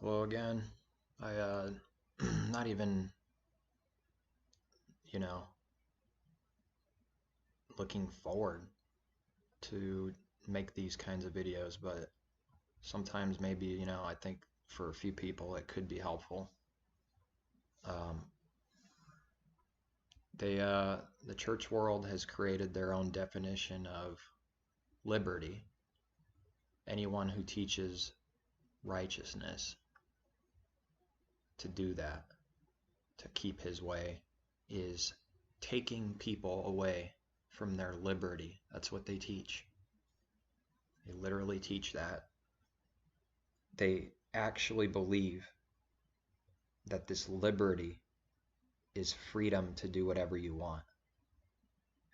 Hello again. Not even, you know, looking forward to make these kinds of videos, but sometimes maybe, I think for a few people it could be helpful. Um, the church world has created their own definition of liberty. Anyone who teaches righteousness to do that, to keep his way, is taking people away from their liberty. That's what they teach. They literally teach that. They actually believe that this liberty is freedom to do whatever you want.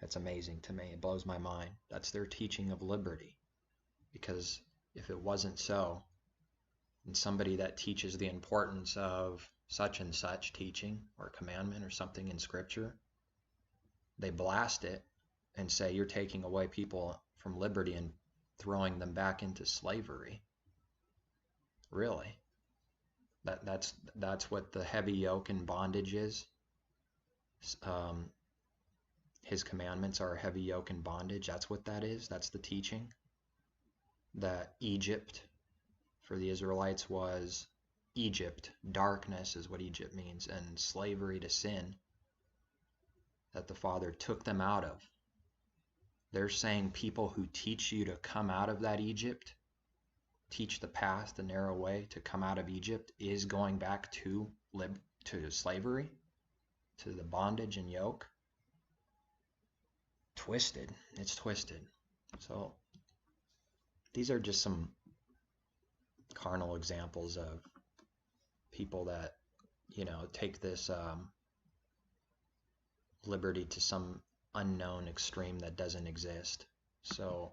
That's amazing to me. It blows my mind. That's their teaching of liberty. Because if it wasn't so, and somebody that teaches the importance of such and such teaching or commandment or something in Scripture, they blast it and say you're taking away people from liberty and throwing them back into slavery. Really? That's what the heavy yoke and bondage is. His commandments are heavy yoke and bondage. That's what that is. That's the teaching. That Egypt for the Israelites was Egypt. Darkness is what Egypt means, and slavery to sin that the Father took them out of. They're saying people who teach you to come out of that Egypt, teach the path, the narrow way to come out of Egypt, is going back to slavery, to the bondage and yoke. Twisted. It's twisted. So these are just some carnal examples of people that, take this liberty to some unknown extreme that doesn't exist. So,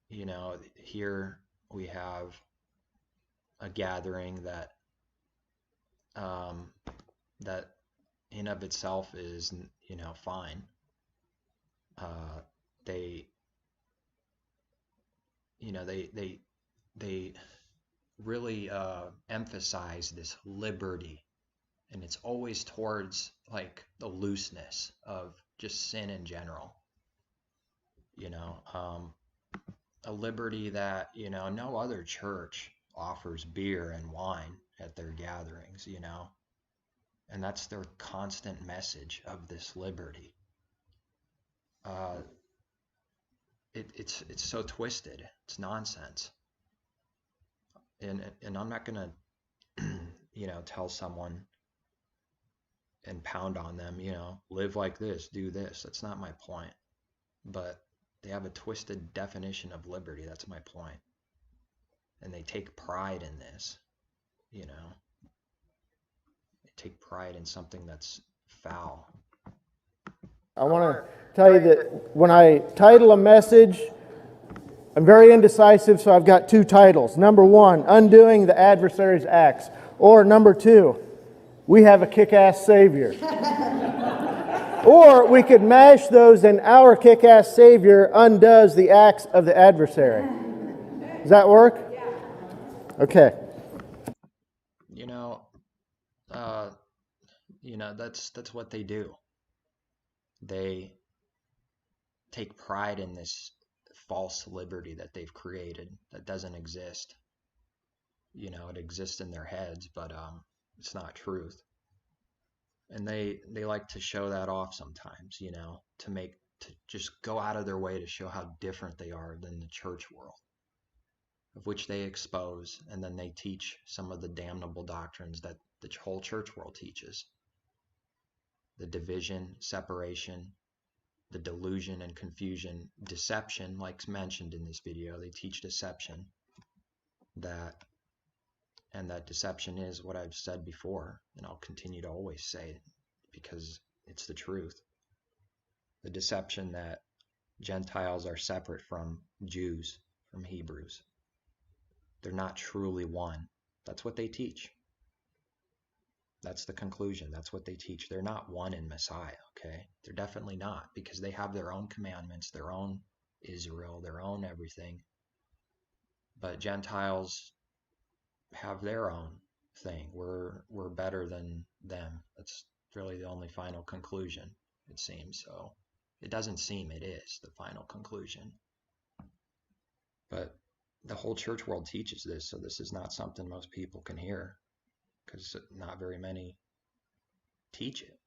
here we have a gathering that that in of itself is, fine. They really emphasize this liberty, and it's always towards like the looseness of just sin in general. A liberty that, no other church offers beer and wine at their gatherings, and that's their constant message of this liberty. It's so twisted. It's nonsense. And I'm not gonna, tell someone and pound on them, live like this, do this. That's not my point. But they have a twisted definition of liberty. That's my point. And they take pride in this, They take pride in something that's foul. I want to tell you that when I title a message, I'm very indecisive, so I've got two titles. Number one, Undoing the Adversary's Acts. Or number two, We Have a Kick-Ass Savior. Or we could mash those and Our Kick-Ass Savior undoes the acts of the adversary. Does that work? Okay. That's what they do. They take pride in this false liberty that they've created that doesn't exist. It exists in their heads, but it's not truth. And they like to show that off sometimes, to just go out of their way to show how different they are than the church world, of which they expose, and then they teach some of the damnable doctrines that the whole church world teaches. The division, separation, the delusion and confusion, deception, like mentioned in this video. They teach deception. And that deception is what I've said before, and I'll continue to always say it because it's the truth. The deception that Gentiles are separate from Jews, from Hebrews. They're not truly one. That's what they teach. That's the conclusion. That's what they teach. They're not one in Messiah, okay? They're definitely not, because they have their own commandments, their own Israel, their own everything. But Gentiles have their own thing. We're better than them. That's really the only final conclusion, it seems. So it doesn't seem it is the final conclusion. But the whole church world teaches this, so this is not something most people can hear because not very many teach it.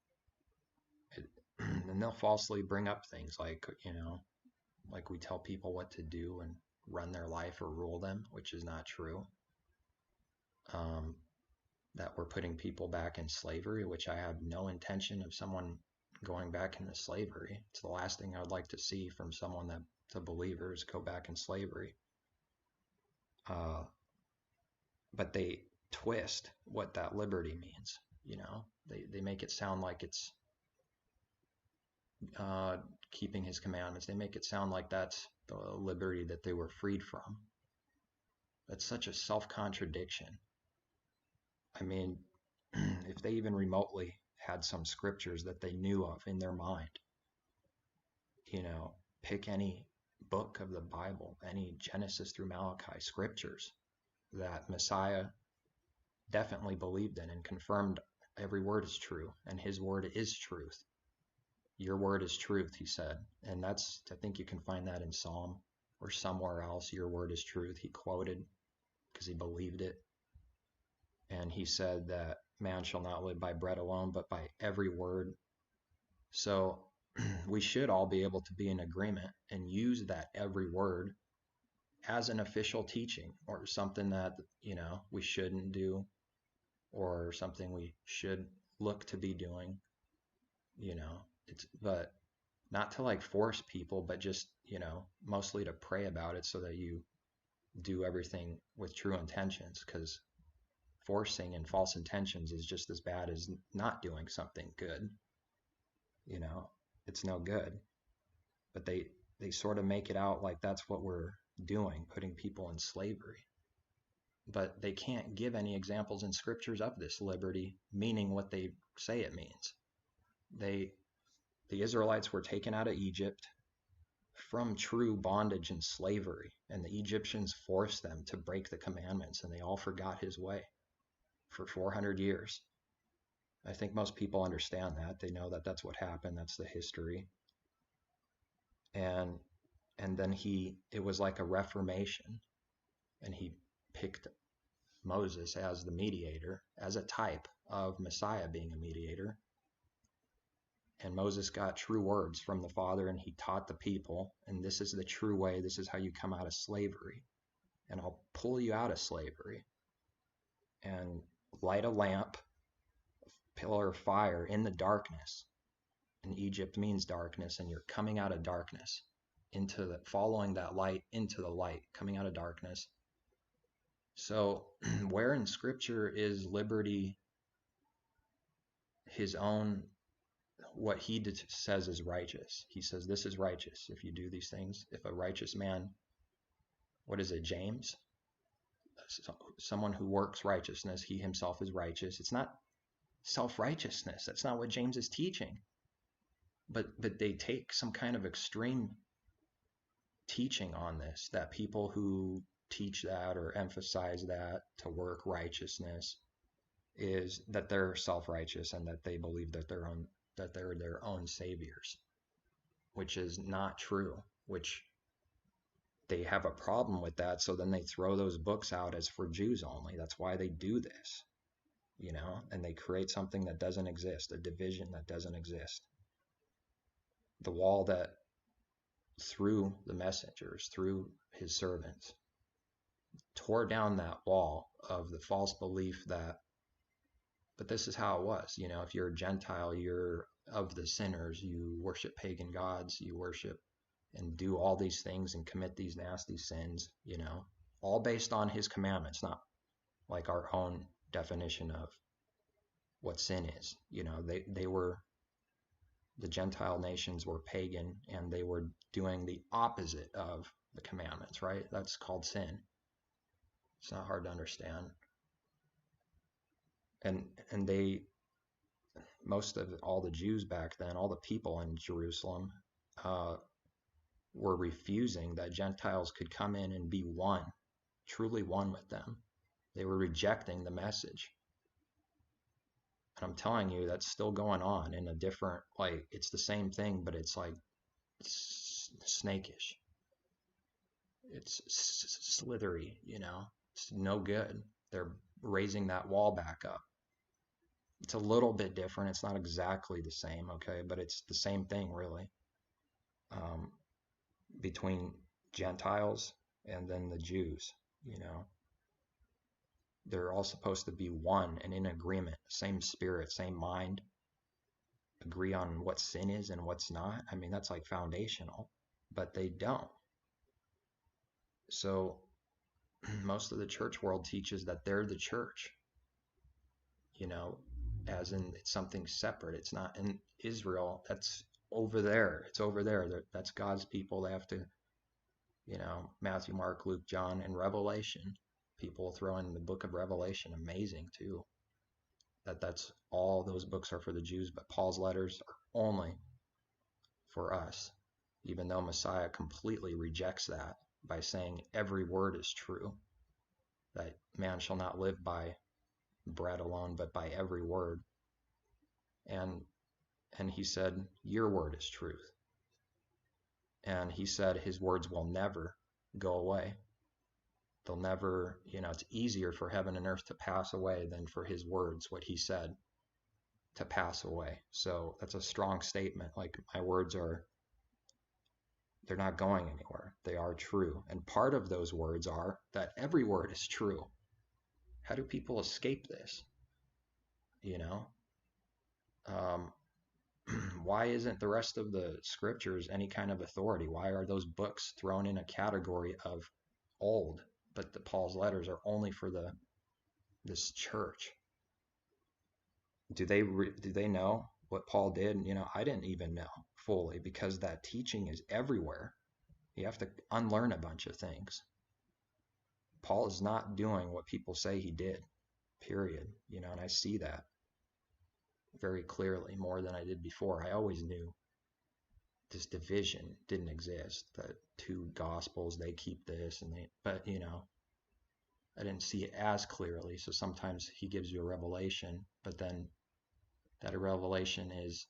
And they'll falsely bring up things like, like we tell people what to do and run their life or rule them, which is not true. That we're putting people back in slavery, which I have no intention of someone going back into slavery. It's the last thing I would like to see from someone that's a believer is go back in slavery. But they twist what that liberty means. They make it sound like it's keeping his commandments. They make it sound like that's the liberty that they were freed from. That's such a self-contradiction. I mean, if they even remotely had some scriptures that they knew of in their mind, pick any book of the Bible, any Genesis through Malachi scriptures that Messiah definitely believed in and confirmed every word is true, and his word is truth. Your word is truth, he said. And I think you can find that in Psalm or somewhere else. Your word is truth. He quoted because he believed it. And he said that man shall not live by bread alone, but by every word. So we should all be able to be in agreement and use that every word as an official teaching or something that, we shouldn't do or something we should look to be doing, but not to like force people, but just, mostly to pray about it so that you do everything with true intentions, because forcing and false intentions is just as bad as not doing something good. It's no good. But they sort of make it out like that's what we're doing, putting people in slavery. But they can't give any examples in scriptures of this liberty meaning what they say it means. The Israelites were taken out of Egypt from true bondage and slavery, and the Egyptians forced them to break the commandments, and they all forgot his way for 400 years. I think most people understand that. They know that that's what happened. That's the history. And then it was like a reformation, and he picked Moses as the mediator, as a type of Messiah being a mediator. And Moses got true words from the Father, and he taught the people, and this is the true way. This is how you come out of slavery. And I'll pull you out of slavery and light a lamp, pillar of fire in the darkness. And Egypt means darkness, and you're coming out of darkness following that light into the light, coming out of darkness. So where in scripture is liberty his own, what he says is righteous? He says this is righteous if you do these things. If a righteous man, what is it, James? Someone who works righteousness, he himself is righteous. It's not self-righteousness. That's not what James is teaching. But they take some kind of extreme teaching on this, that people who teach that or emphasize that to work righteousness is that they're self-righteous and that they believe that they're their own saviors, which is not true, which they have a problem with that. So then they throw those books out as for Jews only. That's why they do this, and they create something that doesn't exist, a division that doesn't exist. The wall that through the messengers, through his servants, tore down that wall of the false belief but this is how it was. If you're a Gentile, you're of the sinners, you worship pagan gods, you worship and do all these things and commit these nasty sins, all based on his commandments, not like our own definition of what sin is. The Gentile nations were pagan, and they were doing the opposite of the commandments, right? That's called sin. It's not hard to understand. And most of all the Jews back then, all the people in Jerusalem, were refusing that Gentiles could come in and be one, truly one with them. They were rejecting the message. And I'm telling you, that's still going on in a different, like, it's the same thing, but it's like snakish. It's slithery, you know? It's no good. They're raising that wall back up. It's a little bit different. It's not exactly the same, okay? But it's the same thing, really. Between Gentiles and then the Jews, you know? They're all supposed to be one and in agreement, same spirit, same mind, agree on what sin is and what's not. I mean, that's like foundational, but they don't. So most of the church world teaches that they're the church, you know, as in it's something separate. It's not in Israel. That's over there. It's over there. That's God's people. They have to, you know, Matthew, Mark, Luke, John, and Revelation. People throw in the book of Revelation. Amazing too. That's all those books are for the Jews, but Paul's letters are only for us, even though Messiah completely rejects that by saying every word is true, that man shall not live by bread alone, but by every word. And he said, your word is truth. And he said his words will never go away. They'll never, you know, it's easier for heaven and earth to pass away than for his words, what he said, to pass away. So that's a strong statement. Like, my words are, they're not going anywhere. They are true. And part of those words are that every word is true. How do people escape this? You know? Why isn't the rest of the scriptures any kind of authority? Why are those books thrown in a category of old, but Paul's letters are only for this church? Do they know what Paul did? You know, I didn't even know fully, because that teaching is everywhere. You have to unlearn a bunch of things. Paul is not doing what people say he did, period. You know, and I see that very clearly, more than I did before. I always knew this division didn't exist, that two gospels, they keep this and but you know, I didn't see it as clearly. So sometimes he gives you a revelation, but then that revelation is,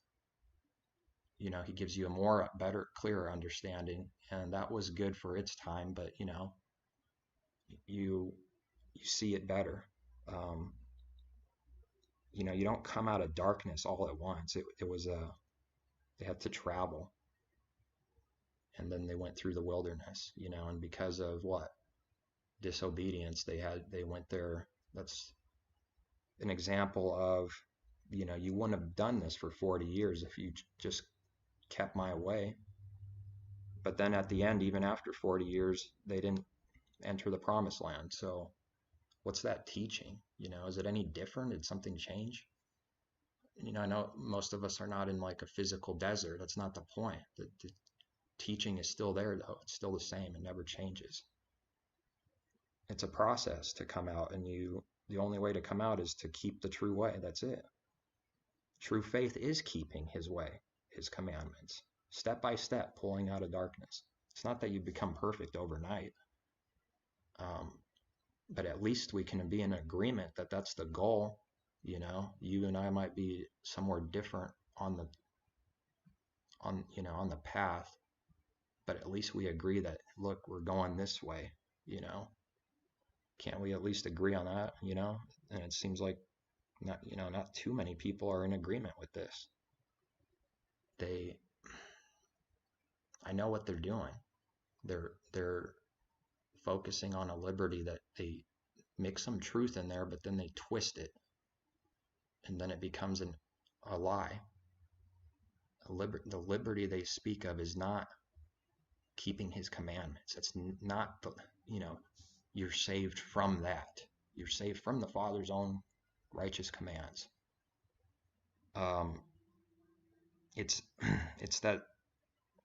you know, he gives you a better, clearer understanding, and that was good for its time, but you know, you see it better. You know, you don't come out of darkness all at once. It was they had to travel, and then they went through the wilderness, you know, and because of what? Disobedience, they went there. That's an example of, you know, you wouldn't have done this for 40 years if you just kept my way. But then at the end, even after 40 years, they didn't enter the promised land. So what's that teaching? You know, is it any different? Did something change? You know, I know most of us are not in like a physical desert. That's not the point. The teaching is still there, though. It's still the same. It never changes. It's a process to come out, and the only way to come out is to keep the true way. That's it. True faith is keeping his way, his commandments, step by step, pulling out of darkness. It's not that you become perfect overnight. But at least we can be in agreement that that's the goal. You know, you and I might be somewhere different on the path, but at least we agree that, look, we're going this way, you know. Can't we at least agree on that, you know? And it seems like not too many people are in agreement with this. I know what they're doing. They're focusing on a liberty that they mix some truth in there, but then they twist it, and then it becomes a lie. The liberty they speak of is not keeping his commandments. It's not, you know, you're saved from that. You're saved from the Father's own righteous commands. It's that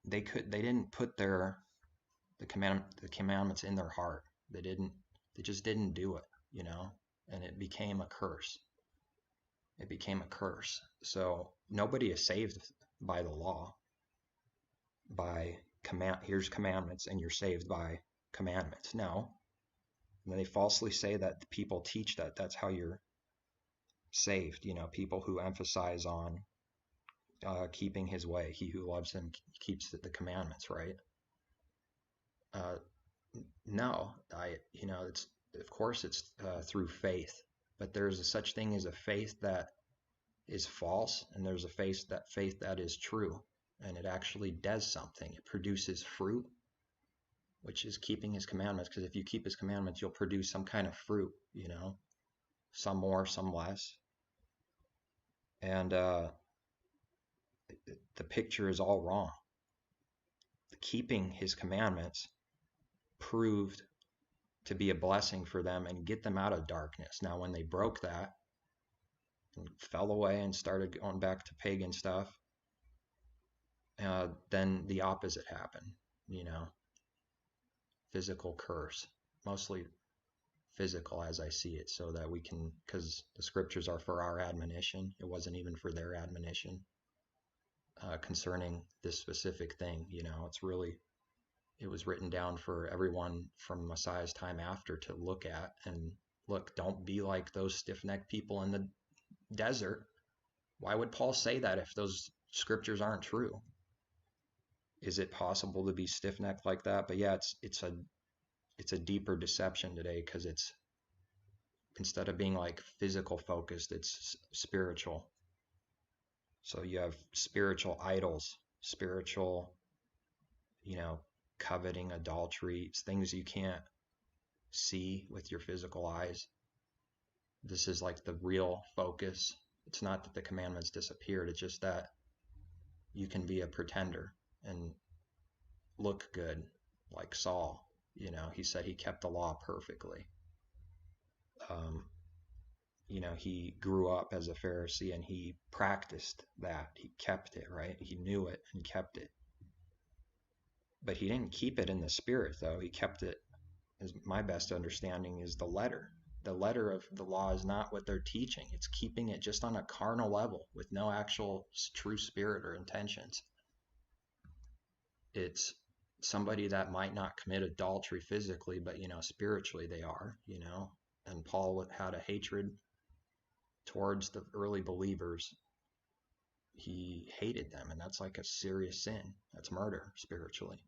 they didn't put the commandments in their heart. They just didn't do it, you know, and it became a curse. It became a curse. So nobody is saved by the law, by here's commandments and you're saved by commandments. No, And they falsely say that people teach that that's how you're saved. People who emphasize on keeping his way. He who loves him keeps the commandments, right? No, it's, of course it's through faith, but there's a such thing as a faith that is false, and there's a faith that is true, and it actually does something. It produces fruit, which is keeping his commandments, because if you keep his commandments, you'll produce some kind of fruit, some more, some less. And the picture is all wrong. Keeping his commandments proved to be a blessing for them and get them out of darkness. Now, when they broke that and fell away and started going back to pagan stuff, then the opposite happened, physical curse, mostly physical as I see it, so that we can, because the scriptures are for our admonition. It wasn't even for their admonition concerning this specific thing. It was written down for everyone from Messiah's time after to look at and look, don't be like those stiff-necked people in the desert. Why would Paul say that if those scriptures aren't true? Is it possible to be stiff-necked like that? But yeah, it's a deeper deception today, because it's, instead of being like physical focused, it's spiritual. So you have spiritual idols, spiritual, coveting, adultery. It's things you can't see with your physical eyes. This is like the real focus. It's not that the commandments disappeared. It's just that you can be a pretender and look good, like Saul. He said he kept the law perfectly. He grew up as a Pharisee and he practiced that. He kept it, right? He knew it and kept it. But he didn't keep it in the spirit, though. He kept it, as my best understanding, is the letter. The letter of the law is not what they're teaching. It's keeping it just on a carnal level with no actual true spirit or intentions. It's somebody that might not commit adultery physically, but, spiritually they are, And Paul had a hatred towards the early believers. He hated them, and that's like a serious sin. That's murder spiritually.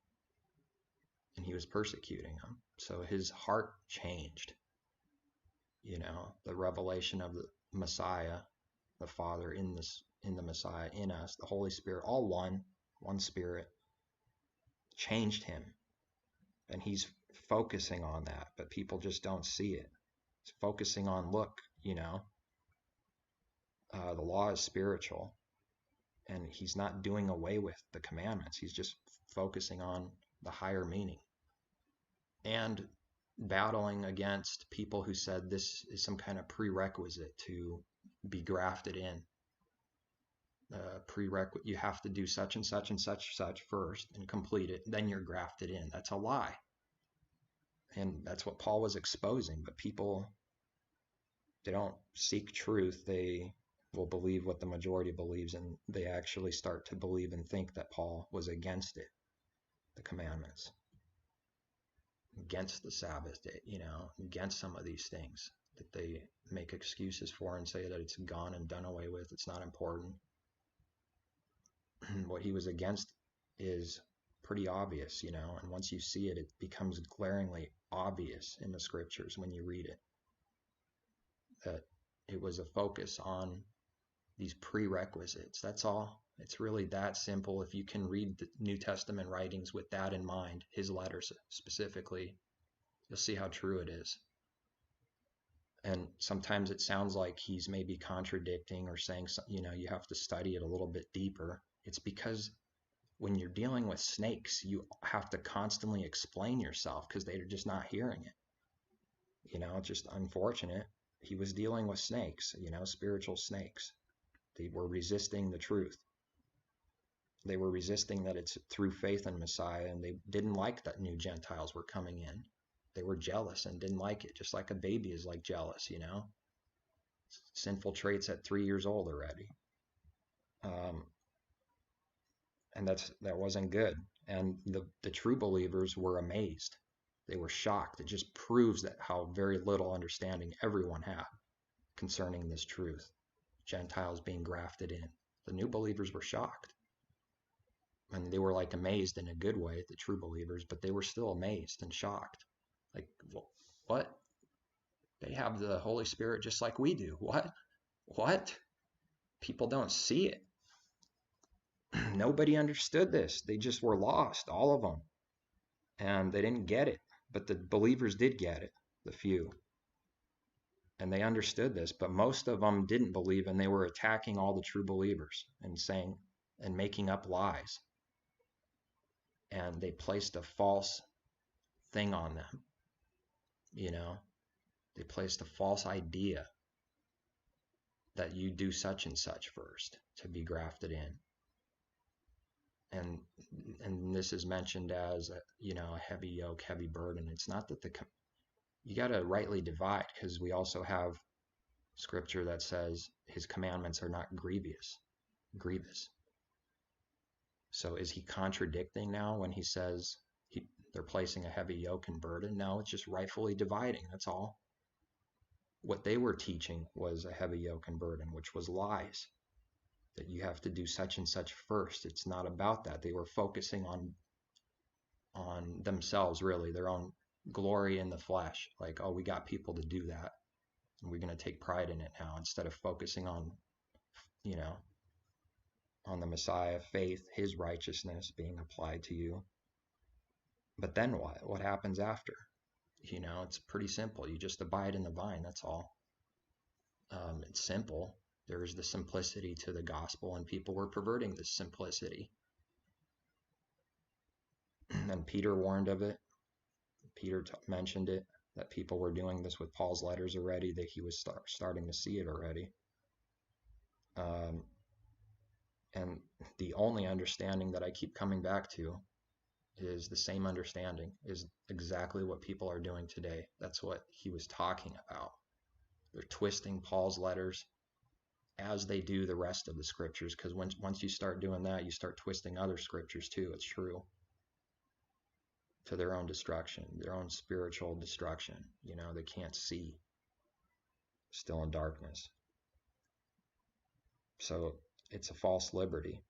And he was persecuting them. So his heart changed. The revelation of the Messiah, the Father in the Messiah, in us, the Holy Spirit, all one Spirit, changed him. And he's focusing on that, but people just don't see it. He's focusing on, look, the law is spiritual, and he's not doing away with the commandments. He's just focusing on the higher meaning and battling against people who said this is some kind of prerequisite to be grafted in. You have to do such and such and such first and complete it, then you're grafted in. That's a lie. And that's what Paul was exposing. But people, they don't seek truth. They will believe what the majority believes, and they actually start to believe and think that Paul was against it, the commandments, against the Sabbath day, against some of these things that they make excuses for and say that it's gone and done away with. It's not important. What he was against is pretty obvious, and once you see it, it becomes glaringly obvious in the scriptures when you read it, that it was a focus on these prerequisites. That's all. It's really that simple. If you can read the New Testament writings with that in mind, his letters specifically, you'll see how true it is. And sometimes it sounds like he's maybe contradicting or saying, you have to study it a little bit deeper. It's because when you're dealing with snakes, you have to constantly explain yourself because they're just not hearing it. It's just unfortunate. He was dealing with snakes, spiritual snakes. They were resisting the truth. They were resisting that it's through faith in Messiah, and they didn't like that new Gentiles were coming in. They were jealous and didn't like it, just like a baby is like jealous, Sinful traits at 3 years old already. And that wasn't good. And the true believers were amazed. They were shocked. It just proves that how very little understanding everyone had concerning this truth. Gentiles being grafted in. The new believers were shocked. And they were like amazed in a good way, the true believers, but they were still amazed and shocked. Like, what? They have the Holy Spirit just like we do. What? People don't see it. Nobody understood this. They just were lost, all of them. And they didn't get it. But the believers did get it, the few. And they understood this, but most of them didn't believe, and they were attacking all the true believers and saying and making up lies. And they placed a false thing on them. They placed a false idea that you do such and such first to be grafted in. And this is mentioned as a heavy yoke, heavy burden. It's not that you got to rightly divide, because we also have scripture that says his commandments are not grievous. So is he contradicting now when he says they're placing a heavy yoke and burden? No, it's just rightfully dividing. That's all. What they were teaching was a heavy yoke and burden, which was lies. That you have to do such and such first. It's not about that. They were focusing on themselves, really, their own glory in the flesh. Like, oh, we got people to do that, and we're going to take pride in it now, instead of focusing on the Messiah, faith, his righteousness being applied to you. But then what happens after? It's pretty simple. You just abide in the vine. That's all. It's simple. There's the simplicity to the gospel, and people were perverting this simplicity. And Peter warned of it. Peter mentioned it, that people were doing this with Paul's letters already, that he was starting to see it already. And the only understanding that I keep coming back to is the same understanding, is exactly what people are doing today. That's what he was talking about. They're twisting Paul's letters as they do the rest of the scriptures, because once you start doing that, you start twisting other scriptures too. It's true. To their own destruction, their own spiritual destruction. They can't see. Still in darkness. So it's a false liberty.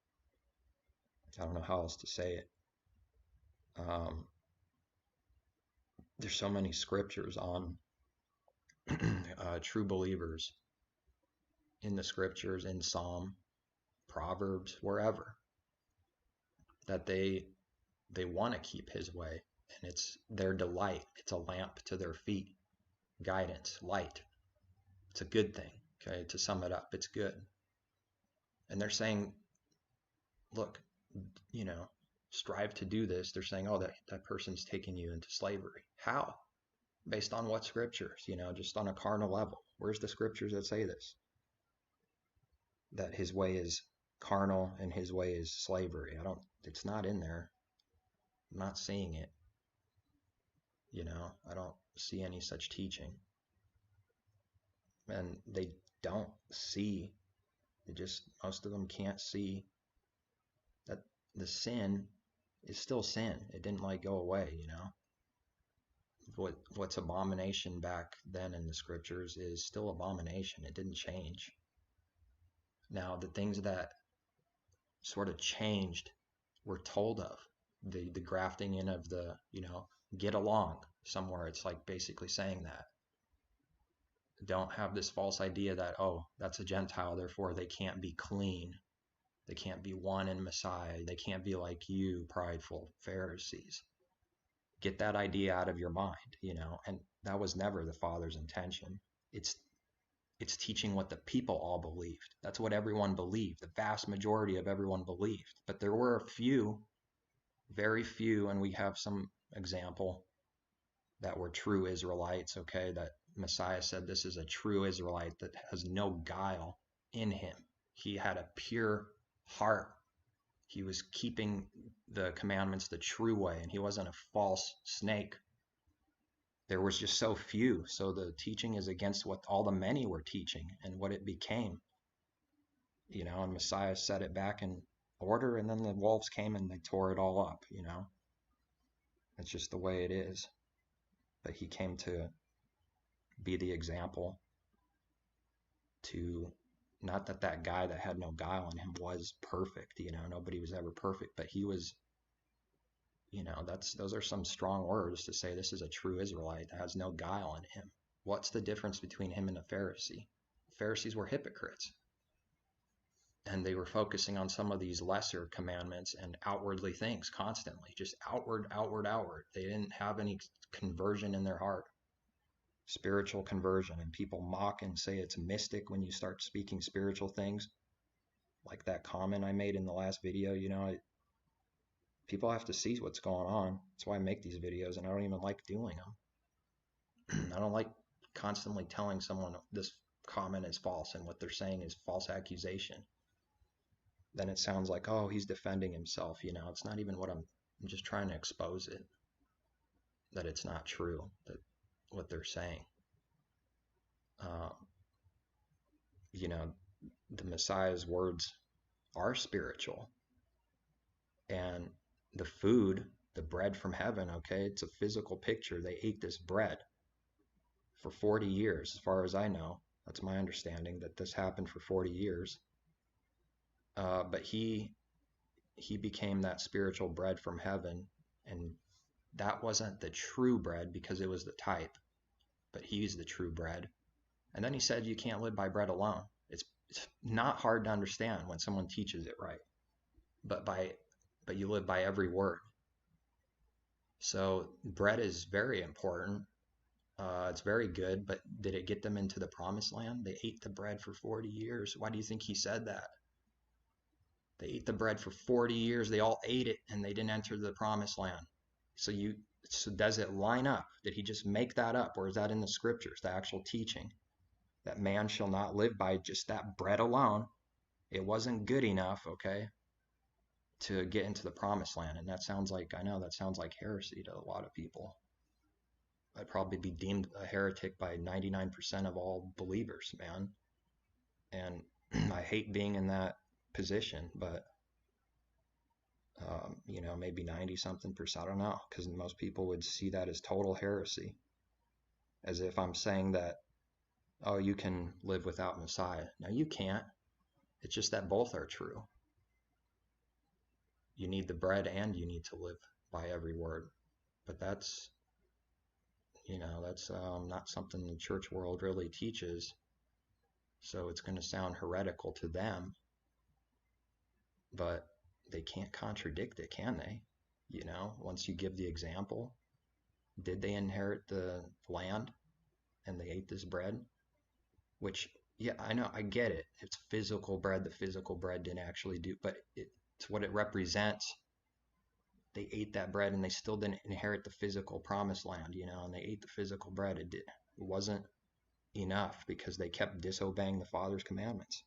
I don't know how else to say it. There's so many scriptures on true believers in the scriptures, in Psalm, Proverbs, wherever, that they want to keep his way, and it's their delight. It's a lamp to their feet, guidance, light. It's a good thing. Okay, to sum it up, it's good. And they're saying, look, strive to do this. They're saying, oh, that person's taking you into slavery. How? Based on what scriptures? Just on a carnal level. Where's the scriptures that say this? That his way is carnal and his way is slavery. It's not in there. I'm not seeing it. I don't see any such teaching. And they don't see, most of them can't see that the sin is still sin. It didn't go away, What's abomination back then in the scriptures is still abomination. It didn't change. Now, the things that sort of changed were told of. The grafting in of the, get along somewhere. It's like basically saying that. Don't have this false idea that, oh, that's a Gentile, therefore they can't be clean. They can't be one in Messiah. They can't be like you, prideful Pharisees. Get that idea out of your mind, and that was never the Father's intention. It's teaching what the people all believed. That's what everyone believed. The vast majority of everyone believed. But there were a few, very few, and we have some example that were true Israelites, okay, that Messiah said this is a true Israelite that has no guile in him. He had a pure heart. He was keeping the commandments the true way, and he wasn't a false snake. There was just so few. So the teaching is against what all the many were teaching and what it became. And Messiah set it back in order, and then the wolves came and they tore it all up, It's just the way it is. but he came to be the example to, not that that guy that had no guile in him was perfect, nobody was ever perfect, but he was, those are some strong words to say this is a true Israelite that has no guile in him. What's the difference between him and a Pharisee? Pharisees were hypocrites, and they were focusing on some of these lesser commandments and outwardly things constantly, just outward. They didn't have any conversion in their heart, spiritual conversion. And people mock and say it's mystic when you start speaking spiritual things, like that comment I made in the last video. People have to see what's going on. That's why I make these videos, and I don't even like doing them. I don't like constantly telling someone this comment is false and what they're saying is false accusation. Then it sounds like, oh, he's defending himself. It's not even what I'm just trying to expose it, that it's not true, that what they're saying. The Messiah's words are spiritual, and the food, the bread from heaven, okay, it's a physical picture. They ate this bread for 40 years, as far as I know. That's my understanding, that this happened for 40 years. But he became that spiritual bread from heaven, and that wasn't the true bread because it was the type, but he's the true bread. And then he said you can't live by bread alone. It's not hard to understand when someone teaches it right, but you live by every word. So bread is very important. It's very good, but did it get them into the promised land? They ate the bread for 40 years. Why do you think he said that? They ate the bread for 40 years. They all ate it, and they didn't enter the promised land. So does it line up? Did he just make that up, or is that in the scriptures, the actual teaching? That man shall not live by just that bread alone. It wasn't good enough, okay, to get into the promised land. And that sounds like heresy to a lot of people. I'd probably be deemed a heretic by 99% of all believers, man. And I hate being in that position, but maybe 90-something%, I don't know, because most people would see that as total heresy, as if I'm saying that, oh, you can live without Messiah. No, you can't. It's just that both are true. You need the bread and you need to live by every word. But that's not something the church world really teaches. So it's going to sound heretical to them. But they can't contradict it, can they? Once you give the example, did they inherit the land and they ate this bread? Which, yeah, I know, I get it. It's physical bread. The physical bread didn't actually do, but it's what it represents. They ate that bread and they still didn't inherit the physical promised land, and they ate the physical bread. It wasn't enough because they kept disobeying the Father's commandments.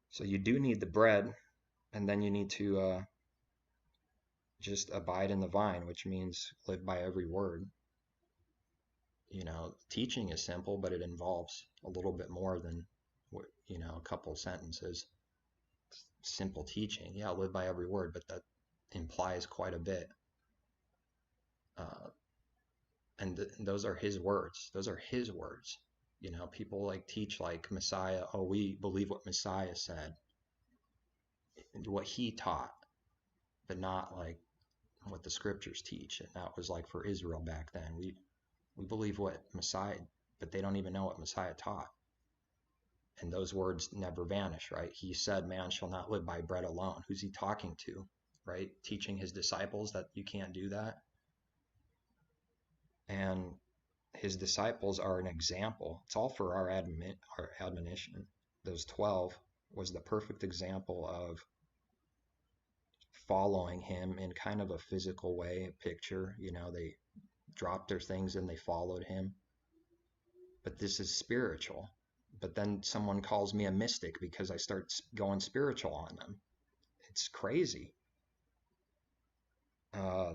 So you do need the bread, and then you need to just abide in the vine, which means live by every word. Teaching is simple, but it involves a little bit more than, a couple sentences. Simple teaching, yeah, live by every word, but that implies quite a bit. And those are his words. Those are his words. People teach like Messiah. Oh, we believe what Messiah said, what he taught, but not like what the scriptures teach. And that was like for Israel back then. We believe what Messiah, but they don't even know what Messiah taught. And those words never vanish, right? He said, man shall not live by bread alone. Who's he talking to, right? Teaching his disciples that you can't do that. And his disciples are an example. It's all for our admonition. Those 12 was the perfect example of following him in kind of a physical way, a picture. They dropped their things and they followed him. But this is spiritual. But then someone calls me a mystic because I start going spiritual on them. It's crazy. I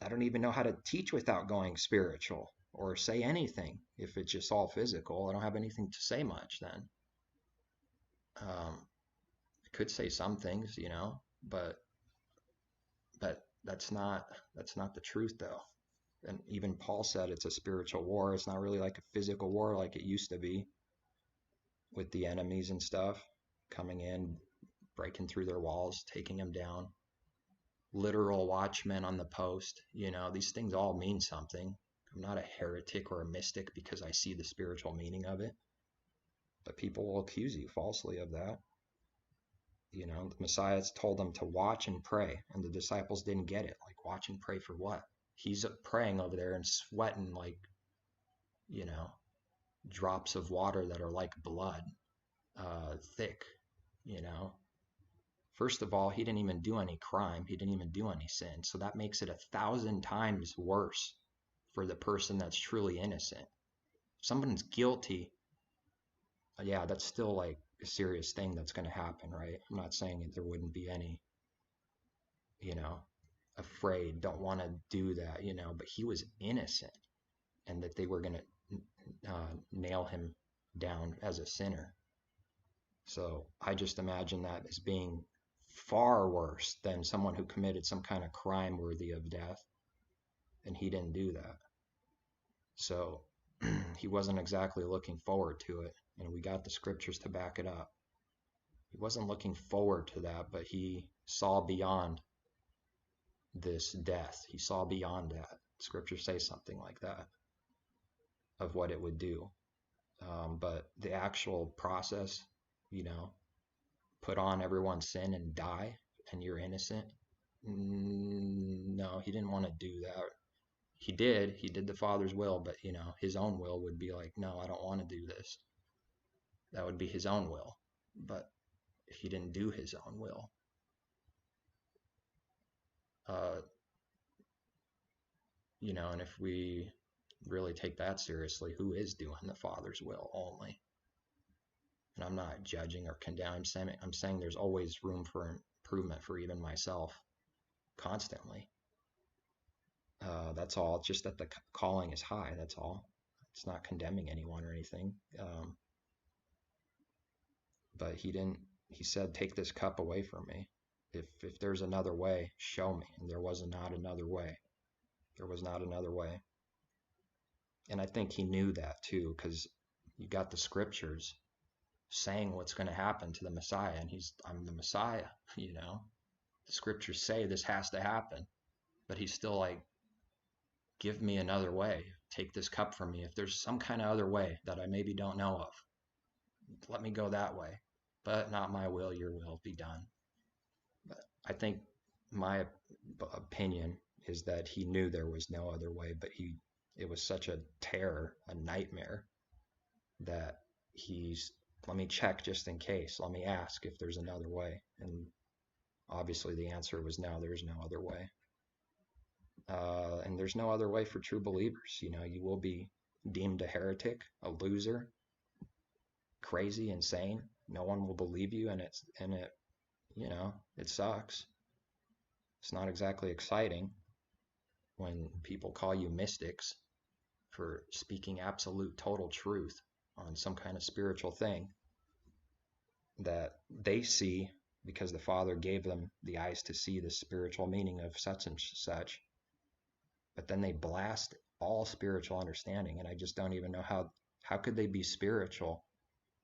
don't even know how to teach without going spiritual or say anything. If it's just all physical, I don't have anything to say much then. I could say some things, but that's not the truth though. And even Paul said it's a spiritual war. It's not really like a physical war like it used to be with the enemies and stuff coming in, breaking through their walls, taking them down. Literal watchmen on the post. These things all mean something. I'm not a heretic or a mystic because I see the spiritual meaning of it. But people will accuse you falsely of that. The Messiah told them to watch and pray, and the disciples didn't get it. Like, watch and pray for what? He's praying over there and sweating like, drops of water that are like blood, thick. First of all, he didn't even do any crime. He didn't even do any sin. So that makes it 1,000 times worse for the person that's truly innocent. If someone's guilty, yeah, that's still like a serious thing that's going to happen, right? I'm not saying that there wouldn't be any, afraid, don't want to do that, but he was innocent, and that they were going to nail him down as a sinner. So I just imagine that as being far worse than someone who committed some kind of crime worthy of death, and he didn't do that. So he wasn't exactly looking forward to it, and we got the scriptures to back it up. He wasn't looking forward to that, but he saw beyond this death. He saw beyond that. Scriptures say something like that of what it would do. But the actual process, put on everyone's sin and die, and you're innocent. No, he didn't want to do that. He did the Father's will, but his own will would be like, no, I don't want to do this. That would be his own will. But he didn't do his own will. And if we really take that seriously, who is doing the Father's will only? And I'm not judging or condemning. I'm saying there's always room for improvement for even myself, constantly. That's all. It's just that the calling is high. That's all. It's not condemning anyone or anything. But he said, take this cup away from me. If there's another way, show me. And there was not another way. There was not another way. And I think he knew that too, because you got the scriptures saying what's going to happen to the Messiah, and I'm the Messiah. The scriptures say this has to happen, but he's still like, give me another way. Take this cup from me. If there's some kind of other way that I maybe don't know of, let me go that way. But not my will, your will be done. But I think my opinion is that he knew there was no other way, but it was such a terror, a nightmare, that let me check just in case. Let me ask if there's another way. And obviously the answer was no, there's no other way. And there's no other way for true believers. You will be deemed a heretic, a loser, crazy, insane. No one will believe you, and it sucks. It's not exactly exciting when people call you mystics for speaking absolute total truth on some kind of spiritual thing that they see because the Father gave them the eyes to see the spiritual meaning of such and such. But then they blast all spiritual understanding, and I just don't even know how could they be spiritual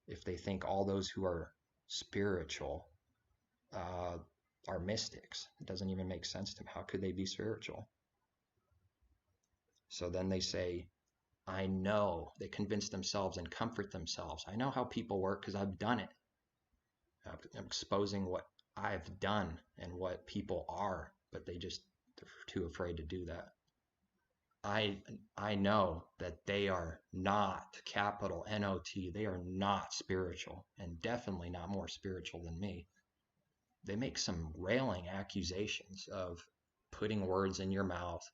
if they think all those who are spiritual are mystics. It doesn't even make sense to them. How could they be spiritual? So then they say, I know. They convince themselves and comfort themselves. I know how people work because I've done it. I'm exposing what I've done and what people are, but they're too afraid to do that. I know that they are not, capital N-O-T, they are not spiritual, and definitely not more spiritual than me. They make some railing accusations of putting words in your mouth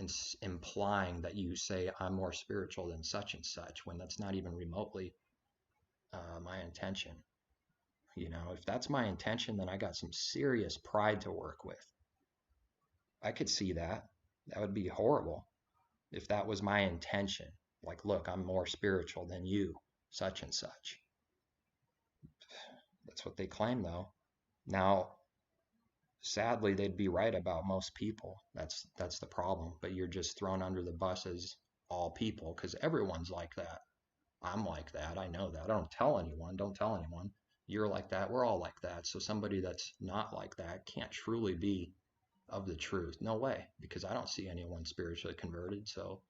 and implying that you say I'm more spiritual than such and such, when that's not even remotely my intention. If that's my intention, then I got some serious pride to work with. I could see that. That would be horrible if that was my intention. Like, look, I'm more spiritual than you, such and such. That's what they claim, though. Now, sadly, they'd be right about most people. That's the problem. But you're just thrown under the bus as all people because everyone's like that. I'm like that. I know that. I don't tell anyone. Don't tell anyone. You're like that. We're all like that. So somebody that's not like that can't truly be of the truth. No way, because I don't see anyone spiritually converted, so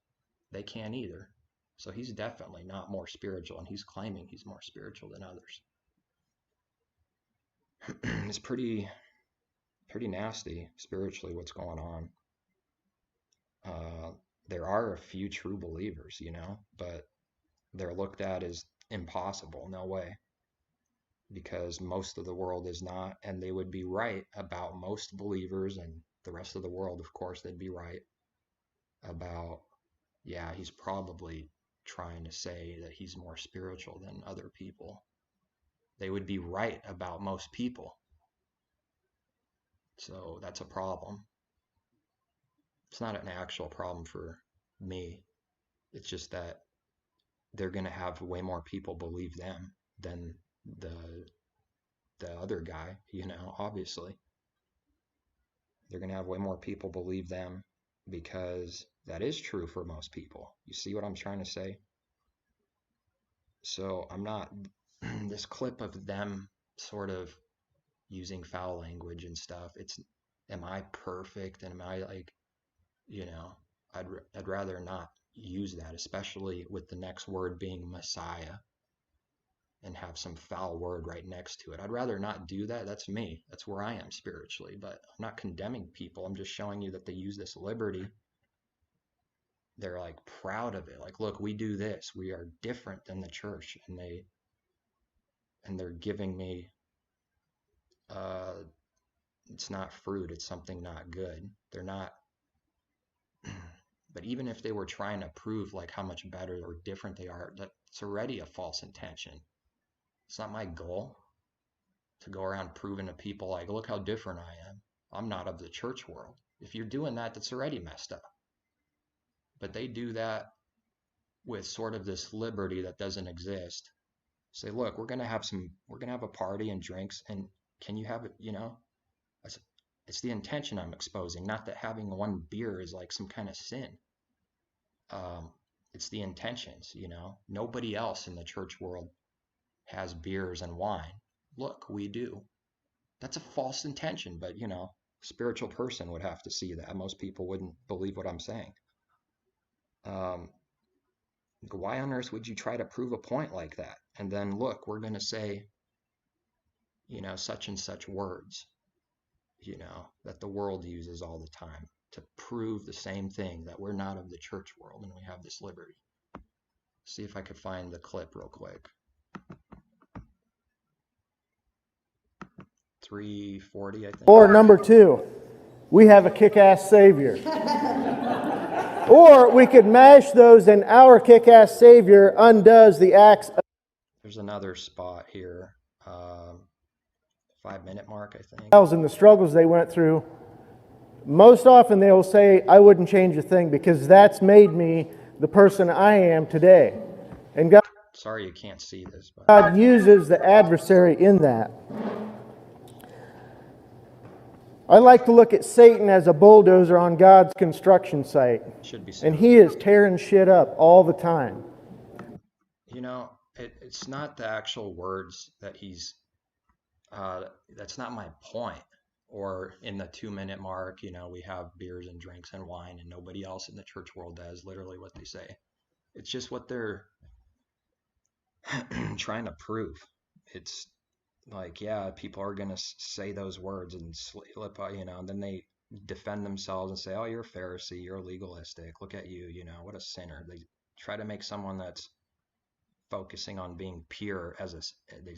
they can't either. So he's definitely not more spiritual, and he's claiming he's more spiritual than others. It's pretty nasty spiritually what's going on. There are a few true believers, but they're looked at as impossible. No way. Because most of the world is not, and they would be right about most believers, and the rest of the world, of course, they'd be right about, yeah, he's probably trying to say that he's more spiritual than other people. They would be right about most people. So that's a problem. It's not an actual problem for me. It's just that they're going to have way more people believe them than the other guy, obviously. They're going to have way more people believe them because that is true for most people. You see what I'm trying to say? So I'm not, this clip of them sort of using foul language and stuff, am I perfect? And am I like, I'd rather not use that, especially with the next word being Messiah and have some foul word right next to it. I'd rather not do that. That's me. That's where I am spiritually, but I'm not condemning people. I'm just showing you that they use this liberty. They're like proud of it. Like, look, we do this. We are different than the church. And they're giving me, it's not fruit. It's something not good. They're not, but even if they were trying to prove like how much better or different they are, that's already a false intention. It's not my goal to go around proving to people like, look how different I am. I'm not of the church world. If you're doing that, that's already messed up. But they do that with sort of this liberty that doesn't exist. Say, look, we're gonna have a party and drinks, and can you have it, it's the intention I'm exposing, not that having one beer is like some kind of sin. It's the intentions, Nobody else in the church world has beers and wine. Look, we do. That's a false intention, but a spiritual person would have to see that. Most people wouldn't believe what I'm saying. Why on earth would you try to prove a point like that? And then look, we're going to say, such and such words, that the world uses all the time to prove the same thing, that we're not of the church world and we have this liberty. See if I could find the clip real quick. 340, I think. Or number 2, we have a kick-ass Savior. Or we could mash those and our kick-ass Savior undoes the acts. There's another spot here, 5-minute mark, I think. And the struggles they went through. Most often they will say, I wouldn't change a thing because that's made me the person I am today. And God, sorry you can't see this, but God uses the adversary in that. I like to look at Satan as a bulldozer on God's construction site. Should be and he is tearing shit up all the time. It's not the actual words that he's, that's not my point. Or in the 2-minute mark, we have beers and drinks and wine and nobody else in the church world does, literally what they say. It's just what they're trying to prove. It's like, yeah, people are going to say those words and slip, and then they defend themselves and say, oh, you're a Pharisee, you're legalistic, look at you, what a sinner. They try to make someone that's focusing on being pure they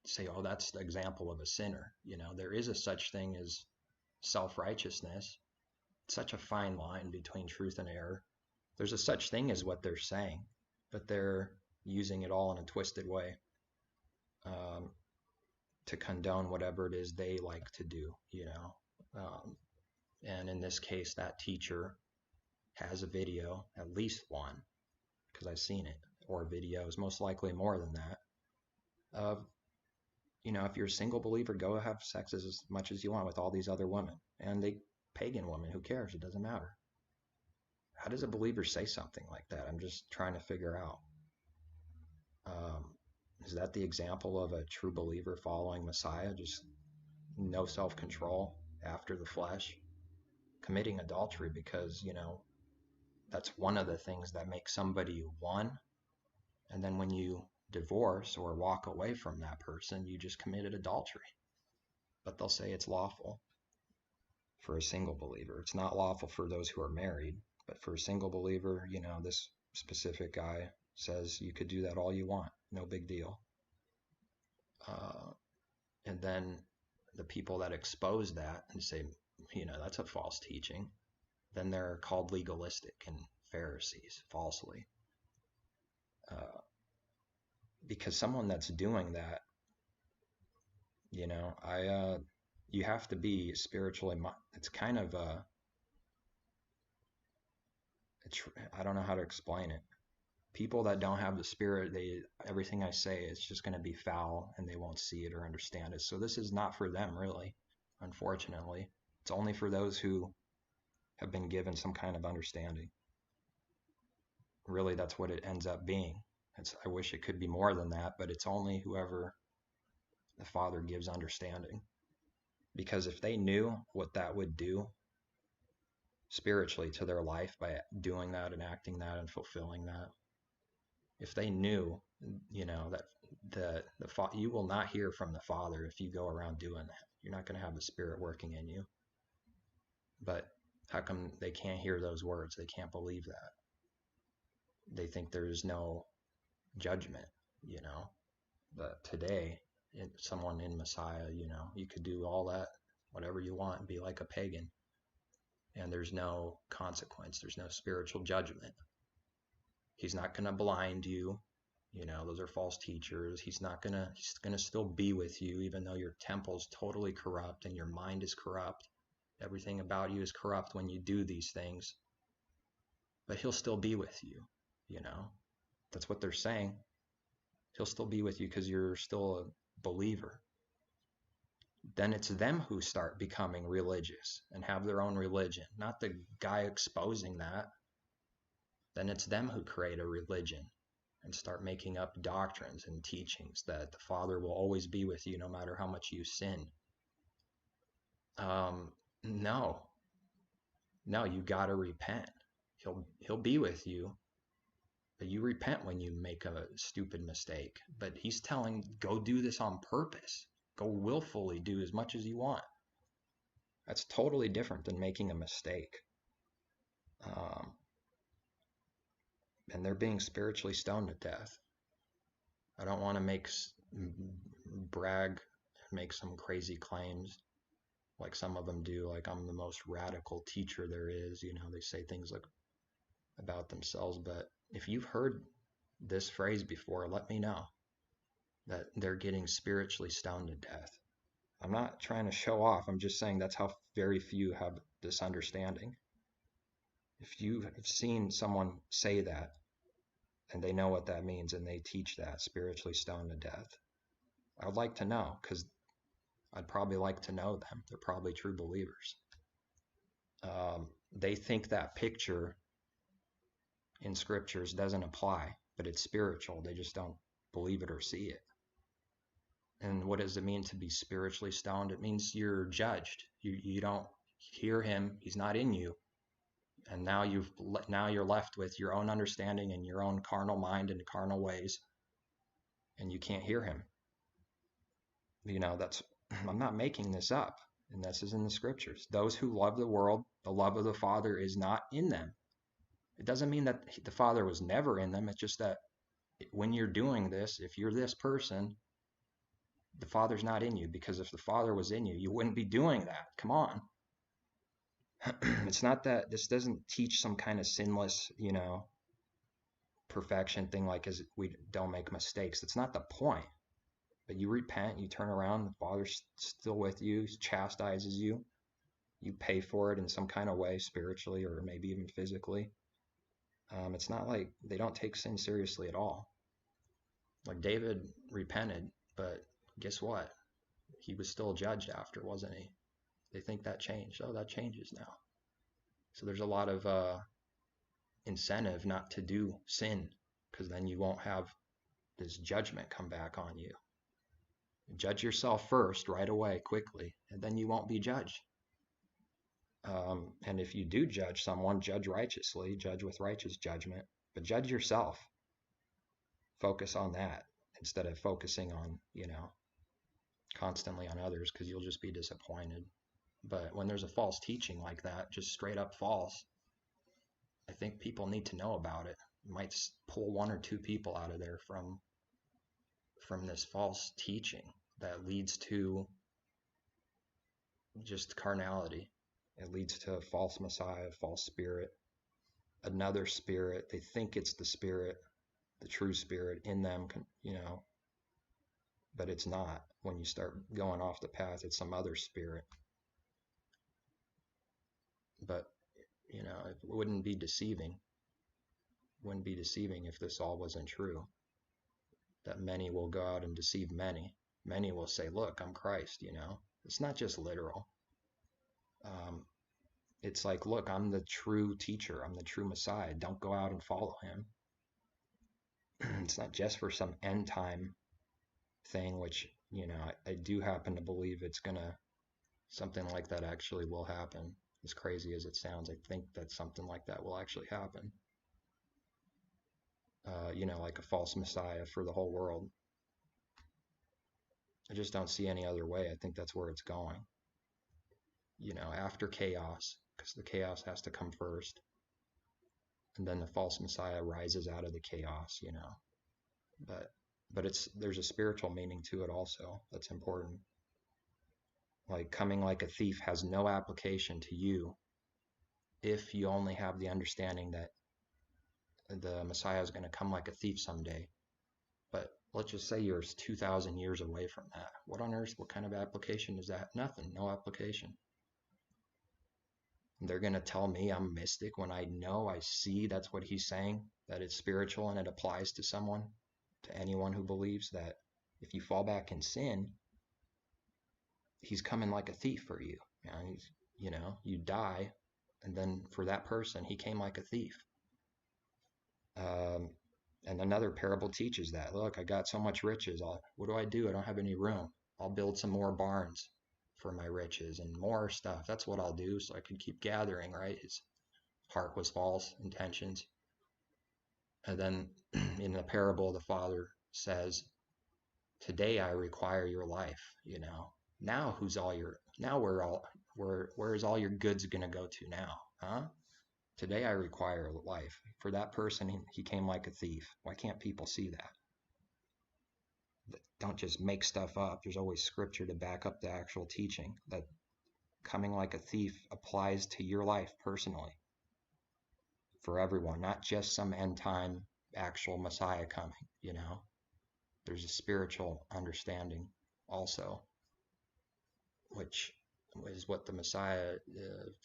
say, oh, that's the example of a sinner. There is a such thing as self-righteousness. It's such a fine line between truth and error. There's a such thing as what they're saying, but they're using it all in a twisted way to condone whatever it is they like to do, and in this case, that teacher has a video, at least one, because I've seen it, or videos, most likely more than that, of if you're a single believer, go have sex as much as you want with all these other women. And pagan women, who cares? It doesn't matter. How does a believer say something like that? I'm just trying to figure out. Is that the example of a true believer following Messiah? Just no self-control after the flesh, committing adultery because, that's one of the things that makes somebody one. And then when you divorce or walk away from that person, you just committed adultery. But they'll say it's lawful for a single believer. It's not lawful for those who are married, but for a single believer, this specific guy says you could do that all you want, no big deal. And then the people that expose that and say, that's a false teaching, then they're called legalistic and Pharisees falsely. Because someone that's doing that, you have to be spiritually, it's kind of I don't know how to explain it. People that don't have the Spirit, everything I say is just going to be foul and they won't see it or understand it. So this is not for them, really, unfortunately. It's only for those who have been given some kind of understanding. Really, that's what it ends up being. I wish it could be more than that, but it's only whoever the Father gives understanding. Because if they knew what that would do spiritually to their life by doing that and acting that and fulfilling that, if they knew, that you will not hear from the Father if you go around doing that. You're not going to have the Spirit working in you. But how come they can't hear those words? They can't believe that. They think there's no judgment, But today, someone in Messiah, you could do all that, whatever you want, and be like a pagan. And there's no consequence. There's no spiritual judgment. He's not going to blind you. Those are false teachers. He's going to still be with you, even though your temple's totally corrupt and your mind is corrupt. Everything about you is corrupt when you do these things. But he'll still be with you, That's what they're saying. He'll still be with you because you're still a believer. Then it's them who start becoming religious and have their own religion, not the guy exposing that. Then it's them who create a religion and start making up doctrines and teachings that the Father will always be with you no matter how much you sin. No, you gotta repent. He'll be with you, but you repent when you make a stupid mistake. But he's telling, go do this on purpose. Go willfully do as much as you want. That's totally different than making a mistake. And they're being spiritually stoned to death. I don't want to brag, make some crazy claims like some of them do, like I'm the most radical teacher there is. They say things like about themselves. But if you've heard this phrase before, let me know that they're getting spiritually stoned to death. I'm not trying to show off. I'm just saying that's how very few have this understanding. If you have seen someone say that and they know what that means and they teach that, spiritually stoned to death, I would like to know, because I'd probably like to know them. They're probably true believers. They think that picture in scriptures doesn't apply, but it's spiritual. They just don't believe it or see it. And what does it mean to be spiritually stoned? It means you're judged. You don't hear him. He's not in you. And now you're left with your own understanding and your own carnal mind and carnal ways, and you can't hear him. I'm not making this up, and this is in the scriptures. Those who love the world, the love of the Father is not in them. It doesn't mean that the Father was never in them. It's just that when you're doing this, if you're this person, the Father's not in you, because if the Father was in you, you wouldn't be doing that. Come on. It's not that this doesn't teach some kind of sinless, perfection thing, like as we don't make mistakes. That's not the point. But you repent, you turn around, the Father's still with you, chastises you. You pay for it in some kind of way, spiritually or maybe even physically. It's not like they don't take sin seriously at all. Like David repented, but guess what? He was still judged after, wasn't he? They think that changed. Oh, that changes now. So there's a lot of incentive not to do sin, because then you won't have this judgment come back on you. Judge yourself first, right away, quickly, and then you won't be judged. And if you do judge someone, judge righteously, judge with righteous judgment, but judge yourself. Focus on that instead of focusing on, constantly on others, because you'll just be disappointed. But when there's a false teaching like that, just straight up false, I think people need to know about it. You might pull one or two people out of there from this false teaching that leads to just carnality. It leads to a false Messiah, a false spirit, another spirit. They think it's the spirit, the true spirit in them, but it's not. When you start going off the path, it's some other spirit. But, it wouldn't be deceiving. Wouldn't be deceiving if this all wasn't true. That many will go out and deceive many. Many will say, look, I'm Christ, It's not just literal. It's like, look, I'm the true teacher. I'm the true Messiah. Don't go out and follow him. It's not just for some end time thing, which, I do happen to believe something like that actually will happen. As crazy as it sounds, I think that something like that will actually happen. Like a false Messiah for the whole world. I just don't see any other way. I think that's where it's going. After chaos, because the chaos has to come first. And then the false Messiah rises out of the chaos, But there's a spiritual meaning to it also that's important. Like coming like a thief has no application to you if you only have the understanding that the Messiah is going to come like a thief someday. But let's just say you're 2,000 years away from that. What on earth, what kind of application is that? Nothing, no application. They're going to tell me I'm a mystic when I see that's what he's saying, that it's spiritual and it applies to someone, to anyone who believes that if you fall back in sin, he's coming like a thief for you. You die, and then for that person, he came like a thief. And another parable teaches that. Look, I got so much riches. What do? I don't have any room. I'll build some more barns for my riches and more stuff. That's what I'll do so I can keep gathering, right? His heart was false intentions. And then in the parable, the father says, today I require your life, Now where's all your goods going to go to now, huh? Today I require life. For that person, he came like a thief. Why can't people see that? Don't just make stuff up. There's always scripture to back up the actual teaching that coming like a thief applies to your life personally. For everyone, not just some end time actual Messiah coming, There's a spiritual understanding also, which is what the Messiah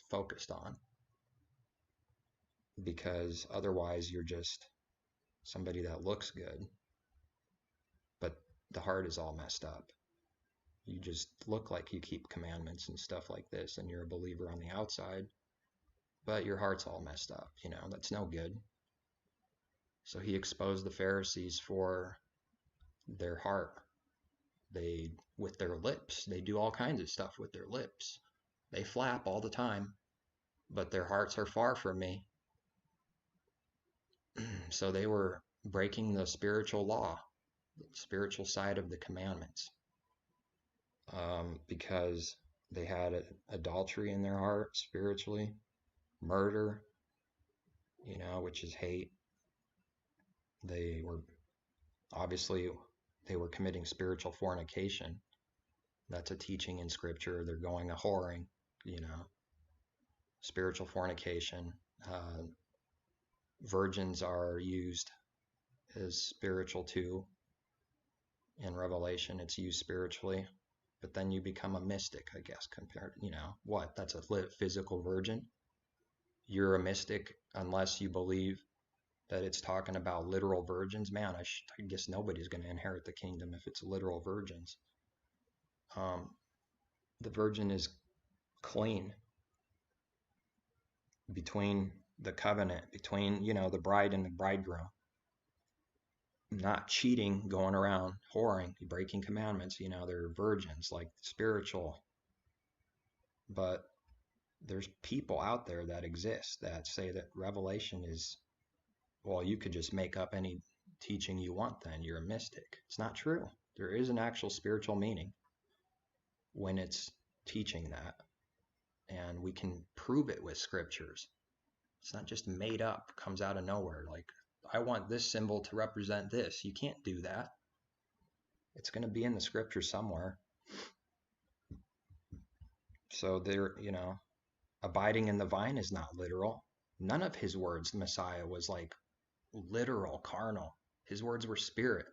focused on. Because otherwise you're just somebody that looks good, but the heart is all messed up. You just look like you keep commandments and stuff like this, and you're a believer on the outside, but your heart's all messed up. That's no good. So he exposed the Pharisees for their heart. With their lips, they do all kinds of stuff with their lips. They flap all the time, but their hearts are far from me. So they were breaking the spiritual law, the spiritual side of the commandments, because they had adultery in their heart spiritually, murder, which is hate. They were committing spiritual fornication. That's a teaching in scripture. They're going a whoring, spiritual fornication. Virgins are used as spiritual too. In Revelation, it's used spiritually, but then you become a mystic, I guess, compared, what? That's a physical virgin. You're a mystic unless you believe that it's talking about literal virgins. Man, I guess nobody's going to inherit the kingdom if it's literal virgins. The virgin is clean between the covenant, between, the bride and the bridegroom. Not cheating, going around whoring, breaking commandments. They're virgins, like spiritual. But there's people out there that exist that say that revelation is, well, you could just make up any teaching you want, then you're a mystic. It's not true. There is an actual spiritual meaning when it's teaching that, and we can prove it with scriptures. It's not just made up, comes out of nowhere. Like, I want this symbol to represent this. You can't do that. It's going to be in the scripture somewhere. So there, abiding in the vine is not literal. None of his words, the Messiah, was like literal, carnal. His words were spirit.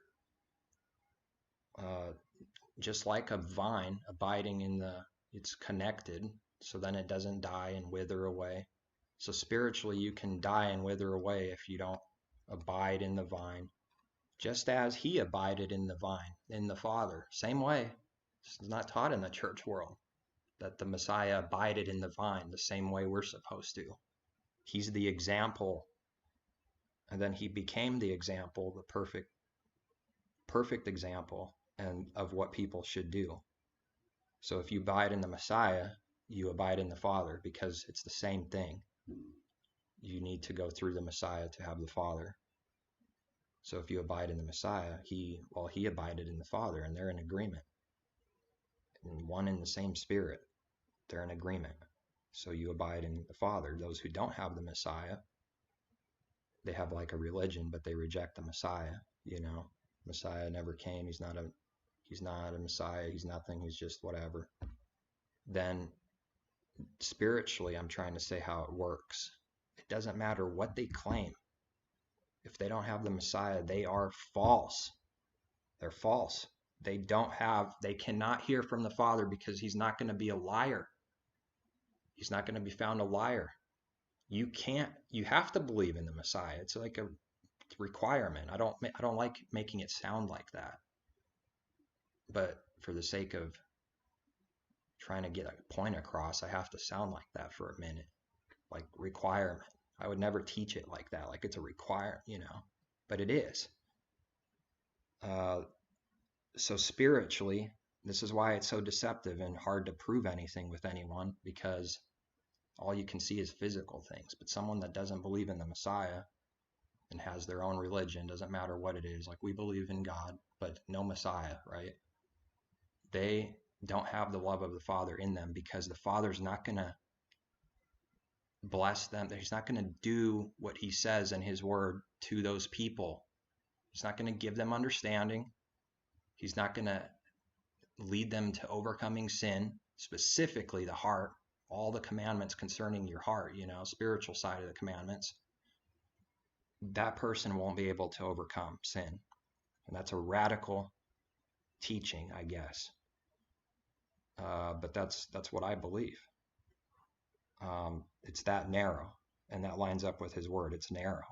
Just like a vine, abiding in it's connected, so then it doesn't die and wither away. So spiritually, you can die and wither away if you don't abide in the vine, just as he abided in the vine, in the Father. Same way. It's not taught in the church world that the Messiah abided in the vine the same way we're supposed to. He's the example, and then he became the example, the perfect example, and of what people should do. So if you abide in the Messiah, you abide in the Father, because it's the same thing. You need to go through the Messiah to have the Father. So if you abide in the Messiah, he abided in the Father, and they're in agreement. And one in the same spirit, they're in agreement. So you abide in the Father. Those who don't have the Messiah, they have like a religion, but they reject the Messiah. Messiah never came. He's not a Messiah. He's nothing. He's just whatever. Then spiritually, I'm trying to say how it works. It doesn't matter what they claim. If they don't have the Messiah, they are false. They're false. They cannot hear from the Father, because he's not going to be a liar. He's not going to be found a liar. You have to believe in the Messiah. It's like a requirement. I don't like making it sound like that. But for the sake of trying to get a point across, I have to sound like that for a minute. Like requirement. I would never teach it like that, like it's a requirement, but it is. So spiritually, this is why it's so deceptive and hard to prove anything with anyone, because all you can see is physical things. But someone that doesn't believe in the Messiah and has their own religion, doesn't matter what it is, like we believe in God, but no Messiah, right? They don't have the love of the Father in them, because the Father's not going to bless them. He's not going to do what he says in his word to those people. He's not going to give them understanding. He's not going to lead them to overcoming sin, specifically the heart, all the commandments concerning your heart, spiritual side of the commandments. That person won't be able to overcome sin. And that's a radical teaching, I guess. But that's what I believe. It's that narrow, and that lines up with his word. It's narrow.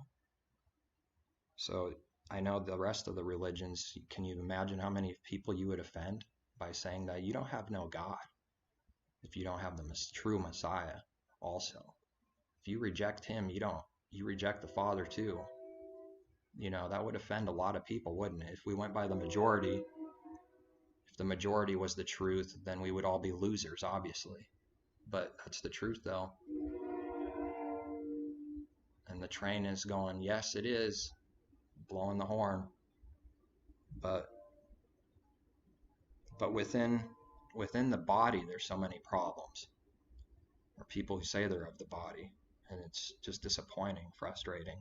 So I know the rest of the religions, can you imagine how many people you would offend by saying that you don't have no God if you don't have the true Messiah also? If you reject him, you reject the Father too. That would offend a lot of people, wouldn't it? If we went by the majority, if the majority was the truth, then we would all be losers, obviously. But that's the truth, though. And the train is going, yes, it is, blowing the horn. But within the body, there's so many problems. Or people who say they're of the body. And it's just disappointing, frustrating,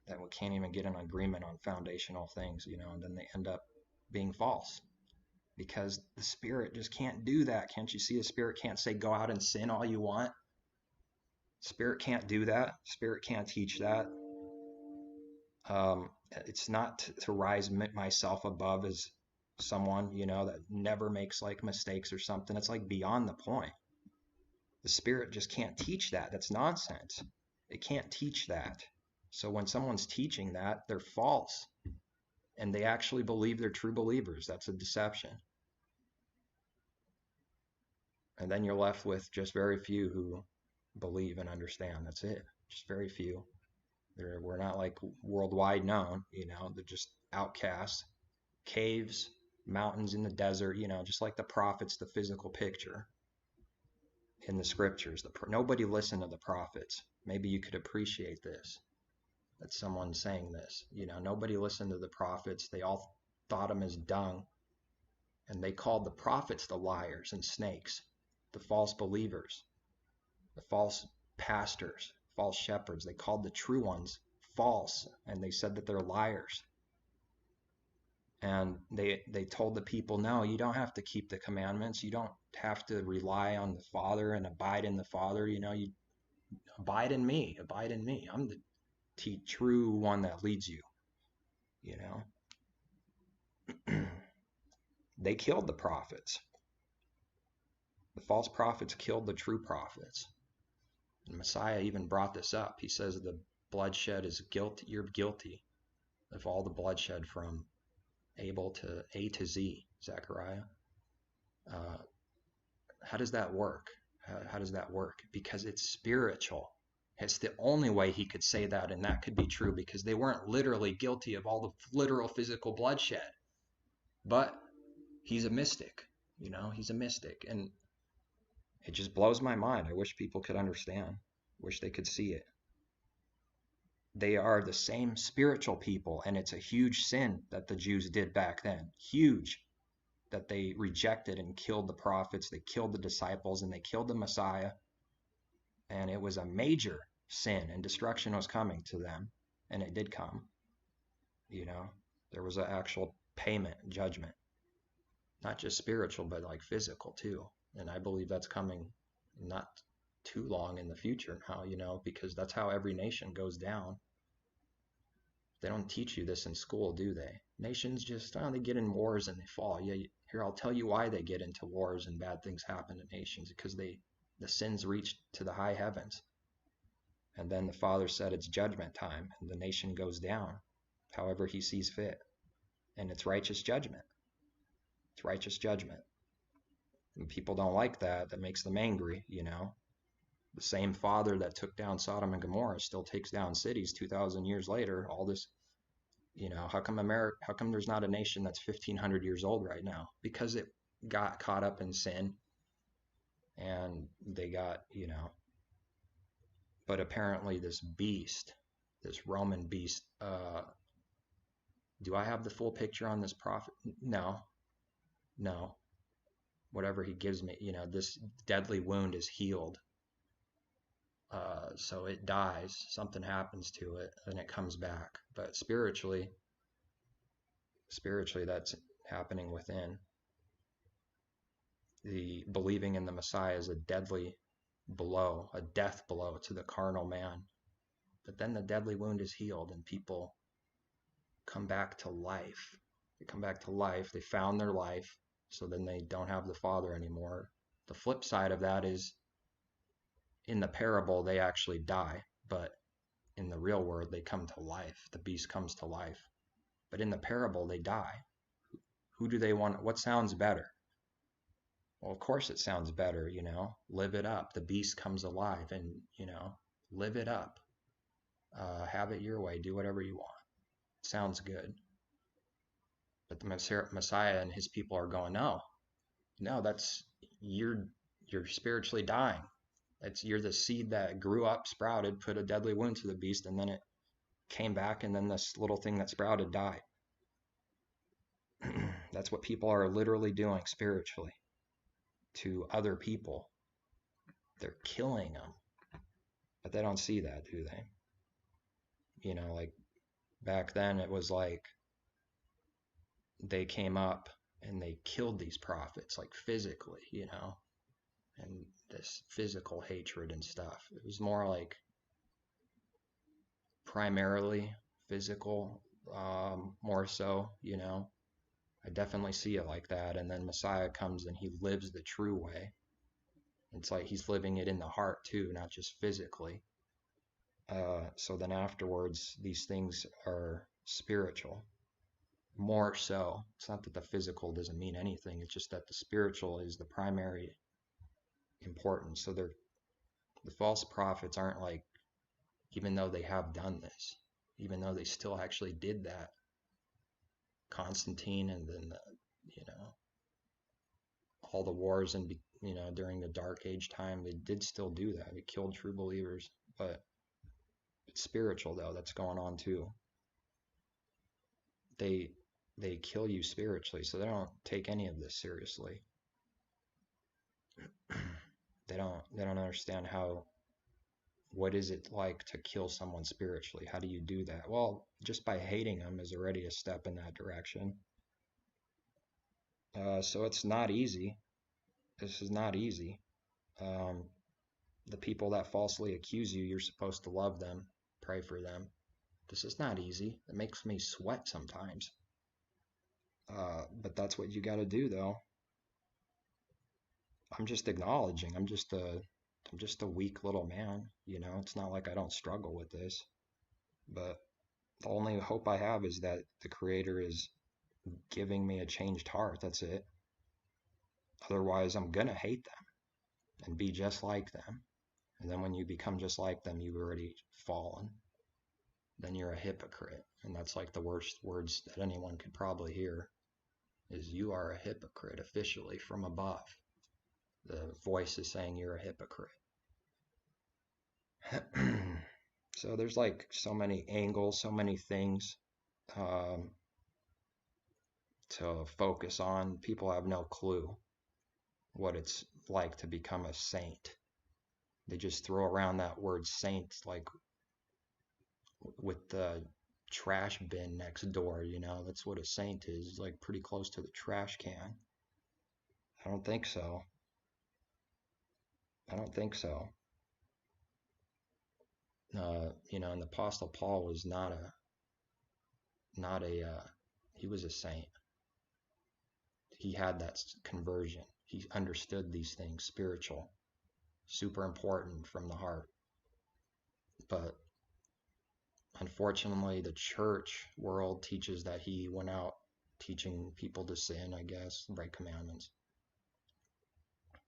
that we can't even get an agreement on foundational things, and then they end up being false. Because the Spirit just can't do that. Can't you see? The Spirit can't say, go out and sin all you want. Spirit can't do that. Spirit can't teach that. It's not to rise myself above as someone, that never makes like mistakes or something. It's like beyond the point. The Spirit just can't teach that. That's nonsense. It can't teach that. So when someone's teaching that, they're false. And they actually believe they're true believers. That's a deception. And then you're left with just very few who believe and understand. That's it. Just very few. We're not like worldwide known, they're just outcasts, caves, mountains in the desert, just like the prophets, the physical picture in the scriptures. Nobody listened to the prophets. Maybe you could appreciate this, that someone's saying this. Nobody listened to the prophets. They all thought them as dung. And they called the prophets the liars and snakes, the false believers, the false pastors, false shepherds. They called the true ones false, and they said that they're liars. And they told the people, no, you don't have to keep the commandments. You don't have to rely on the Father and abide in the Father. You abide in me. Abide in me. I'm the true one that leads you. They killed the prophets. The false prophets killed the true prophets. And Messiah even brought this up. He says the bloodshed is guilty. You're guilty of all the bloodshed from Abel to A to Z, Zechariah. How does that work? How does that work? Because it's spiritual. It's the only way he could say that, and that could be true, because they weren't literally guilty of all the literal physical bloodshed. But he's a mystic, he's a mystic. And it just blows my mind. I wish people could understand. Wish they could see it. They are the same spiritual people, and it's a huge sin that the Jews did back then. Huge. That they rejected and killed the prophets, they killed the disciples, and they killed the Messiah. And it was a major sin, and destruction was coming to them, and it did come. There was an actual payment, judgment. Not just spiritual, but like physical too. And I believe that's coming not too long in the future now, because that's how every nation goes down. They don't teach you this in school, do they? Nations just, they get in wars and they fall. Yeah, here, I'll tell you why they get into wars and bad things happen to nations. Because the sins reach to the high heavens. And then the Father said it's judgment time, and the nation goes down however he sees fit. And it's righteous judgment. It's righteous judgment. And people don't like that. That makes them angry, The same Father that took down Sodom and Gomorrah still takes down cities 2,000 years later. All this, how come there's not a nation that's 1,500 years old right now? Because it got caught up in sin, and they got, but apparently this beast, this Roman beast, do I have the full picture on this prophet? No. Whatever he gives me, this deadly wound is healed. So it dies, something happens to it, and it comes back. But spiritually that's happening within. The believing in the Messiah is a deadly blow, a death blow to the carnal man. But then the deadly wound is healed, and people come back to life. They come back to life. They found their life, so then they don't have the Father anymore. The flip side of that is, in the parable, they actually die, but in the real world, they come to life. The beast comes to life. But in the parable, they die. Who do they want? What sounds better? Well, of course it sounds better, Live it up. The beast comes alive, and, live it up. Have it your way. Do whatever you want. Sounds good. But the Messiah and his people are going, no, that's, you're spiritually dying. You're the seed that grew up, sprouted, put a deadly wound to the beast, and then it came back, and then this little thing that sprouted died. That's what people are literally doing spiritually to other people. They're killing them. But they don't see that, do they? Like back then it was like they came up and they killed these prophets, like physically, and this physical hatred and stuff. It was more like primarily physical, more so, I definitely see it like that. And then Messiah comes and he lives the true way. It's like he's living it in the heart too, not just physically. So then afterwards, these things are spiritual. More so. It's not that the physical doesn't mean anything. It's just that the spiritual is the primary important. So the false prophets aren't like, even though they have done this, even though they still actually did that, Constantine, and then all the wars and during the Dark Age time, they did still do that. It killed true believers, but it's spiritual though. That's going on too. They kill you spiritually, so they don't take any of this seriously. They don't understand what is it like to kill someone spiritually? How do you do that? Well, just by hating them is already a step in that direction. So it's not easy. This is not easy. The people that falsely accuse you, you're supposed to love them, pray for them. This is not easy. It makes me sweat sometimes. But that's what you got to do, though. I'm just acknowledging. I'm just a weak little man. It's not like I don't struggle with this. But the only hope I have is that the Creator is giving me a changed heart. That's it. Otherwise, I'm gonna hate them and be just like them. And then when you become just like them, you've already fallen. Then you're a hypocrite. And that's like the worst words that anyone could probably hear, is you are a hypocrite officially from above. The voice is saying you're a hypocrite. So there's like so many angles, so many things to focus on. People have no clue what it's like to become a saint. They just throw around that word saint like with the trash bin next door, that's what a saint is, like pretty close to the trash can. I don't think so. I don't think so. And the Apostle Paul was not a he was a saint. He had that conversion. He understood these things, spiritual, super important from the heart. But unfortunately, the church world teaches that he went out teaching people to sin, I guess, break commandments.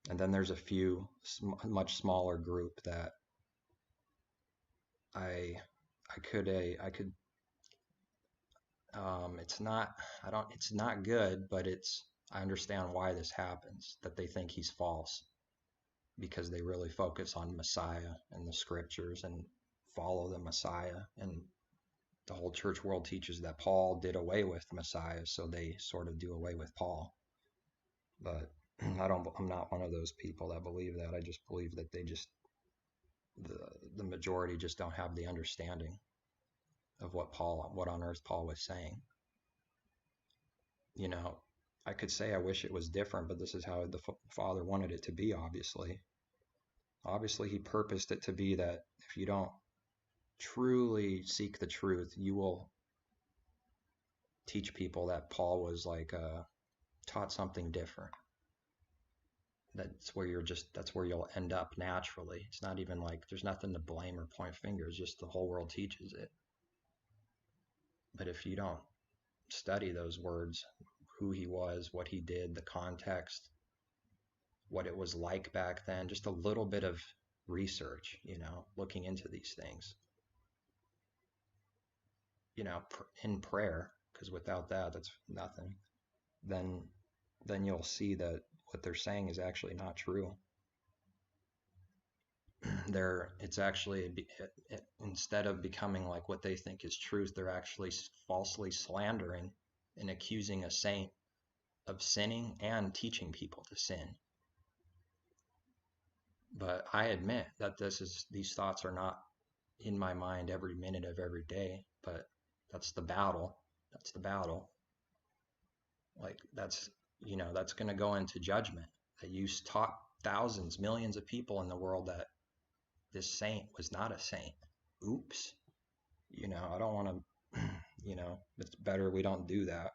And then there's a few, much smaller group that it's not good, but I understand why this happens, that they think he's false because they really focus on Messiah and the scriptures and follow the Messiah. And the whole church world teaches that Paul did away with Messiah, so they sort of do away with Paul. But I'm not one of those people that believe that. I just believe that the majority just don't have the understanding of what on earth Paul was saying. I could say I wish it was different, but this is how the Father wanted it to be, obviously. Obviously, he purposed it to be that if you don't truly seek the truth, you will teach people that Paul was taught something different. That's where you'll end up naturally. It's not even like there's nothing to blame or point fingers, just the whole world teaches it. But if you don't study those words, who he was, what he did, the context, what it was like back then, just a little bit of research, looking into these things, in prayer, because without that, that's nothing. Then you'll see that what they're saying is actually not true. It's actually, instead of becoming like what they think is truth, they're actually falsely slandering and accusing a saint of sinning and teaching people to sin. But I admit that these thoughts are not in my mind every minute of every day, but that's the battle. That's the battle. Like that's going to go into judgment, that you taught thousands, millions of people in the world that this saint was not a saint. Oops. I don't want to, it's better we don't do that.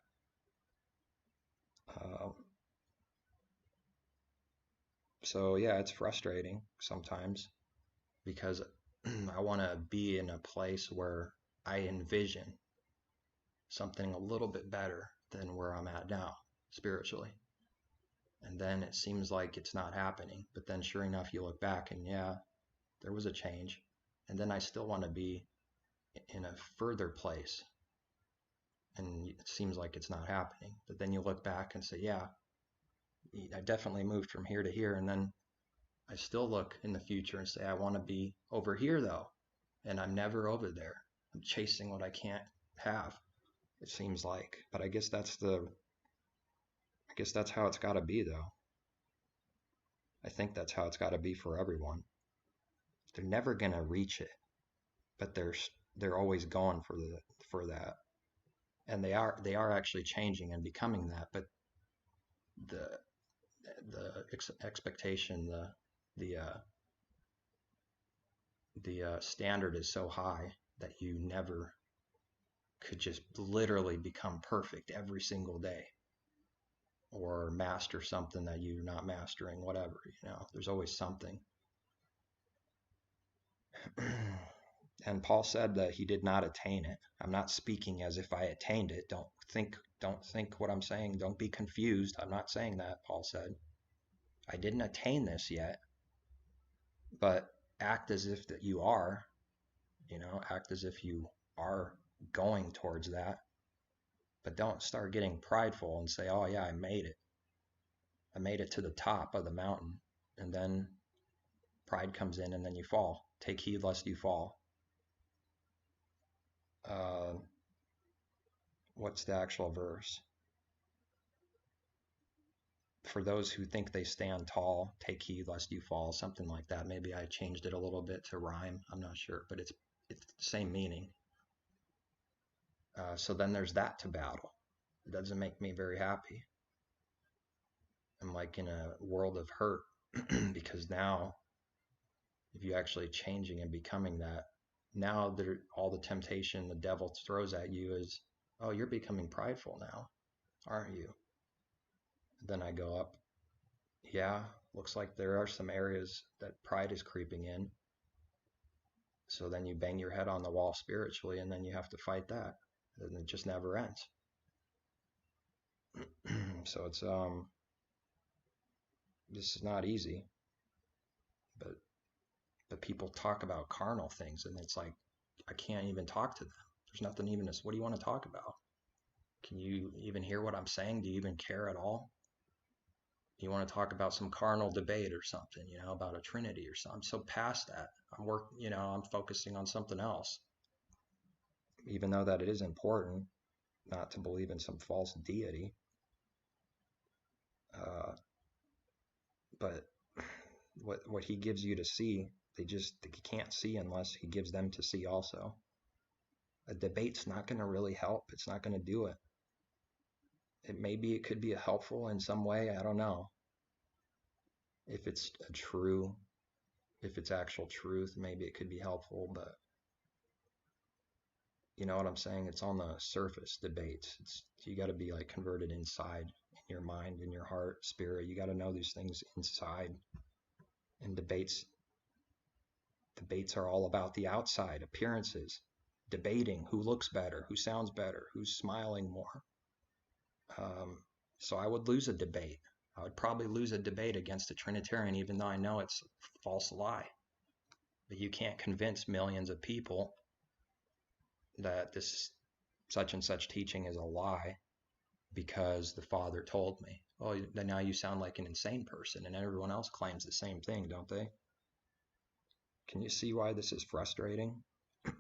So yeah, it's frustrating sometimes because I want to be in a place where I envision something a little bit better than where I'm at now spiritually. And then it seems like it's not happening. But then sure enough, you look back and yeah, there was a change. And then I still want to be in a further place. And it seems like it's not happening. But then you look back and say, yeah, I definitely moved from here to here. And then I still look in the future and say, I want to be over here though. And I'm never over there. I'm chasing what I can't have, it seems like. But I guess that's how it's got to be though. I think that's how it's got to be for everyone. They're never going to reach it, but they're always going for that. And they are actually changing and becoming that, but the expectation, the standard is so high that you never could just literally become perfect every single day or master something that you're not mastering, whatever, there's always something. And Paul said that he did not attain it. I'm not speaking as if I attained it. Don't think what I'm saying. Don't be confused. I'm not saying that, Paul said. I didn't attain this yet, but act as if that you are, act as if you are going towards that. But don't start getting prideful and say, oh yeah, I made it. I made it to the top of the mountain. And then pride comes in and then you fall. Take heed lest you fall. What's the actual verse? For those who think they stand tall, take heed lest you fall, something like that. Maybe I changed it a little bit to rhyme. I'm not sure, but it's the same meaning. So then there's that to battle. It doesn't make me very happy. I'm like in a world of hurt because now, if you're actually changing and becoming that, now all the temptation the devil throws at you is, oh, you're becoming prideful now, aren't you? Then I go up, yeah, looks like there are some areas that pride is creeping in. So then you bang your head on the wall spiritually, and then you have to fight that. And it just never ends. So it's this is not easy. But people talk about carnal things, and it's like I can't even talk to them. There's nothing even. What do you want to talk about? Can you even hear what I'm saying? Do you even care at all? You want to talk about some carnal debate or something, about a Trinity or something. I'm so past that. I'm focusing on something else. Even though that it is important not to believe in some false deity. But what he gives you to see, they can't see unless he gives them to see also. A debate's not going to really help. It's not going to do it. It could be helpful in some way. I don't know. If it's actual truth, maybe it could be helpful, but you know what I'm saying? It's on the surface debates. You got to be like converted inside, in your mind, in your heart, spirit. You got to know these things inside. And debates are all about the outside, appearances, debating who looks better, who sounds better, who's smiling more. So I would lose a debate. I would probably lose a debate against a Trinitarian, even though I know it's a false lie. But you can't convince millions of people that this such and such teaching is a lie because the Father told me. Oh, then now you sound like an insane person, and everyone else claims the same thing, don't they? Can you see why this is frustrating?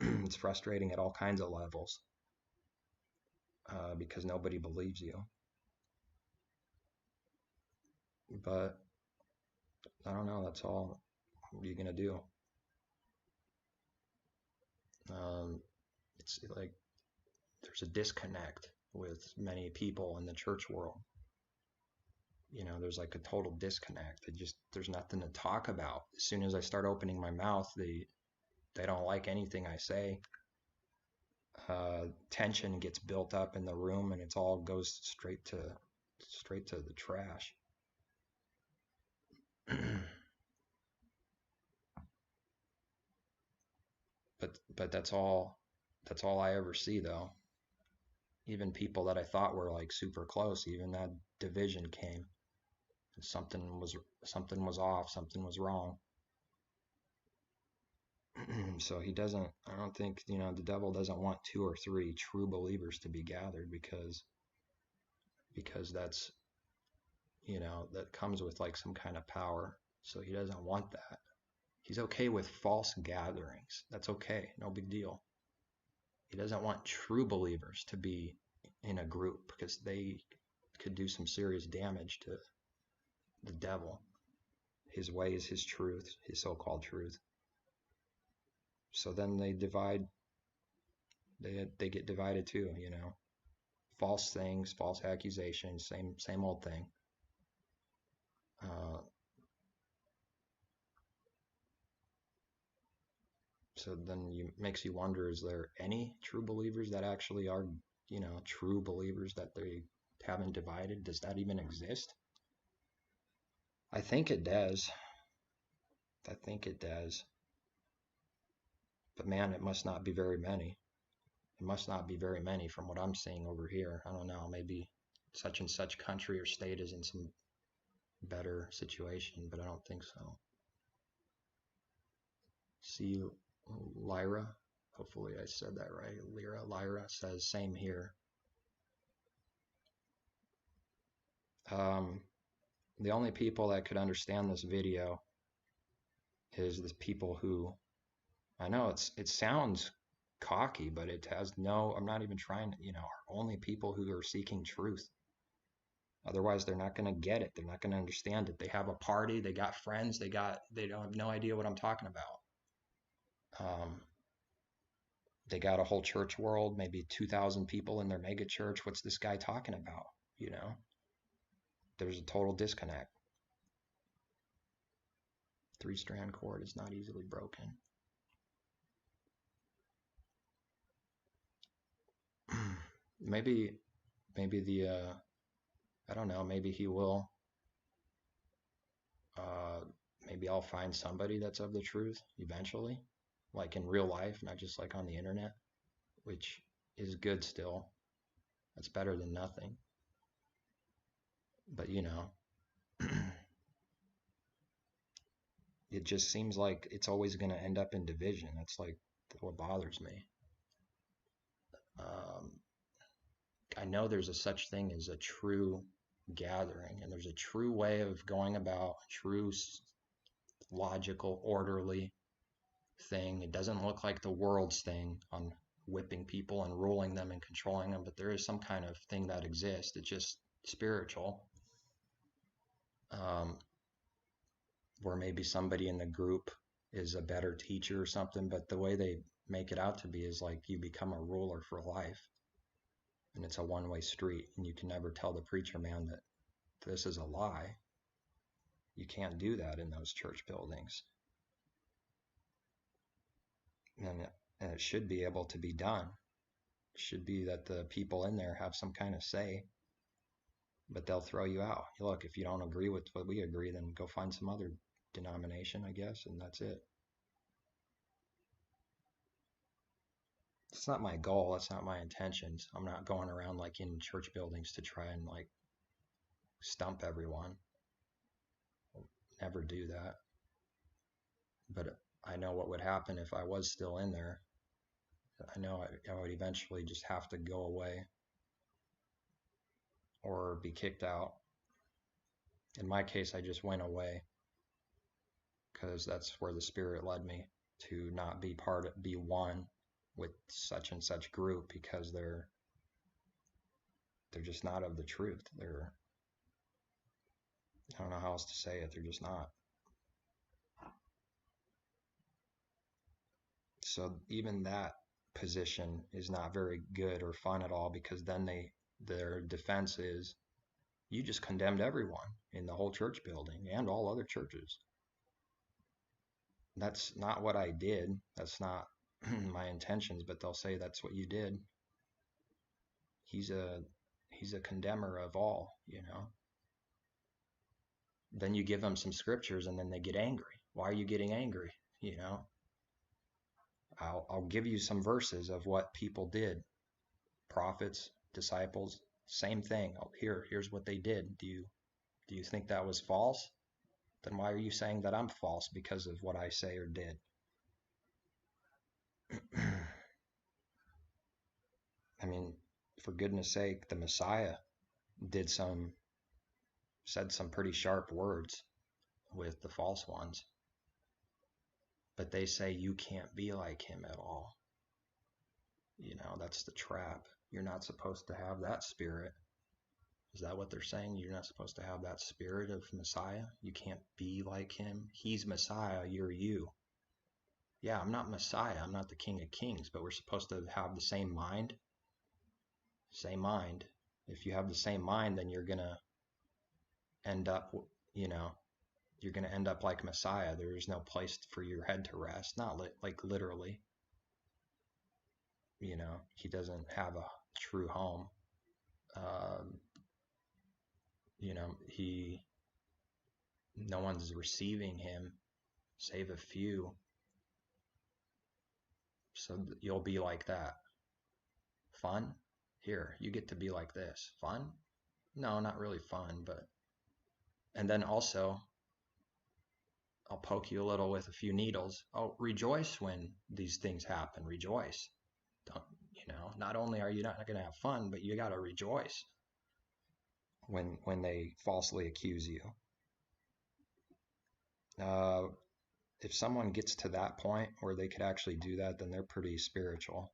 It's frustrating at all kinds of levels because nobody believes you. But I don't know, that's all. What are you going to do? It's like there's a disconnect with many people in the church world. There's like a total disconnect. There's nothing to talk about. As soon as I start opening my mouth, they don't like anything I say. Tension gets built up in the room, and it all goes straight to the trash. But that's all I ever see, though. Even people that I thought were like super close, even that division came. Something was off, something was wrong. So he doesn't, I don't think, the devil doesn't want 2 or 3 true believers to be gathered because that's, that comes with like some kind of power. So he doesn't want that. He's okay with false gatherings. That's okay. No big deal. He doesn't want true believers to be in a group because they could do some serious damage to the devil, his ways, his truth, his so-called truth. So then they divide. They get divided too, false things, false accusations, same old thing. So then makes you wonder, is there any true believers that actually are, true believers that they haven't divided? Does that even exist? I think it does. I think it does. But man, it must not be very many. It must not be very many from what I'm seeing over here. I don't know, maybe such and such country or state is in some better situation, but I don't think so. See, Lyra, hopefully I said that right. Lyra says, same here. The only people that could understand this video is the people who, I know it sounds cocky, but it has no, I'm not even trying to, are only people who are seeking truth. Otherwise, they're not going to get it. They're not going to understand it. They have a party. They got friends. They don't have no idea what I'm talking about. They got a whole church world, maybe 2,000 people in their mega church. What's this guy talking about? There's a total disconnect. 3-strand cord is not easily broken. Maybe I don't know, maybe he will. Maybe I'll find somebody that's of the truth eventually, like in real life, not just like on the internet, which is good still. That's better than nothing. But it just seems like it's always going to end up in division. That's like what bothers me. I know there's a such thing as a true gathering, and there's a true way of going about a true logical, orderly thing. It doesn't look like the world's thing on whipping people and ruling them and controlling them, but there is some kind of thing that exists. It's just spiritual. Where maybe somebody in the group is a better teacher or something, but the way they make it out to be is like you become a ruler for life. And it's a one-way street, and you can never tell the preacher man that this is a lie. You can't do that in those church buildings. And it should be able to be done. It should be that the people in there have some kind of say, but they'll throw you out. Look, if you don't agree with what we agree, then go find some other denomination, I guess, and that's it. It's not my goal. It's not my intentions. I'm not going around like in church buildings to try and like stump everyone. I'll never do that. But I know what would happen if I was still in there. I know I would eventually just have to go away or be kicked out. In my case, I just went away because that's where the Spirit led me to not be be one with such and such group, because they're just not of the truth. I don't know how else to say it. They're just not. So even that position is not very good or fun at all, because then their defense is, you just condemned everyone in the whole church building and all other churches. That's not what I did. That's not my intentions, but they'll say that's what you did. He's a condemner of all, Then you give them some scriptures and then they get angry. Why are you getting angry? I'll give you some verses of what people did. Prophets, disciples, same thing. Here's what they did. Do you think that was false? Then why are you saying that I'm false because of what I say or did? I mean, for goodness sake, the Messiah said some pretty sharp words with the false ones, but they say you can't be like him at all. That's the trap. You're not supposed to have that spirit. Is that what they're saying? You're not supposed to have that spirit of Messiah? You can't be like him? He's Messiah, you're you. Yeah, I'm not Messiah, I'm not the King of Kings, but we're supposed to have the same mind. Same mind. If you have the same mind, then you're gonna end up, you're gonna end up like Messiah. There's no place for your head to rest. Not like literally. He doesn't have a true home. No one's receiving him save a few. So you'll be like that. Fun? Here, you get to be like this. Fun? No, not really fun, but. And then also, I'll poke you a little with a few needles. Oh, rejoice when these things happen. Rejoice. Don't, not only are you not going to have fun, but you got to rejoice when they falsely accuse you. If someone gets to that point where they could actually do that, then they're pretty spiritual.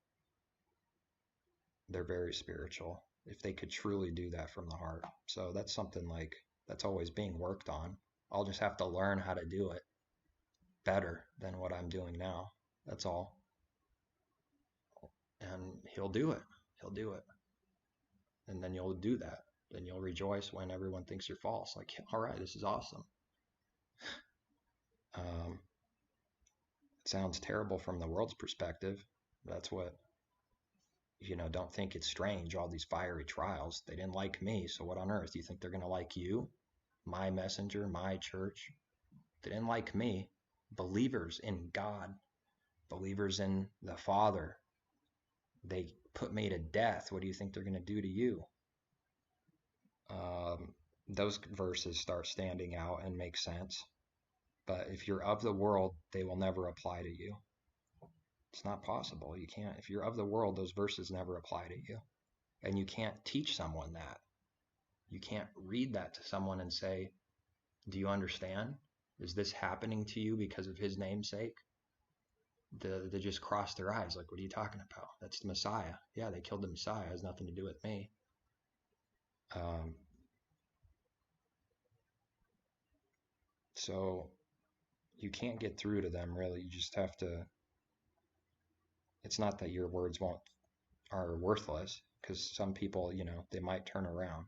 They're very spiritual if they could truly do that from the heart. So that's something that's always being worked on. I'll just have to learn how to do it better than what I'm doing now. That's all. And he'll do it. He'll do it. And then you'll do that. Then you'll rejoice when everyone thinks you're false. Like, all right, this is awesome. It sounds terrible from the world's perspective. That's what, don't think it's strange, all these fiery trials. They didn't like me, so what on earth? Do you think they're going to like you? My messenger, my church? They didn't like me. Believers in God, believers in the Father, they put me to death. What do you think they're going to do to you? Those verses start standing out and make sense. But if you're of the world, they will never apply to you. It's not possible. You can't. If you're of the world, those verses never apply to you. And you can't teach someone that. You can't read that to someone and say, do you understand? Is this happening to you because of his name's sake? They just cross their eyes. Like, what are you talking about? That's the Messiah. Yeah, they killed the Messiah. It has nothing to do with me. So you can't get through to them, really. You just have to. It's not that your words are worthless, because some people, they might turn around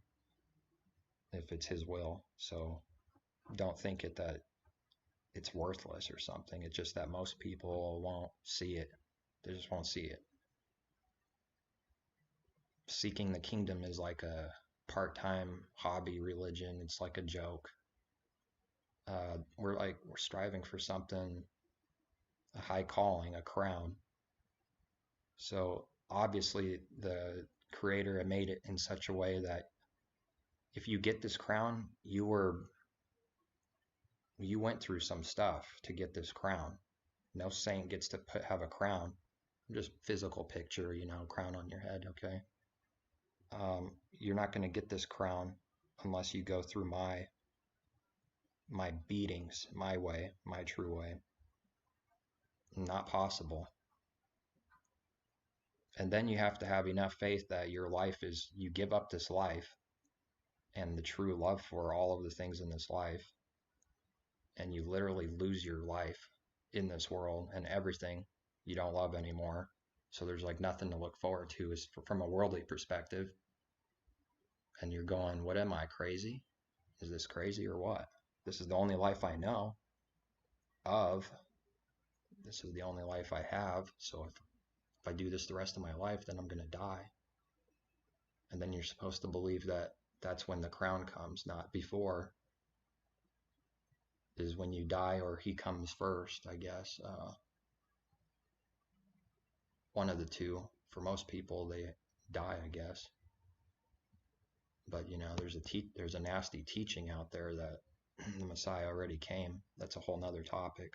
if it's his will. So don't think that it's worthless or something. It's just that most people won't see it. They just won't see it. Seeking the kingdom is like a part-time hobby religion. It's like a joke. We're striving for something, a high calling, a crown. So obviously the Creator had made it in such a way that if you get this crown, you went through some stuff to get this crown. No saint gets to have a crown. Just physical picture, crown on your head, okay? You're not going to get this crown unless you go through my beatings, my way, my true way. Not possible. And then you have to have enough faith that your life you give up this life and the true love for all of the things in this life, and you literally lose your life in this world and everything you don't love anymore. So there's nothing to look forward to from a worldly perspective. And you're going, what am I, crazy? Is this crazy or what? This is the only life I know of. This is the only life I have. So if I do this the rest of my life, then I'm going to die. And then you're supposed to believe that that's when the crown comes, not before. Is when you die or he comes first, I guess. One of the two. For most people, they die, I guess. But there's a nasty teaching out there that the Messiah already came. That's a whole nother topic.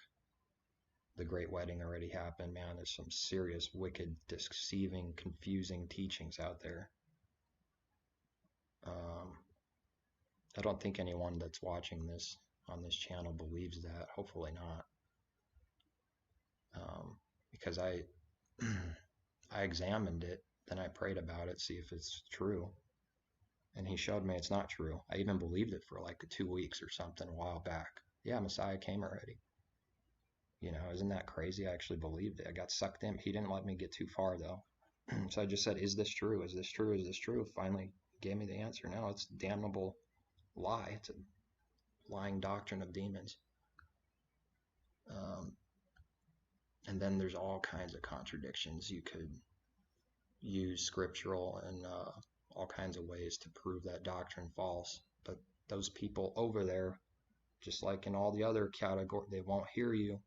The great wedding already happened, man. There's some serious, wicked, deceiving, confusing teachings out there. I don't think anyone that's watching this on this channel believes that. Hopefully not. Because I examined it, then I prayed about it, see if it's true. And he showed me it's not true. I even believed it for like 2 weeks or something a while back. Yeah, Messiah came already. Isn't that crazy? I actually believed it. I got sucked in. He didn't let me get too far though. So I just said, is this true? Is this true? Is this true? Finally gave me the answer. No, it's a damnable lie. It's a lying doctrine of demons. And then there's all kinds of contradictions. You could use scriptural and all kinds of ways to prove that doctrine false. But those people over there, just like in all the other categories, they won't hear you.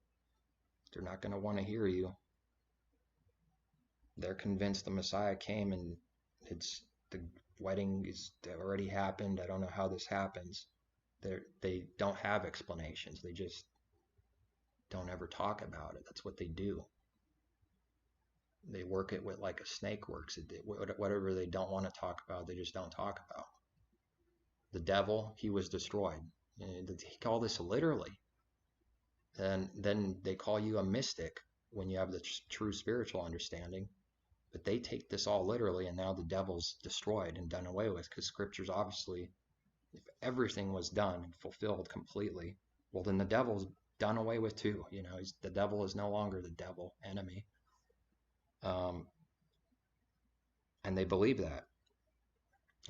They're not going to want to hear you. They're convinced the Messiah came and the wedding is already happened. I don't know how this happens. They don't have explanations. They just don't ever talk about it. That's what they do. They work it with like a snake works. Whatever they don't want to talk about, they just don't talk about. The devil, he was destroyed. They call this literally. And then they call you a mystic when you have the true spiritual understanding. But they take this all literally, and now the devil's destroyed and done away with, because scriptures obviously, if everything was done and fulfilled completely, well, then the devil's done away with too. The devil is no longer the devil, enemy. And they believe that.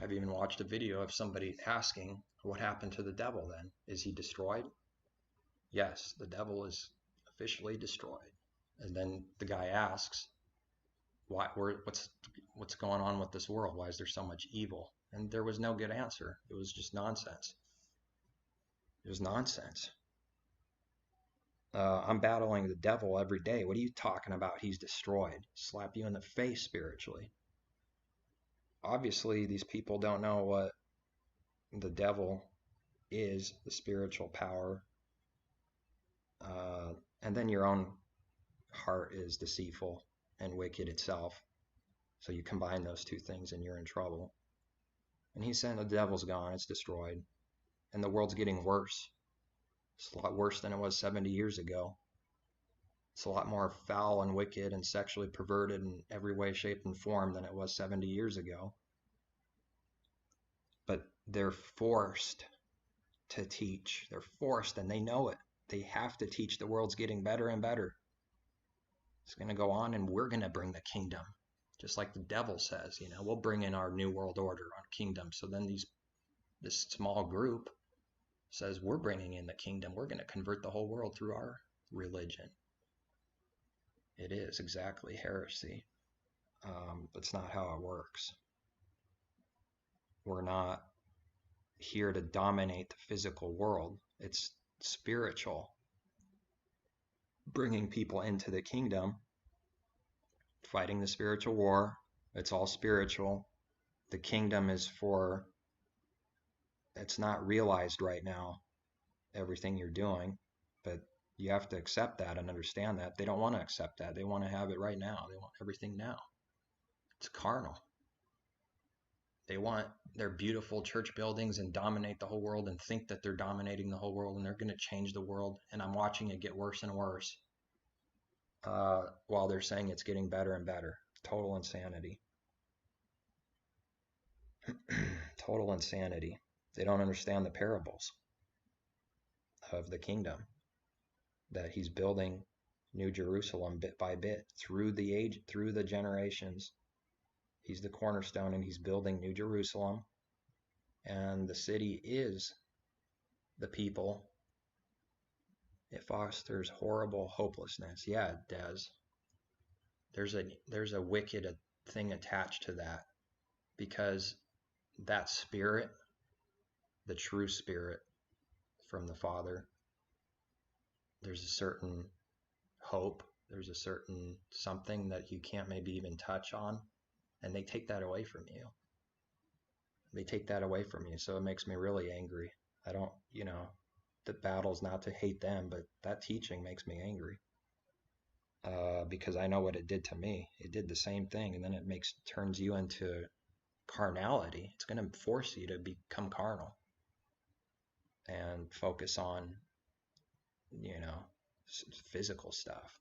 I've even watched a video of somebody asking, what happened to the devil then? Is he destroyed? Yes, the devil is officially destroyed. And then the guy asks, what's going on with this world? Why is there so much evil? And there was no good answer. It was just nonsense. It was nonsense. I'm battling the devil every day. What are you talking about? He's destroyed. Slap you in the face spiritually. Obviously, these people don't know what the devil is, the spiritual power. And then your own heart is deceitful and wicked itself. So you combine those two things and you're in trouble. And he's saying the devil's gone, it's destroyed. And the world's getting worse. It's a lot worse than it was 70 years ago. It's a lot more foul and wicked and sexually perverted in every way, shape, and form than it was 70 years ago. But they're forced to teach. They're forced, and they know it. They have to teach. The world's getting better and better. It's going to go on, and we're going to bring the kingdom. Just like the devil says, we'll bring in our new world order, our kingdom. So then this small group says, we're bringing in the kingdom. We're going to convert the whole world through our religion. It is exactly heresy. That's not how it works. We're not here to dominate the physical world. It's spiritual. Bringing people into the kingdom, fighting the spiritual war. It's all spiritual. The kingdom is it's not realized right now, everything you're doing, but you have to accept that and understand that. They don't want to accept that. They want to have it right now. They want everything now. It's carnal. They want their beautiful church buildings and dominate the whole world and think that they're dominating the whole world and they're going to change the world. And I'm watching it get worse and worse while they're saying it's getting better and better. Total insanity. Total insanity. They don't understand the parables of the kingdom, that he's building New Jerusalem bit by bit through the generations. He's the cornerstone, and he's building New Jerusalem, and the city is the people. It fosters horrible hopelessness. Yeah, it does. There's a wicked thing attached to that, because that spirit, the true spirit from the Father, there's a certain hope, there's a certain something that you can't maybe even touch on, and they take that away from you. They take that away from you. So it makes me really angry. I don't, the battle's not to hate them, but that teaching makes me angry. Because I know what it did to me. It did the same thing, and then it turns you into carnality. It's going to force you to become carnal and focus on, physical stuff.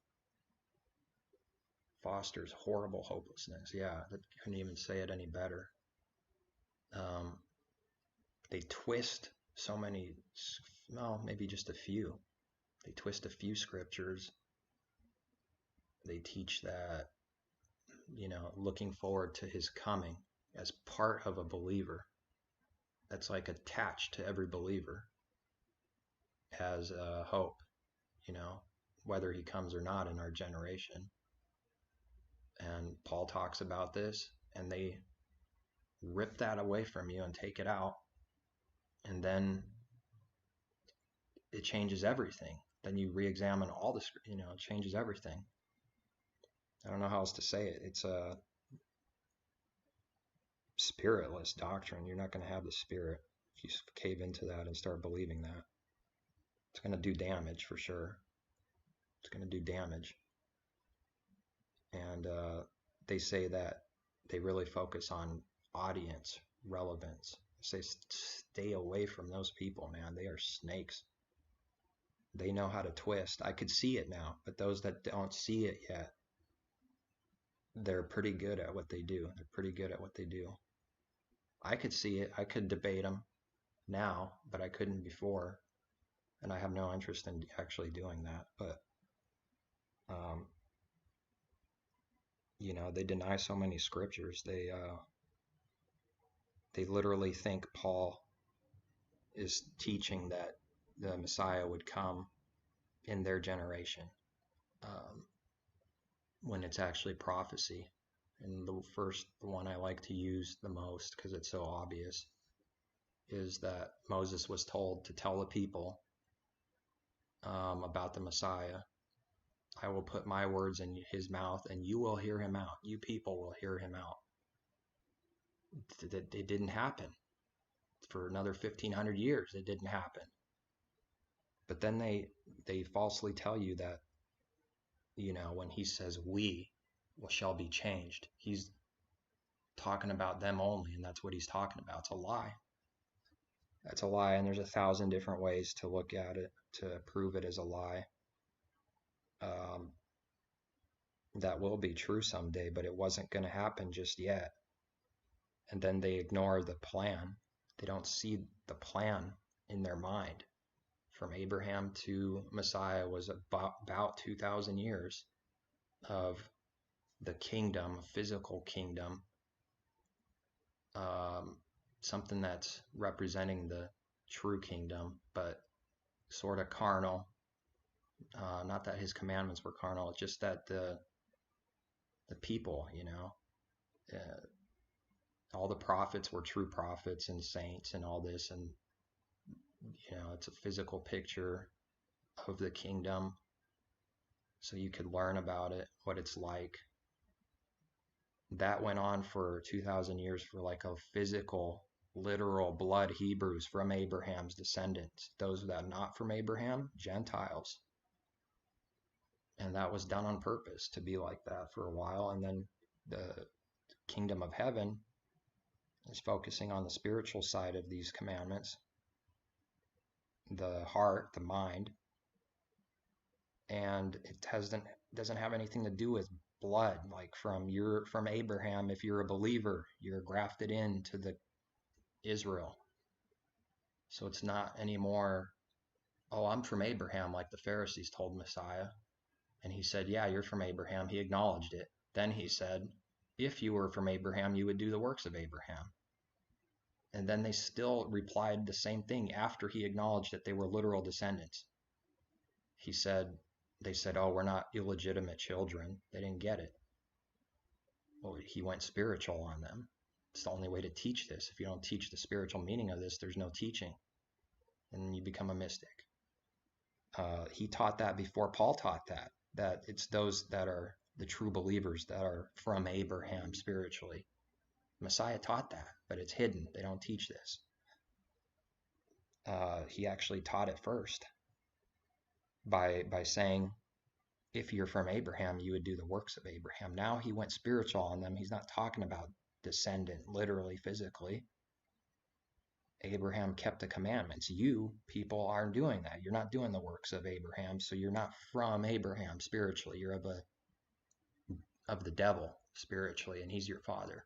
Fosters horrible hopelessness. Yeah, I couldn't even say it any better. They twist so many, well, maybe just a few. They twist a few scriptures. They teach that, looking forward to his coming as part of a believer. That's like attached to every believer as a hope, whether he comes or not in our generation. And Paul talks about this, and they rip that away from you and take it out. And then it changes everything. Then you re-examine all the, it changes everything. I don't know how else to say it. It's a spiritless doctrine. You're not going to have the spirit if you cave into that and start believing that. It's going to do damage for sure. It's going to do damage. And they say that they really focus on audience relevance. They say stay away from those people, man. They are snakes. They know how to twist. I could see it now, but those that don't see it yet, they're pretty good at what they do. They're pretty good at what they do. I could see it. I could debate them now, but I couldn't before. And I have no interest in actually doing that. But, they deny so many scriptures. They literally think Paul is teaching that the Messiah would come in their generation, when it's actually prophecy. And the one I like to use the most, because it's so obvious, is that Moses was told to tell the people about the Messiah. I will put my words in his mouth, and you will hear him out. You people will hear him out. It didn't happen. For another 1,500 years, it didn't happen. But then they falsely tell you that, when he says we shall be changed, he's talking about them only, and that's what he's talking about. It's a lie. That's a lie, and there's 1,000 different ways to look at it to prove it as a lie. That will be true someday, but it wasn't going to happen just yet. And then they ignore the plan. They don't see the plan in their mind. From Abraham to Messiah was about 2,000 years of the kingdom, physical kingdom, something that's representing the true kingdom, but sort of carnal. Not that his commandments were carnal, it's just that the people, all the prophets were true prophets and saints and all this, and it's a physical picture of the kingdom, so you could learn about it, what it's like. That went on for 2,000 years for like a physical, literal blood Hebrews from Abraham's descendants. Those that are not from Abraham, Gentiles. And that was done on purpose to be like that for a while. And then the kingdom of heaven is focusing on the spiritual side of these commandments, the heart, the mind, and it doesn't have anything to do with blood. Like from Abraham, if you're a believer, you're grafted into the Israel. So it's not anymore, oh, I'm from Abraham, like the Pharisees told Messiah. And he said, yeah, you're from Abraham. He acknowledged it. Then he said, if you were from Abraham, you would do the works of Abraham. And then they still replied the same thing after he acknowledged that they were literal descendants. They said, oh, we're not illegitimate children. They didn't get it. Well, he went spiritual on them. It's the only way to teach this. If you don't teach the spiritual meaning of this, there's no teaching. And you become a mystic. He taught that before Paul taught that it's those that are the true believers that are from Abraham spiritually. Messiah taught that, but it's hidden. They don't teach this. He actually taught it first by saying, if you're from Abraham, you would do the works of Abraham. Now he went spiritual on them. He's not talking about descendant, literally, physically. Abraham kept the commandments. You people aren't doing that. You're not doing the works of Abraham, so you're not from Abraham spiritually. You're of the devil spiritually, and he's your father.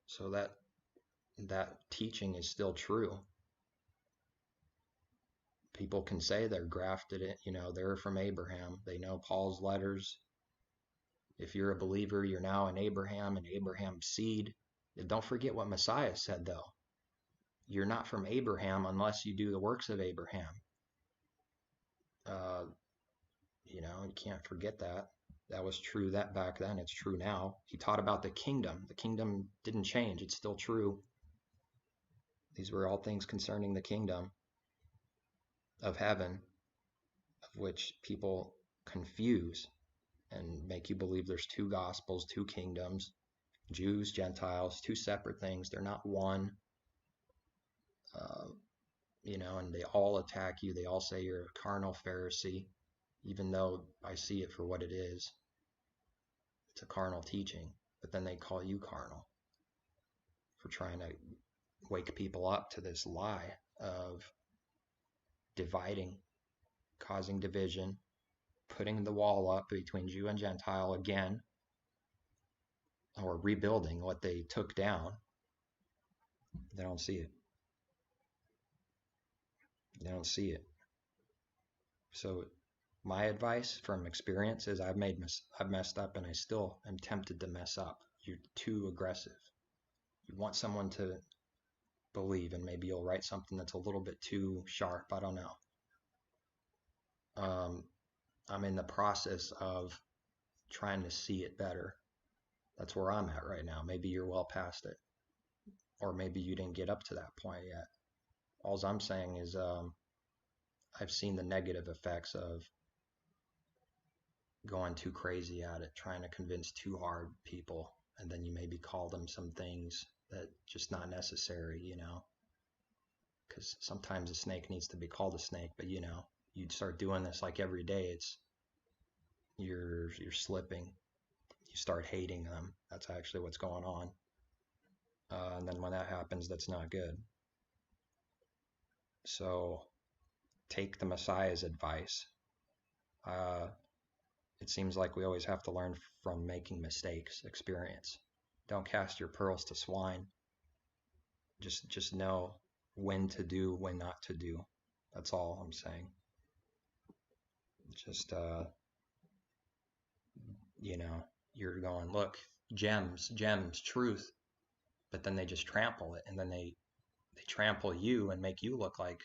So that teaching is still true. People can say they're grafted in, they're from Abraham. They know Paul's letters. If you're a believer, you're now in Abraham and Abraham's seed. And don't forget what Messiah said, though. You're not from Abraham unless you do the works of Abraham. You can't forget that. That was true that back then. It's true now. He taught about the kingdom. The kingdom didn't change. It's still true. These were all things concerning the kingdom of heaven, of which people confuse and make you believe there's two gospels, two kingdoms, Jews, Gentiles, two separate things. They're not one. And they all attack you. They all say you're a carnal Pharisee, even though I see it for what it is. It's a carnal teaching, but then they call you carnal for trying to wake people up to this lie of dividing, causing division, putting the wall up between Jew and Gentile again, or rebuilding what they took down. They don't see it. They don't see it. So my advice from experience is I've messed up, and I still am tempted to mess up. You're too aggressive. You want someone to believe, and maybe you'll write something that's a little bit too sharp. I don't know. I'm in the process of trying to see it better. That's where I'm at right now. Maybe you're well past it, or maybe you didn't get up to that point yet. All I'm saying is I've seen the negative effects of going too crazy at it, trying to convince too hard people, and then you maybe call them some things that just not necessary, because sometimes a snake needs to be called a snake, but you'd start doing this like every day, you're slipping. You start hating them. That's actually what's going on. And then when that happens, that's not good. So take the Messiah's advice. It seems like we always have to learn from making mistakes, experience. Don't cast your pearls to swine. Just know when to do, when not to do. That's all I'm saying. Just, you're going, look, gems, truth, but then they just trample it, and then they trample you and make you look like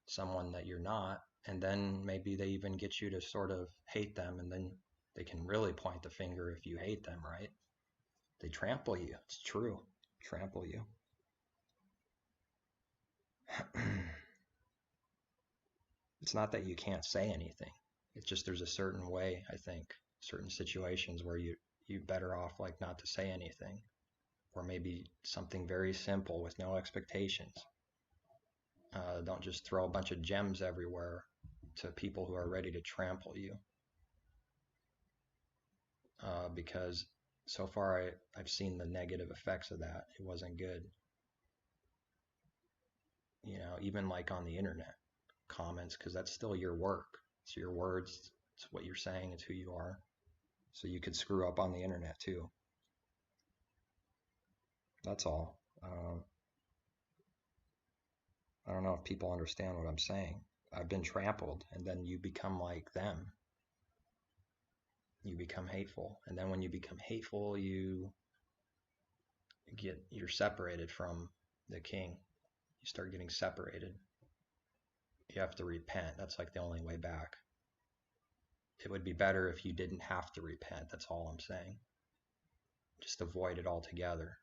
someone that you're not, and then maybe they even get you to sort of hate them, and then they can really point the finger if you hate them, right? They trample you. It's true. Trample you. It's not that you can't say anything. It's just there's a certain way, I think, certain situations where you're better off like not to say anything, or maybe something very simple with no expectations. Don't just throw a bunch of gems everywhere to people who are ready to trample you. Because so far I've seen the negative effects of that. It wasn't good. Even like on the internet comments, because that's still your work. It's your words. It's what you're saying. It's who you are. So you could screw up on the internet too. That's all. I don't know if people understand what I'm saying. I've been trampled, and then you become like them. You become hateful, and then when you become hateful, you're separated from the King. You start getting separated. You have to repent. That's like the only way back. It would be better if you didn't have to repent. That's all I'm saying. Just avoid it altogether.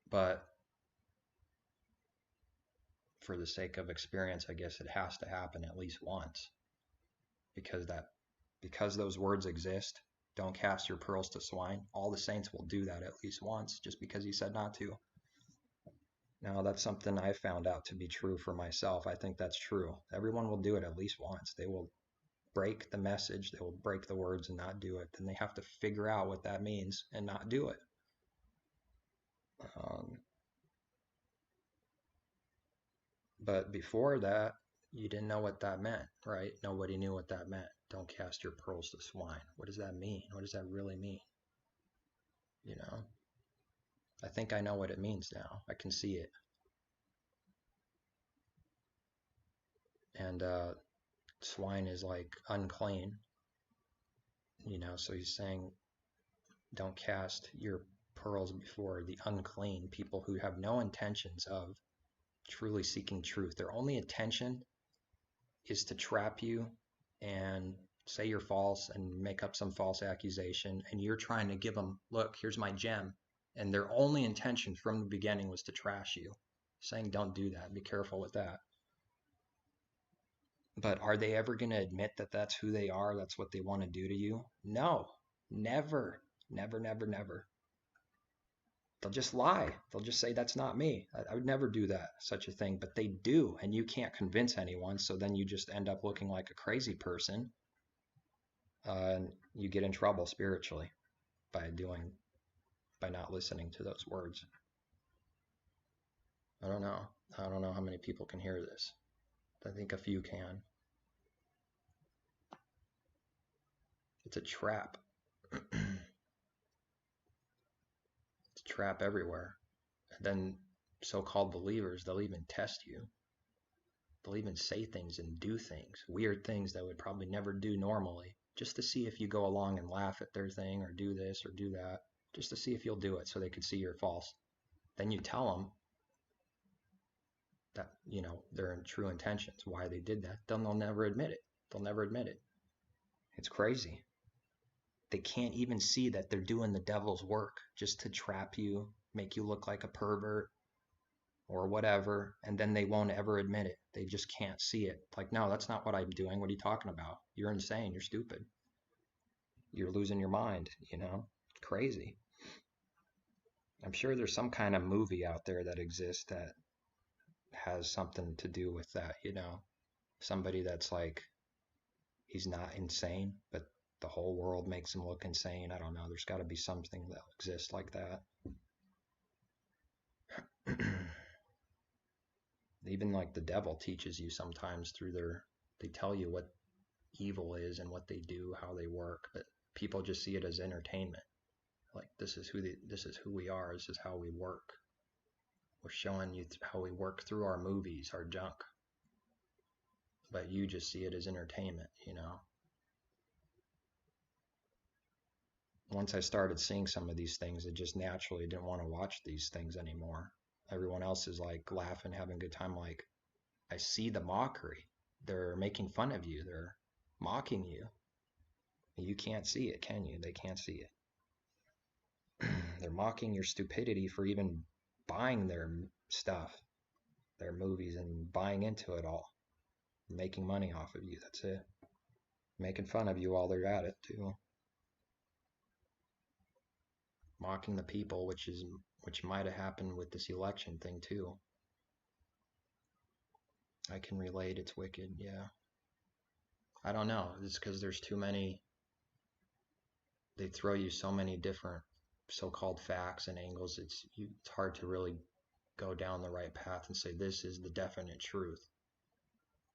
But for the sake of experience, I guess it has to happen at least once, because those words exist. Don't cast your pearls to swine. All the saints will do that at least once just because he said not to. Now, that's something I found out to be true for myself. I think that's true. Everyone will do it at least once. They will break the message, they will break the words and not do it. Then they have to figure out what that means and not do it. But before that, you didn't know what that meant, right? Nobody knew what that meant. Don't cast your pearls to swine. What does that mean? What does that really mean? You know, I think I know what it means now. I can see it. And swine is like unclean, you know, so he's saying don't cast your pearls before the unclean, people who have no intentions of truly seeking truth. Their only intention is to trap you and say you're false and make up some false accusation, and you're trying to give them, look, here's my gem. And their only intention from the beginning was to trash you, saying don't do that, be careful with that. But are they ever going to admit that that's who they are, that's what they want to do to you? No, never, never, never, never. They'll just lie. They'll just say, that's not me. I would never do that, such a thing. But they do, and you can't convince anyone, so then you just end up looking like a crazy person. And you get in trouble spiritually by not listening to those words. I don't know. I don't know how many people can hear this. I think a few can. It's a trap. It's a trap everywhere. And then so-called believers, they'll even test you. They'll even say things and do things, weird things that would probably never do normally, just to see if you go along and laugh at their thing or do this or do that, just to see if you'll do it so they could see you're false. Then you tell them that, you know, their true intentions, why they did that. Then they'll never admit it. They'll never admit it. It's crazy. They can't even see that they're doing the devil's work just to trap you, make you look like a pervert or whatever, and then they won't ever admit it. They just can't see it. Like, no, that's not what I'm doing. What are you talking about? You're insane. You're stupid. You're losing your mind, you know? Crazy. I'm sure there's some kind of movie out there that exists that has something to do with that, you know? Somebody that's like, he's not insane, but the whole world makes him look insane. I don't know. There's got to be something that exists like that. Even like the devil teaches you sometimes through they tell you what evil is and what they do, how they work, but people just see it as entertainment. Like, this is who we are. This is how we work. We're showing you how we work through our movies, our junk. But you just see it as entertainment, you know? Once I started seeing some of these things, I just naturally didn't want to watch these things anymore. Everyone else is like laughing, having a good time. Like, I see the mockery. They're making fun of you. They're mocking you. You can't see it, can you? They can't see it. They're mocking your stupidity for even buying their stuff, their movies, and buying into it all. Making money off of you, that's it. Making fun of you while they're at it, too. Mocking the people, which might have happened with this election thing, too. I can relate, it's wicked, yeah. I don't know, it's because there's too many, they throw you so many different so-called facts and angles, it's hard to really go down the right path and say this is the definite truth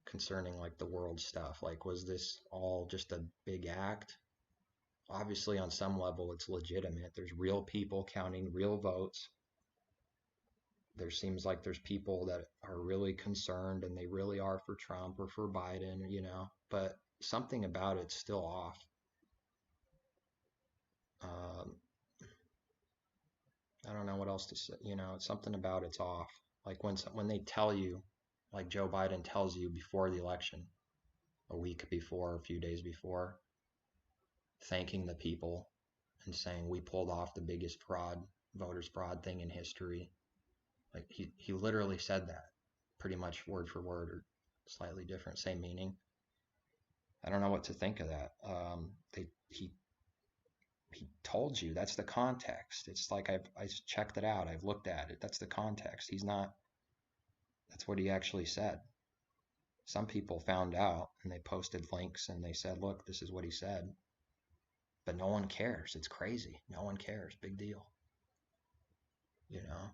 concerning like the world stuff. Like, was this all just a big act? Obviously, on some level, it's legitimate. There's real people counting real votes. There seems like there's people that are really concerned and they really are for Trump or for Biden, you know, but something about it's still off. I don't know what else to say, you know, something about it's off. Like when they tell you, like Joe Biden tells you before the election, a week before, a few days before, thanking the people and saying we pulled off the biggest voters fraud thing in history. Like he literally said that, pretty much word for word or slightly different, same meaning. I don't know what to think of that. he told you that's the context. It's like I checked it out. I've looked at it. That's the context. He's not, that's what he actually said. Some people found out and they posted links and they said, look, this is what he said. But no one cares. It's crazy. No one cares. Big deal. You know?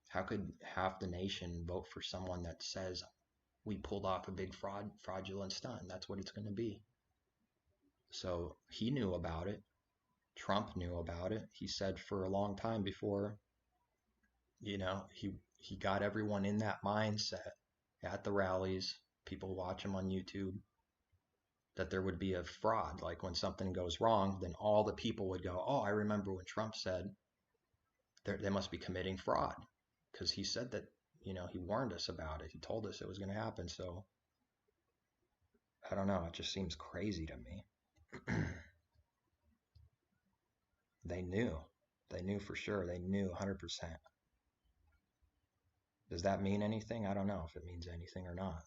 How could half the nation vote for someone that says we pulled off a big fraudulent stunt? That's what it's going to be. So he knew about it. Trump knew about it. He said for a long time before, he got everyone in that mindset at the rallies. People watch him on YouTube, that there would be a fraud. Like when something goes wrong, then all the people would go, oh, I remember when Trump said they must be committing fraud, because he said that, he warned us about it. He told us it was going to happen. So I don't know. It just seems crazy to me. They knew. They knew for sure. They knew 100%. Does that mean anything? I don't know if it means anything or not.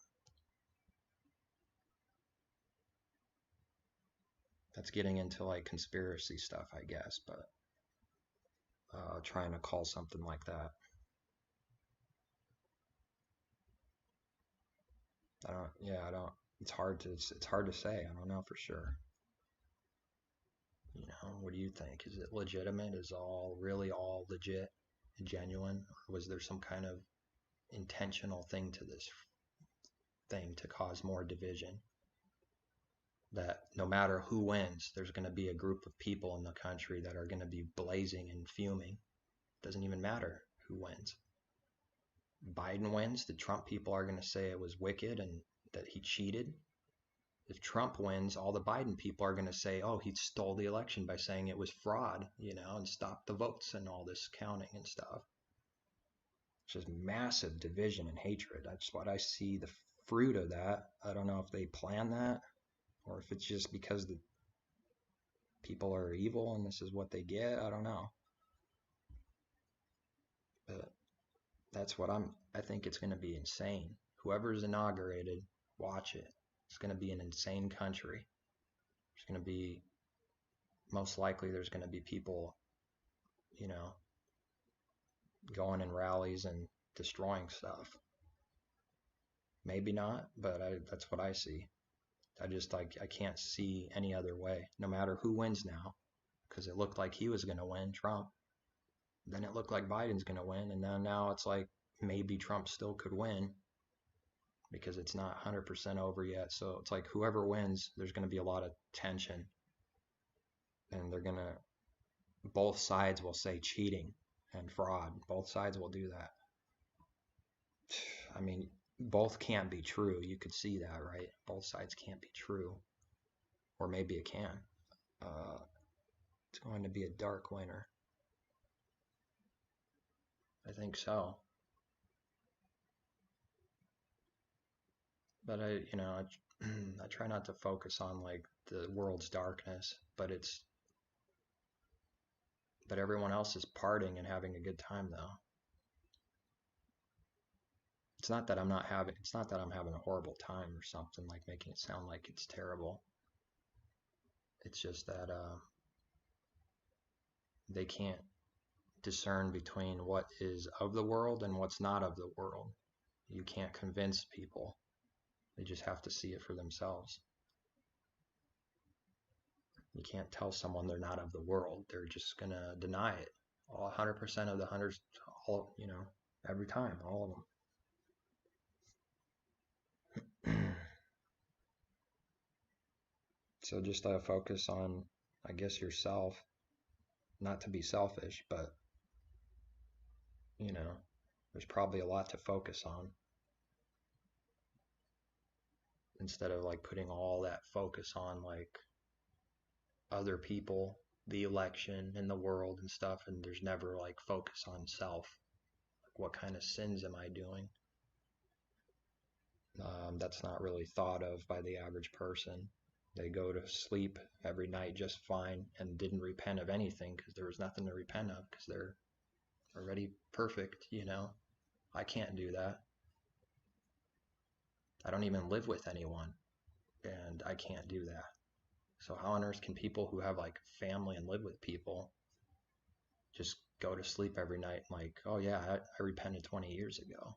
That's getting into like conspiracy stuff, I guess, but trying to call something like that. I don't, it's hard to say. I don't know for sure. What do you think? Is it legitimate? Is really all legit and genuine? Or was there some kind of intentional thing to this thing to cause more division? That no matter who wins, there's going to be a group of people in the country that are going to be blazing and fuming. It doesn't even matter who wins. Biden wins, the Trump people are going to say it was wicked and that he cheated. If Trump wins, all the Biden people are going to say, oh, he stole the election by saying it was fraud, and stopped the votes and all this counting and stuff. It's just massive division and hatred. That's what I see the fruit of that. I don't know if they plan that or if it's just because the people are evil and this is what they get. I don't know. But that's what I think it's going to be insane. Whoever's inaugurated, watch it. It's going to be an insane country. There's going to be, most likely there's going to be people, going in rallies and destroying stuff. Maybe not, but that's what I see. I can't see any other way, no matter who wins now, because it looked like he was going to win, Trump. Then it looked like Biden's going to win, and now it's like maybe Trump still could win because it's not 100% over yet. So it's like whoever wins, there's going to be a lot of tension, and both sides will say cheating and fraud. Both sides will do that. I mean, both can't be true. You could see that, right? Both sides can't be true. Or maybe it can. It's going to be a dark winter. I think so. But I try not to focus on like the world's darkness, but everyone else is partying and having a good time though. It's not that I'm having a horrible time or something, like making it sound like it's terrible. It's just that they can't discern between what is of the world and what's not of the world. You can't convince people. They just have to see it for themselves. You can't tell someone they're not of the world. They're just going to deny it. 100% of the hunters, every time, all of them. So just focus on, I guess, yourself. Not to be selfish, but, there's probably a lot to focus on. Instead of like putting all that focus on like other people, the election and the world and stuff, and there's never like focus on self. Like what kind of sins am I doing? That's not really thought of by the average person. They go to sleep every night just fine and didn't repent of anything because there was nothing to repent of because they're already perfect, I can't do that. I don't even live with anyone, and I can't do that. So how on earth can people who have like family and live with people just go to sleep every night and like, oh yeah, I repented 20 years ago.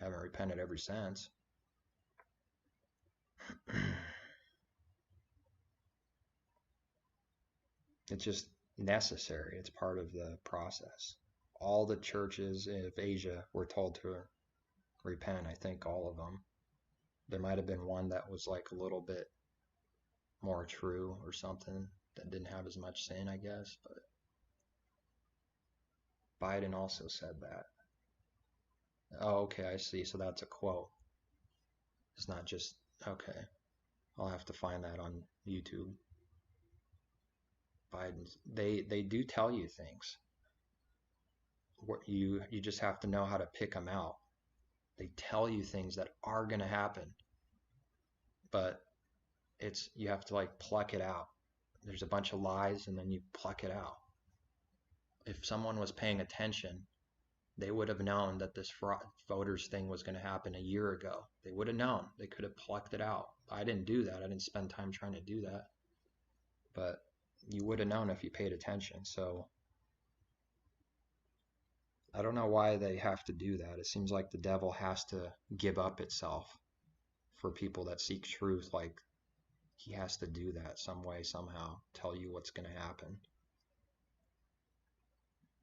I haven't repented ever since. It's just necessary. It's part of the process. All the churches of Asia were told to repent. I think all of them. There might have been one that was like a little bit more true or something that didn't have as much sin, I guess. But Biden also said that. Oh, okay, I see. So that's a quote. It's not just, okay. I'll have to find that on YouTube. Biden's, they do tell you things. What you just have to know how to pick them out. They tell you things that are going to happen, but you have to like pluck it out. There's a bunch of lies and then you pluck it out. If someone was paying attention, they would have known that this fraud voters thing was going to happen a year ago. They would have known. They could have plucked it out. I didn't do that. I didn't spend time trying to do that. But you would have known if you paid attention. So I don't know why they have to do that. It seems like the devil has to give up itself for people that seek truth. Like he has to do that some way, somehow, tell you what's going to happen.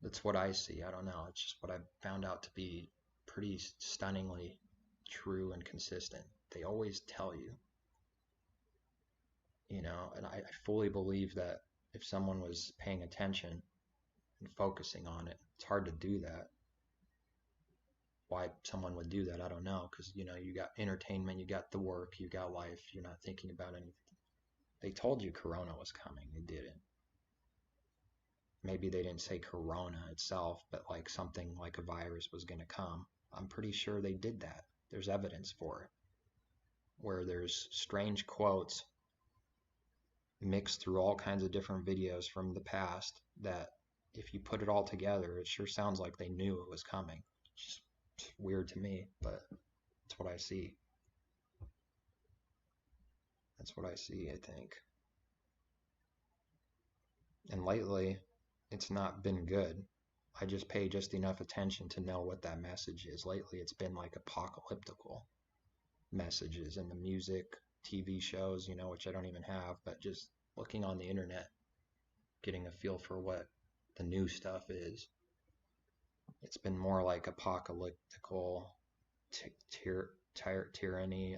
That's what I see. I don't know. It's just what I found out to be pretty stunningly true and consistent. They always tell you, and I fully believe that if someone was paying attention and focusing on it, it's hard to do that. Why someone would do that, I don't know, because, you got entertainment, you got the work, you got life, you're not thinking about anything. They told you Corona was coming, they didn't. Maybe they didn't say Corona itself, but like something like a virus was going to come. I'm pretty sure they did that. There's evidence for it, where there's strange quotes mixed through all kinds of different videos from the past that if you put it all together, it sure sounds like they knew it was coming. It's just weird to me, but that's what I see. That's what I see, I think. And lately, it's not been good. I just pay just enough attention to know what that message is. Lately, it's been like apocalyptical messages in the music, TV shows, which I don't even have, but just looking on the internet, getting a feel for what the new stuff is. It's been more like apocalyptical tyranny,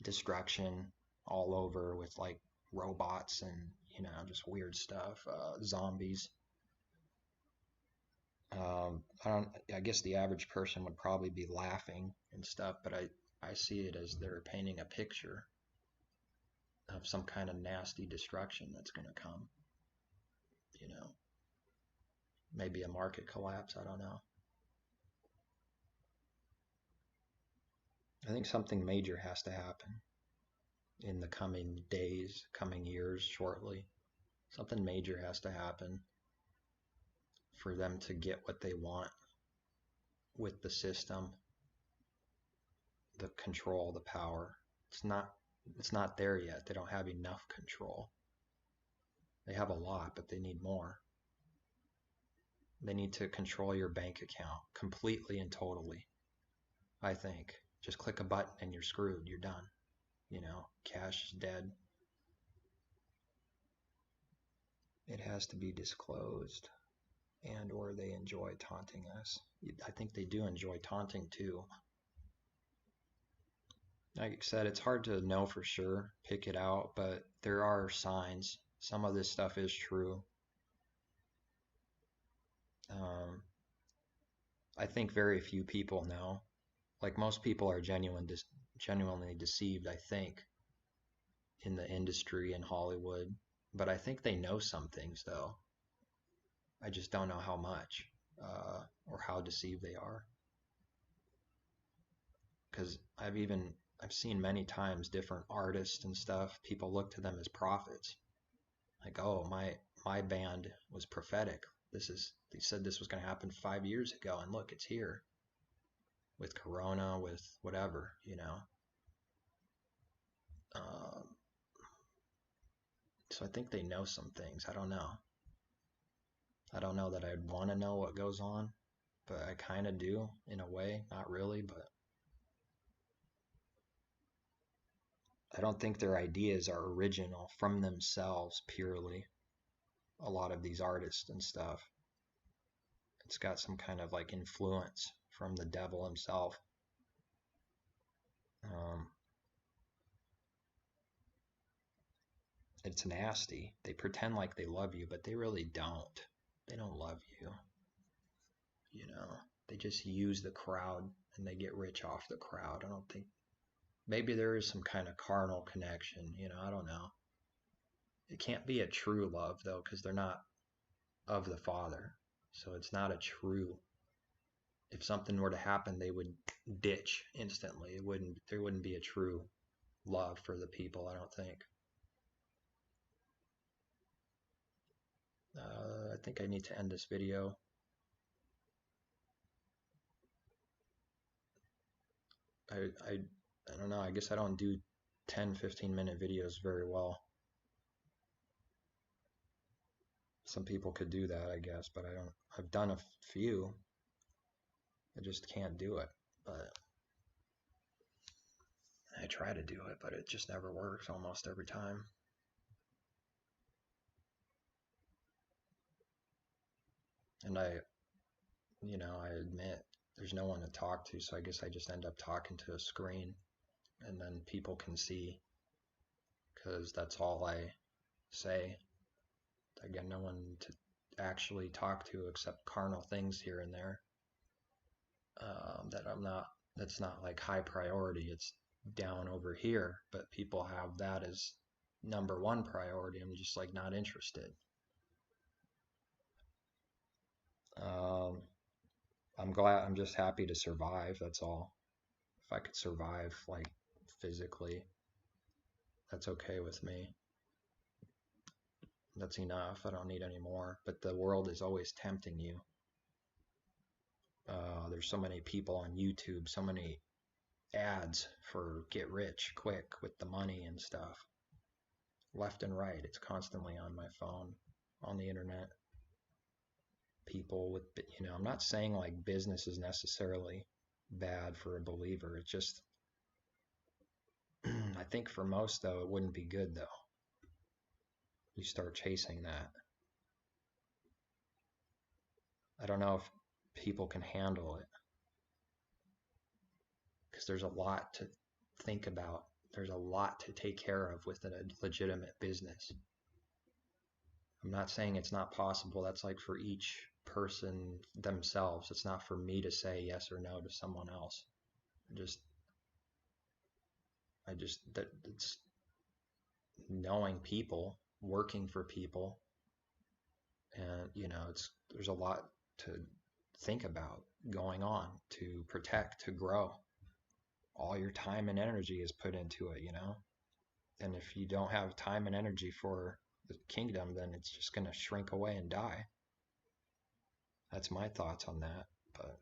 destruction all over with like robots and just weird stuff, zombies. I guess the average person would probably be laughing and stuff, but I see it as they're painting a picture of some kind of nasty destruction that's going to come. Maybe a market collapse, I don't know. I think something major has to happen in the coming days, coming years, shortly. Something major has to happen for them to get what they want with the system, the control, the power. It's not there yet. They don't have enough control. They have a lot, but they need more. They need to control your bank account completely and totally. I think just click a button and you're screwed. You're done. Cash is dead. It has to be disclosed, and or they enjoy taunting us. I think they do enjoy taunting too. Like I said, it's hard to know for sure, pick it out, but there are signs. Some of this stuff is true. I think very few people know. Like most people are genuinely deceived, I think, in the industry in Hollywood. But I think they know some things, though. I just don't know how much or how deceived they are. Because I've seen many times different artists and stuff. People look to them as prophets. Like, oh, my band was prophetic. They said this was going to happen 5 years ago, and look, it's here. With Corona, with whatever, So I think they know some things. I don't know. I don't know that I'd want to know what goes on, but I kind of do in a way. Not really, but I don't think their ideas are original from themselves purely. A lot of these artists and stuff. It's got some kind of like influence from the devil himself. It's nasty. They pretend like they love you, but they really don't. They don't love you. You know, they just use the crowd and they get rich off the crowd. I don't think, maybe there is some kind of carnal connection, you know, I don't know. It can't be a true love though, because they're not of the Father. So it's not a true, if something were to happen, they would ditch instantly. There wouldn't be a true love for the people, I don't think. I think I need to end this video. I don't know, I guess I don't do 10-15 minute videos very well. Some people could do that, I guess, but I don't. I've done a few. I just can't do it. But I try to do it, but it just never works almost every time. And I admit there's no one to talk to, so I guess I just end up talking to a screen, and then people can see, because that's all I say. I got no one to actually talk to except carnal things here and there. That's not like high priority. It's down over here, but people have that as number one priority. I'm just like not interested. I'm just happy to survive. That's all. If I could survive like physically, that's okay with me. That's enough. I don't need any more. But the world is always tempting you. There's so many people on YouTube, so many ads for get rich quick with the money and stuff. Left and right. It's constantly on my phone, on the internet. People with, I'm not saying like business is necessarily bad for a believer. It's just, I think for most though, it wouldn't be good though. You start chasing that. I don't know if people can handle it, because there's a lot to think about. There's a lot to take care of with a legitimate business. I'm not saying it's not possible. That's like for each person themselves. It's not for me to say yes or no to someone else. It's knowing people, working for people, and there's a lot to think about going on, to protect, to grow. All your time and energy is put into it, and if you don't have time and energy for the kingdom, then it's just going to shrink away and die. That's my thoughts on that. But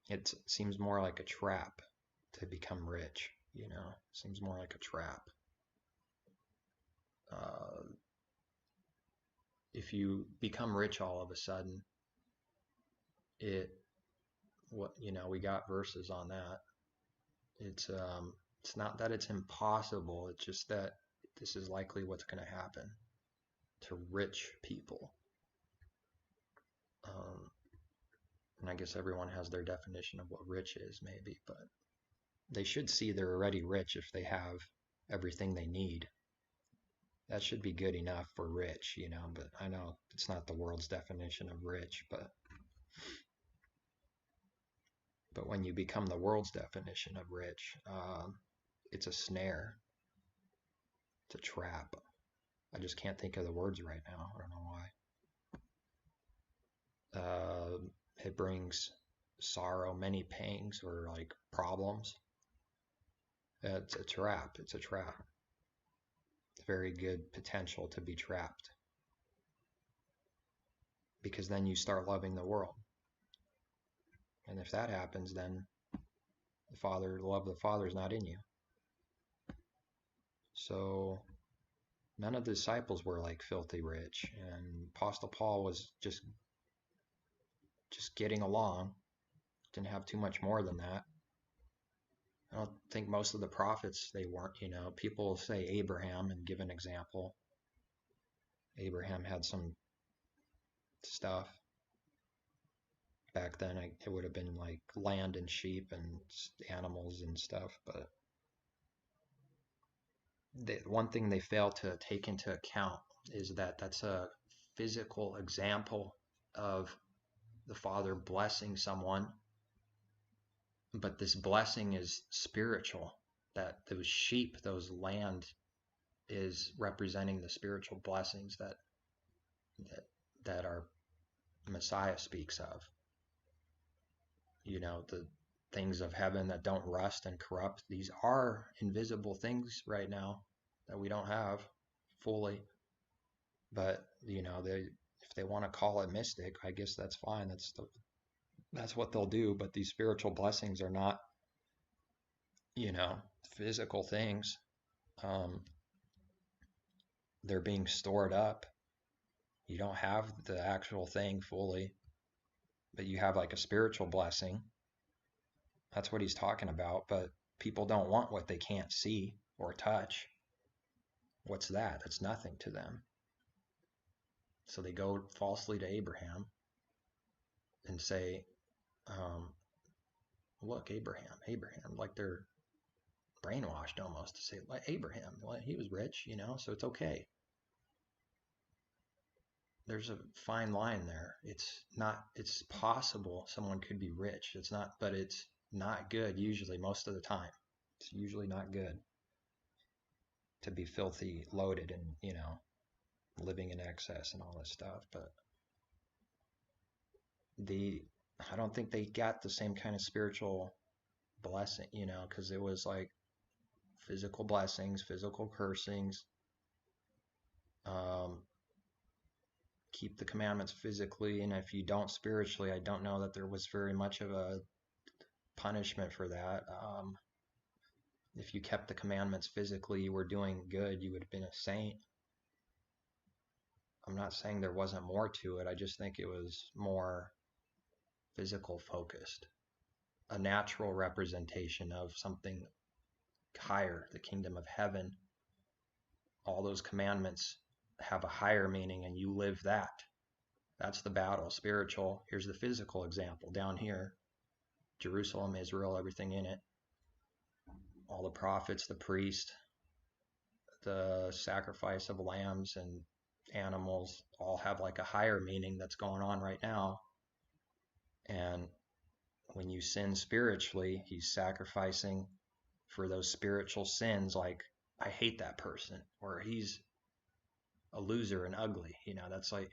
it seems more like a trap to become rich, it seems more like a trap. If you become rich all of a sudden, we got verses on that. It's not that it's impossible, it's just that this is likely what's going to happen to rich people. And I guess everyone has their definition of what rich is, maybe, but they should see they're already rich if they have everything they need. That should be good enough for rich, but I know it's not the world's definition of rich, but when you become the world's definition of rich, it's a snare. It's a trap. I just can't think of the words right now. I don't know why. It brings sorrow, many pangs, or like problems. It's a trap. It's a trap. Very good potential to be trapped. Because then you start loving the world. And if that happens, then the love of the Father is not in you. So none of the disciples were like filthy rich, and Apostle Paul was just getting along, didn't have too much more than that. I don't think most of the prophets, they weren't, people say Abraham and give an example. Abraham had some stuff. Back then, it would have been like land and sheep and animals and stuff. But one thing they fail to take into account is that that's a physical example of the Father blessing someone, but this blessing is spiritual. That those sheep, those land, is representing the spiritual blessings that our Messiah speaks of. The things of heaven that don't rust and corrupt. These are invisible things right now that we don't have fully. But if they want to call it mystic, I guess that's fine. That's what they'll do. But these spiritual blessings are not, physical things. They're being stored up. You don't have the actual thing fully, but you have like a spiritual blessing. That's what he's talking about. But people don't want what they can't see or touch. What's that? That's nothing to them. So they go falsely to Abraham and say, look, Abraham, like they're brainwashed almost to say, like, Abraham, well, he was rich, so it's okay. There's a fine line there. It's possible someone could be rich. But it's not good usually most of the time. It's usually not good to be filthy loaded and, living in excess and all this stuff. But I don't think they got the same kind of spiritual blessing, because it was like physical blessings, physical cursings, keep the commandments physically, and if you don't spiritually, I don't know that there was very much of a punishment for that. If you kept the commandments physically, you were doing good, you would have been a saint. I'm not saying there wasn't more to it. I just think it was more physical focused, a natural representation of something higher, the kingdom of heaven. All those commandments have a higher meaning, and you live that. That's the battle, spiritual. Here's the physical example down here. Jerusalem, Israel, everything in it. All the prophets, the priest, the sacrifice of lambs and animals all have like a higher meaning that's going on right now. And when you sin spiritually, he's sacrificing for those spiritual sins, like, I hate that person, or he's a loser and ugly, that's like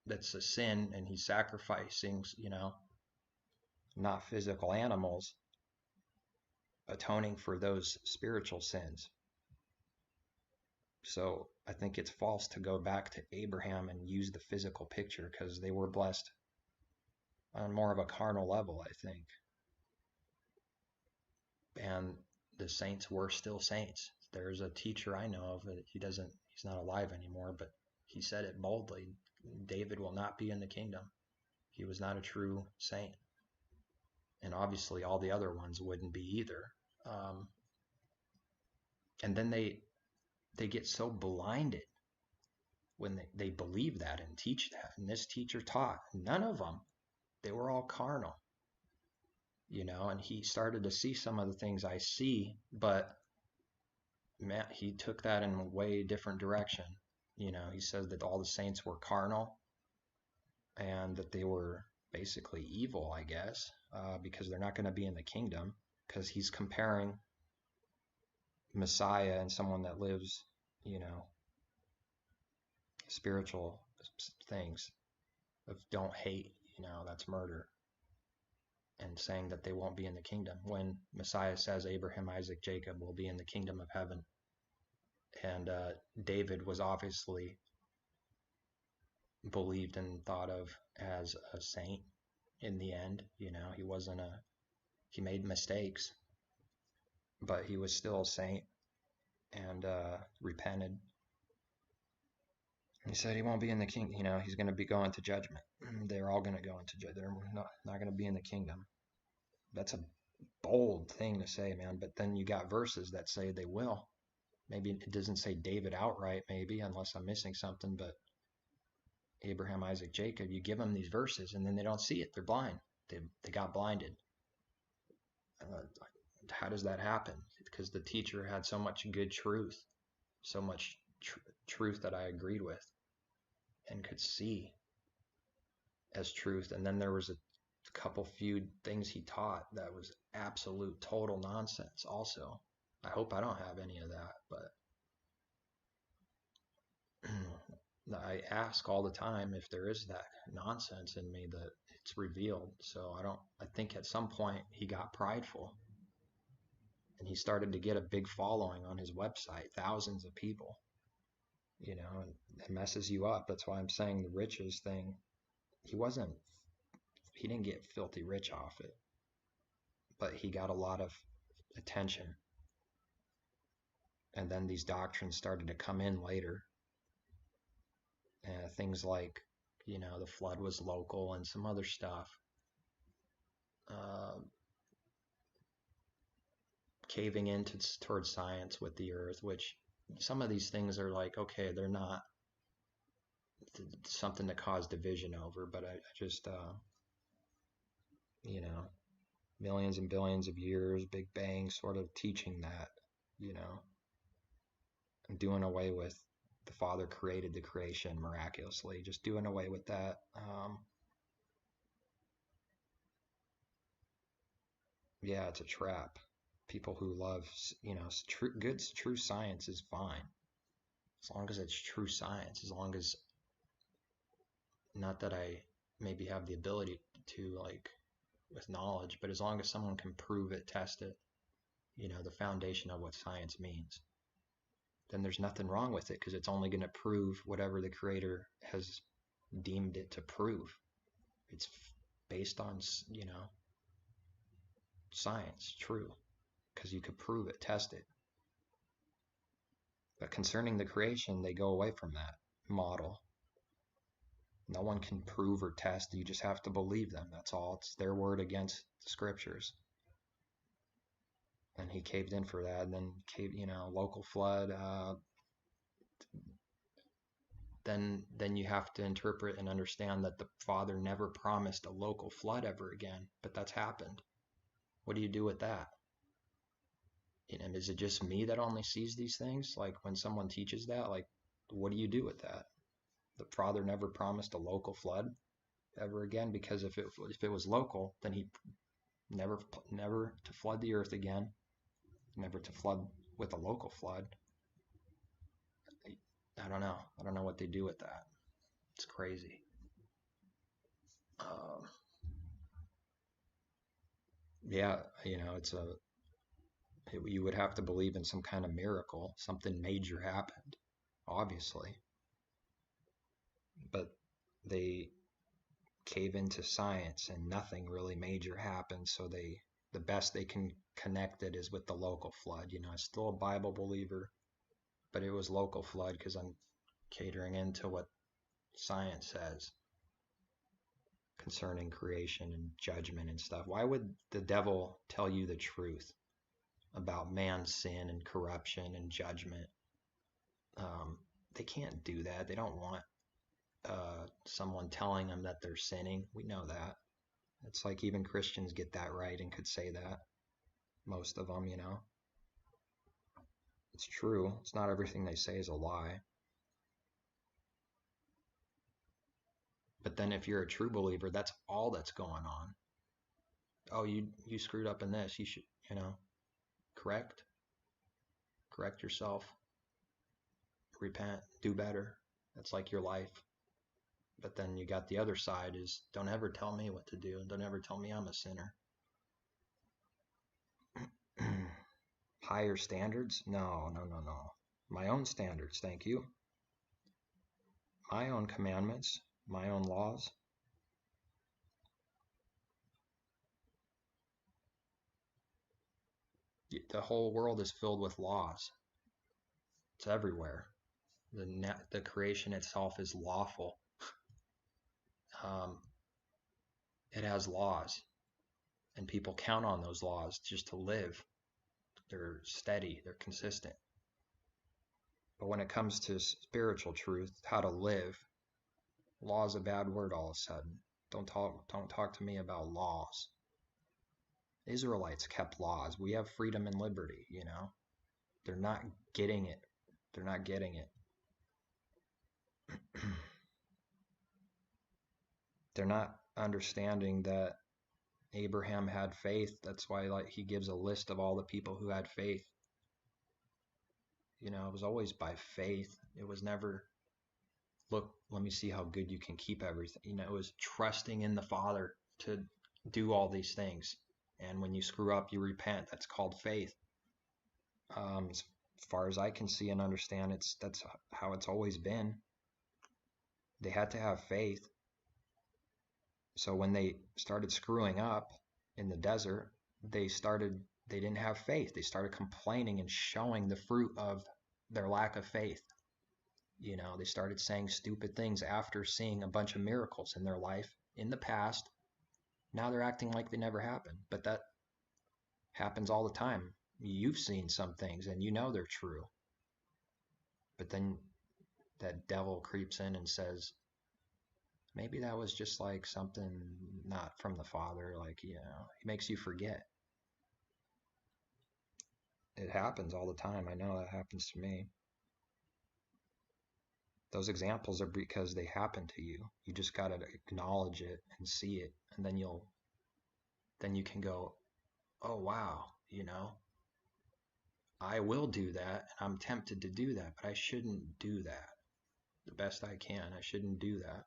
that's a sin, and he's sacrificing, not physical animals, atoning for those spiritual sins. So I think it's false to go back to Abraham and use the physical picture, because they were blessed on more of a carnal level, I think. And the saints were still saints. There's a teacher I know of, he's not alive anymore, but he said it boldly. David will not be in the kingdom. He was not a true saint. And obviously all the other ones wouldn't be either. And then they get so blinded when they believe that and teach that. And this teacher taught, none of them, they were all carnal. And he started to see some of the things I see, but man, he took that in a way different direction. He said that all the saints were carnal and that they were basically evil, I guess, because they're not going to be in the kingdom, because he's comparing Messiah and someone that lives, spiritual things of don't hate, that's murder, and saying that they won't be in the kingdom, when Messiah says Abraham, Isaac, Jacob will be in the kingdom of heaven. And David was obviously believed and thought of as a saint in the end. He made mistakes, but he was still a saint. and repented. He said he won't be in the king. He's going to be going to judgment. They're all going to go into judgment. They're not going to be in the kingdom. That's a bold thing to say, man. But then you got verses that say they will. Maybe it doesn't say David outright, maybe, unless I'm missing something. But Abraham, Isaac, Jacob, you give them these verses, and then they don't see it. They're blind. They got blinded. How does that happen? Because the teacher had so much good truth, so much truth that I agreed with and could see as truth. And then there was a couple few things he taught that was absolute total nonsense also. I hope I don't have any of that, but I ask all the time if there is that nonsense in me that it's revealed. So I think at some point he got prideful and he started to get a big following on his website, thousands of people, and it messes you up. That's why I'm saying the riches thing, he didn't get filthy rich off it, but he got a lot of attention. And then these doctrines started to come in later. Things like, the flood was local and some other stuff. Caving into towards science with the earth, which some of these things are like, okay, they're not something to cause division over, but I just, millions and billions of years, Big Bang, sort of teaching that, and doing away with the Father created the creation miraculously, just doing away with that. Yeah, it's a trap. People who love, true science is fine. As long as it's true science, as long as, not that I maybe have the ability to, like, with knowledge, but as long as someone can prove it, test it, the foundation of what science means, then there's nothing wrong with it, because it's only going to prove whatever the Creator has deemed it to prove. It's based on, science, true, because you could prove it, test it. But concerning the creation, they go away from that model. No one can prove or test. You just have to believe them. That's all. It's their word against the scriptures. And he caved in for that. And then local flood. Then you have to interpret and understand that the Father never promised a local flood ever again. But that's happened. What do you do with that? Is it just me that only sees these things? Like when someone teaches that, like, what do you do with that? The Father never promised a local flood ever again, because if it was local, then he never to flood the earth again, never to flood with a local flood. I don't know what they do with that. It's crazy. Yeah, you would have to believe in some kind of miracle, something major happened, obviously. But they cave into science and nothing really major happens, so the best they can connect it is with the local flood. I'm still a Bible believer, but it was local flood because I'm catering into what science says concerning creation and judgment and stuff. Why would the devil tell you the truth about man's sin and corruption and judgment? They can't do that. They don't want someone telling them that they're sinning. We know that. It's like even Christians get that right and could say that. Most of them, It's true. It's not everything they say is a lie. But then if you're a true believer, that's all that's going on. Oh, you screwed up in this. You should, correct yourself. Repent, do better. That's like your life. But then you got the other side is, don't ever tell me what to do, and don't ever tell me I'm a sinner. Higher standards? No. My own standards, thank you. My own commandments, my own laws. The whole world is filled with laws. It's everywhere. The creation itself is lawful. It has laws, and people count on those laws just to live. They're steady, they're consistent. But when it comes to spiritual truth, how to live, law is a bad word all of a sudden. Don't talk to me about laws. Israelites kept laws. We have freedom and liberty, you know. They're not getting it. They're not getting it. They're not understanding that Abraham had faith. That's why he gives a list of all the people who had faith. You know, it was always by faith. It was never, look, let me see how good you can keep everything. You know, it was trusting in the Father to do all these things. And when you screw up, you repent. That's called faith. As far as I can see and understand, that's how it's always been. They had to have faith. So when they started screwing up in the desert, they didn't have faith. They started complaining and showing the fruit of their lack of faith. You know, they started saying stupid things after seeing a bunch of miracles in their life in the past. Now they're acting like they never happened. But that happens all the time. You've seen some things and you know they're true. But then that devil creeps in and says, maybe that was just like something not from the Father. Like, you know, he makes you forget. It happens all the time. I know that happens to me. Those examples are because they happen to you. You just got to acknowledge it and see it. And then you can go, oh, wow, you know, I will do that. And I'm tempted to do that, but I shouldn't do that the best I can. I shouldn't do that.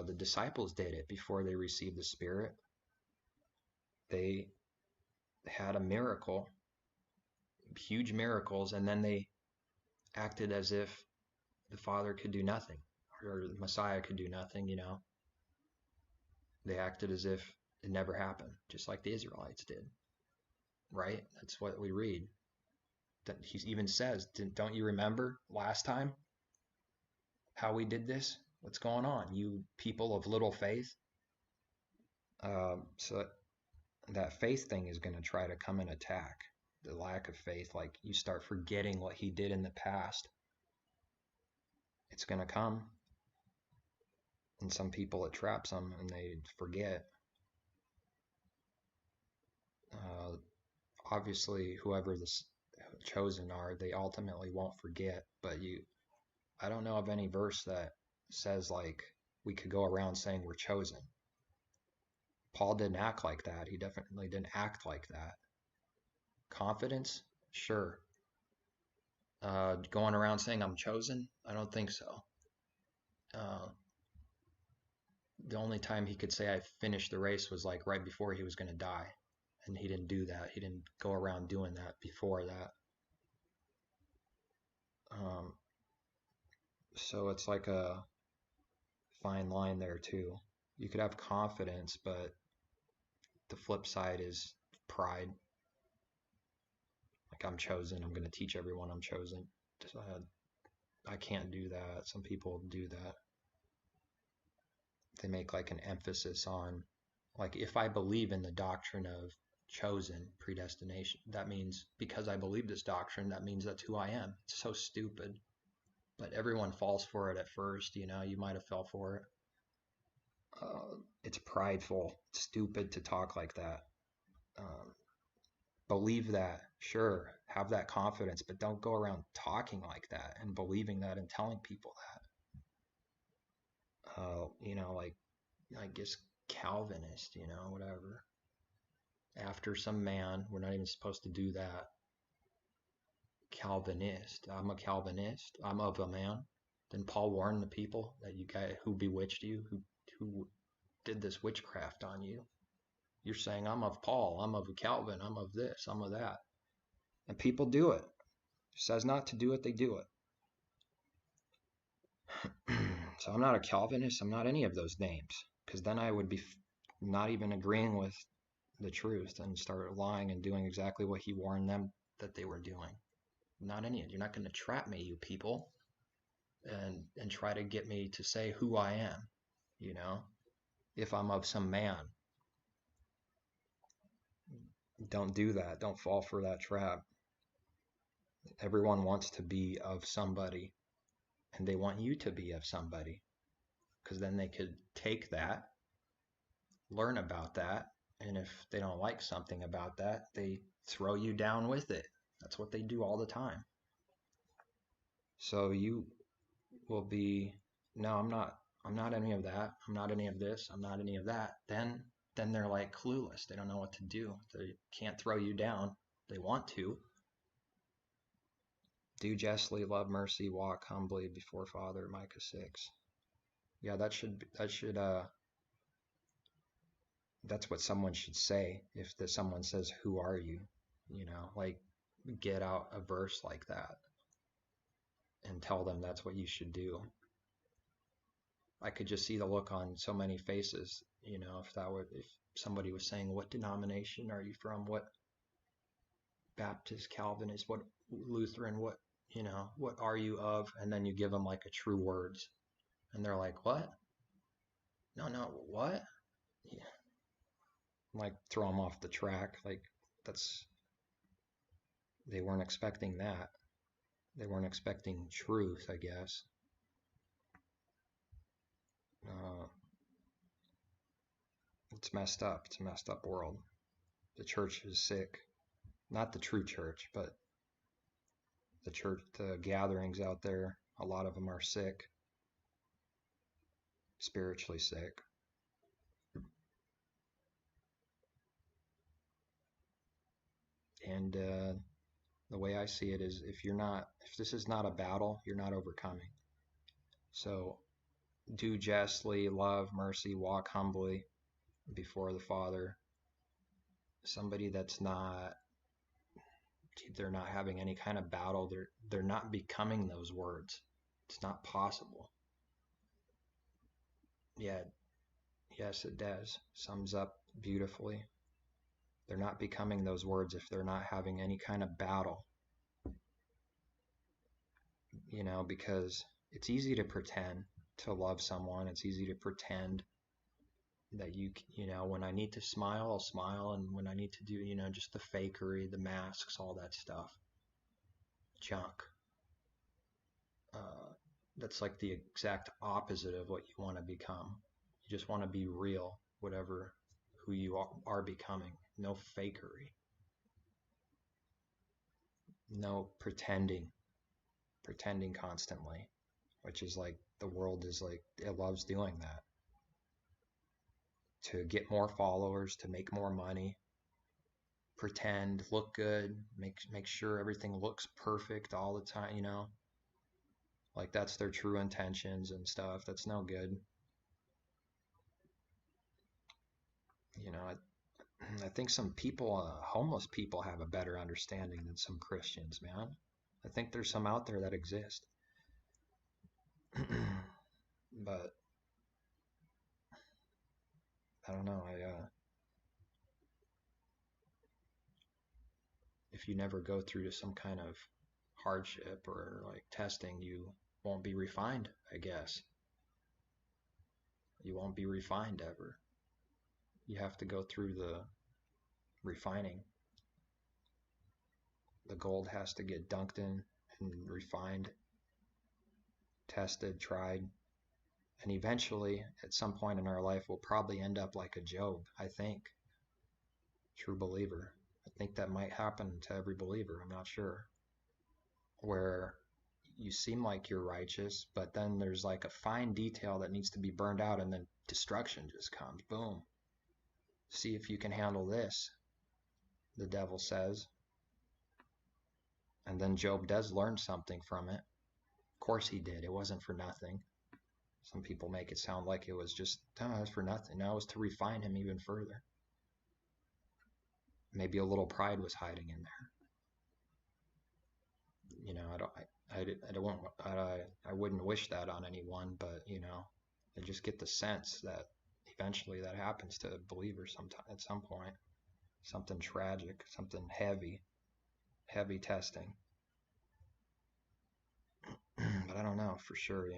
The disciples did it before they received the Spirit. They had a miracle, huge miracles, and then they acted as if the Father could do nothing, or the Messiah could do nothing, you know. They acted as if it never happened, just like the Israelites did, right? That's what we read. That he even says, don't you remember last time how we did this? What's going on, you people of little faith? So that faith thing is going to try to come and attack the lack of faith. Like, you start forgetting what he did in the past. It's going to come. And some people, it traps them and they forget. Obviously, whoever the chosen are, they ultimately won't forget. But I don't know of any verse that says like we could go around saying we're chosen. Paul didn't act like that. He definitely didn't act like that. Confidence? Sure. Going around saying I'm chosen? I don't think so. The only time he could say I finished the race was like right before he was going to die. And he didn't do that. He didn't go around doing that before that. So it's like a fine line there too. You could have confidence, but the flip side is pride. Like, I'm chosen. I'm going to teach everyone I'm chosen. I can't do that. Some people do that. They make like an emphasis on, like, if I believe in the doctrine of chosen predestination, that means because I believe this doctrine, that means that's who I am. It's so stupid. But everyone falls for it at first, you know. You might have fell for it. It's prideful, stupid to talk like that. Believe that, sure, have that confidence, but don't go around talking like that and believing that and telling people that. You know, like, I guess Calvinist, you know, whatever. After some man, we're not even supposed to do that. Calvinist, I'm a Calvinist, I'm of a man. Then Paul warned the people that you guys who bewitched you, who did this witchcraft on you. You're saying I'm of Paul, I'm of Calvin, I'm of this, I'm of that. And people do it. It says not to do it, they do it. So I'm not a Calvinist, I'm not any of those names, because then I would be not even agreeing with the truth and start lying and doing exactly what he warned them that they were doing. Not any. You're not going to trap me, you people, and try to get me to say who I am, you know, if I'm of some man. Don't do that. Don't fall for that trap. Everyone wants to be of somebody, and they want you to be of somebody, because then they could take that, learn about that, and if they don't like something about that, they throw you down with it. That's what they do all the time. So you will be, no, I'm not any of that. I'm not any of this. I'm not any of that. Then they're like clueless. They don't know what to do. They can't throw you down. They want to. Do justly, love mercy, walk humbly before Father, Micah 6. Yeah, that's what someone should say if someone says, who are you? You know, like, get out a verse like that and tell them that's what you should do. I could just see the look on so many faces, you know, if somebody was saying, what denomination are you from? What Baptist, Calvinist, what Lutheran, what, you know, what are you of? And then you give them like a true words. And they're like, what? No, what? Yeah. Like, throw them off the track. Like, they weren't expecting that. They weren't expecting truth, I guess. It's messed up. It's a messed up world. The church is sick. Not the true church, but the church, the gatherings out there, a lot of them are sick, spiritually sick. And the way I see it is, if this is not a battle, you're not overcoming. So do justly, love mercy, walk humbly before the Father. Somebody that's not, they're not having any kind of battle, they're not becoming those words. It's not possible. Yeah, yes, it does. Sums up beautifully. They're not becoming those words if they're not having any kind of battle. You know, because it's easy to pretend to love someone. It's easy to pretend that you know, when I need to smile, I'll smile. And when I need to do, you know, just the fakery, the masks, all that stuff. Junk. That's like the exact opposite of what you want to become. You just want to be real, who you are becoming. No fakery. No pretending constantly, which is like, the world is like, it loves doing that. To get more followers, to make more money, pretend, look good, make sure everything looks perfect all the time, you know? Like, that's their true intentions and stuff. That's no good. You know, I think some people, homeless people, have a better understanding than some Christians, man. I think there's some out there that exist. But I don't know. If you never go through some kind of hardship or like testing, you won't be refined, I guess. You won't be refined ever. You have to go through the refining. The gold has to get dunked in and refined, tested, tried, and eventually, at some point in our life, we'll probably end up like a Job, I think. True believer. I think that might happen to every believer, I'm not sure. Where you seem like you're righteous, but then there's like a fine detail that needs to be burned out, and then destruction just comes. Boom. See if you can handle this, the devil says. And then Job does learn something from it. Of course he did. It wasn't for nothing. Some people make it sound like it was just, no, it was for nothing. No, it was to refine him even further. Maybe a little pride was hiding in there. You know, I wouldn't wish that on anyone, but you know, I just get the sense that eventually that happens to believers sometime, at some point. Something tragic, something heavy testing. But I don't know for sure,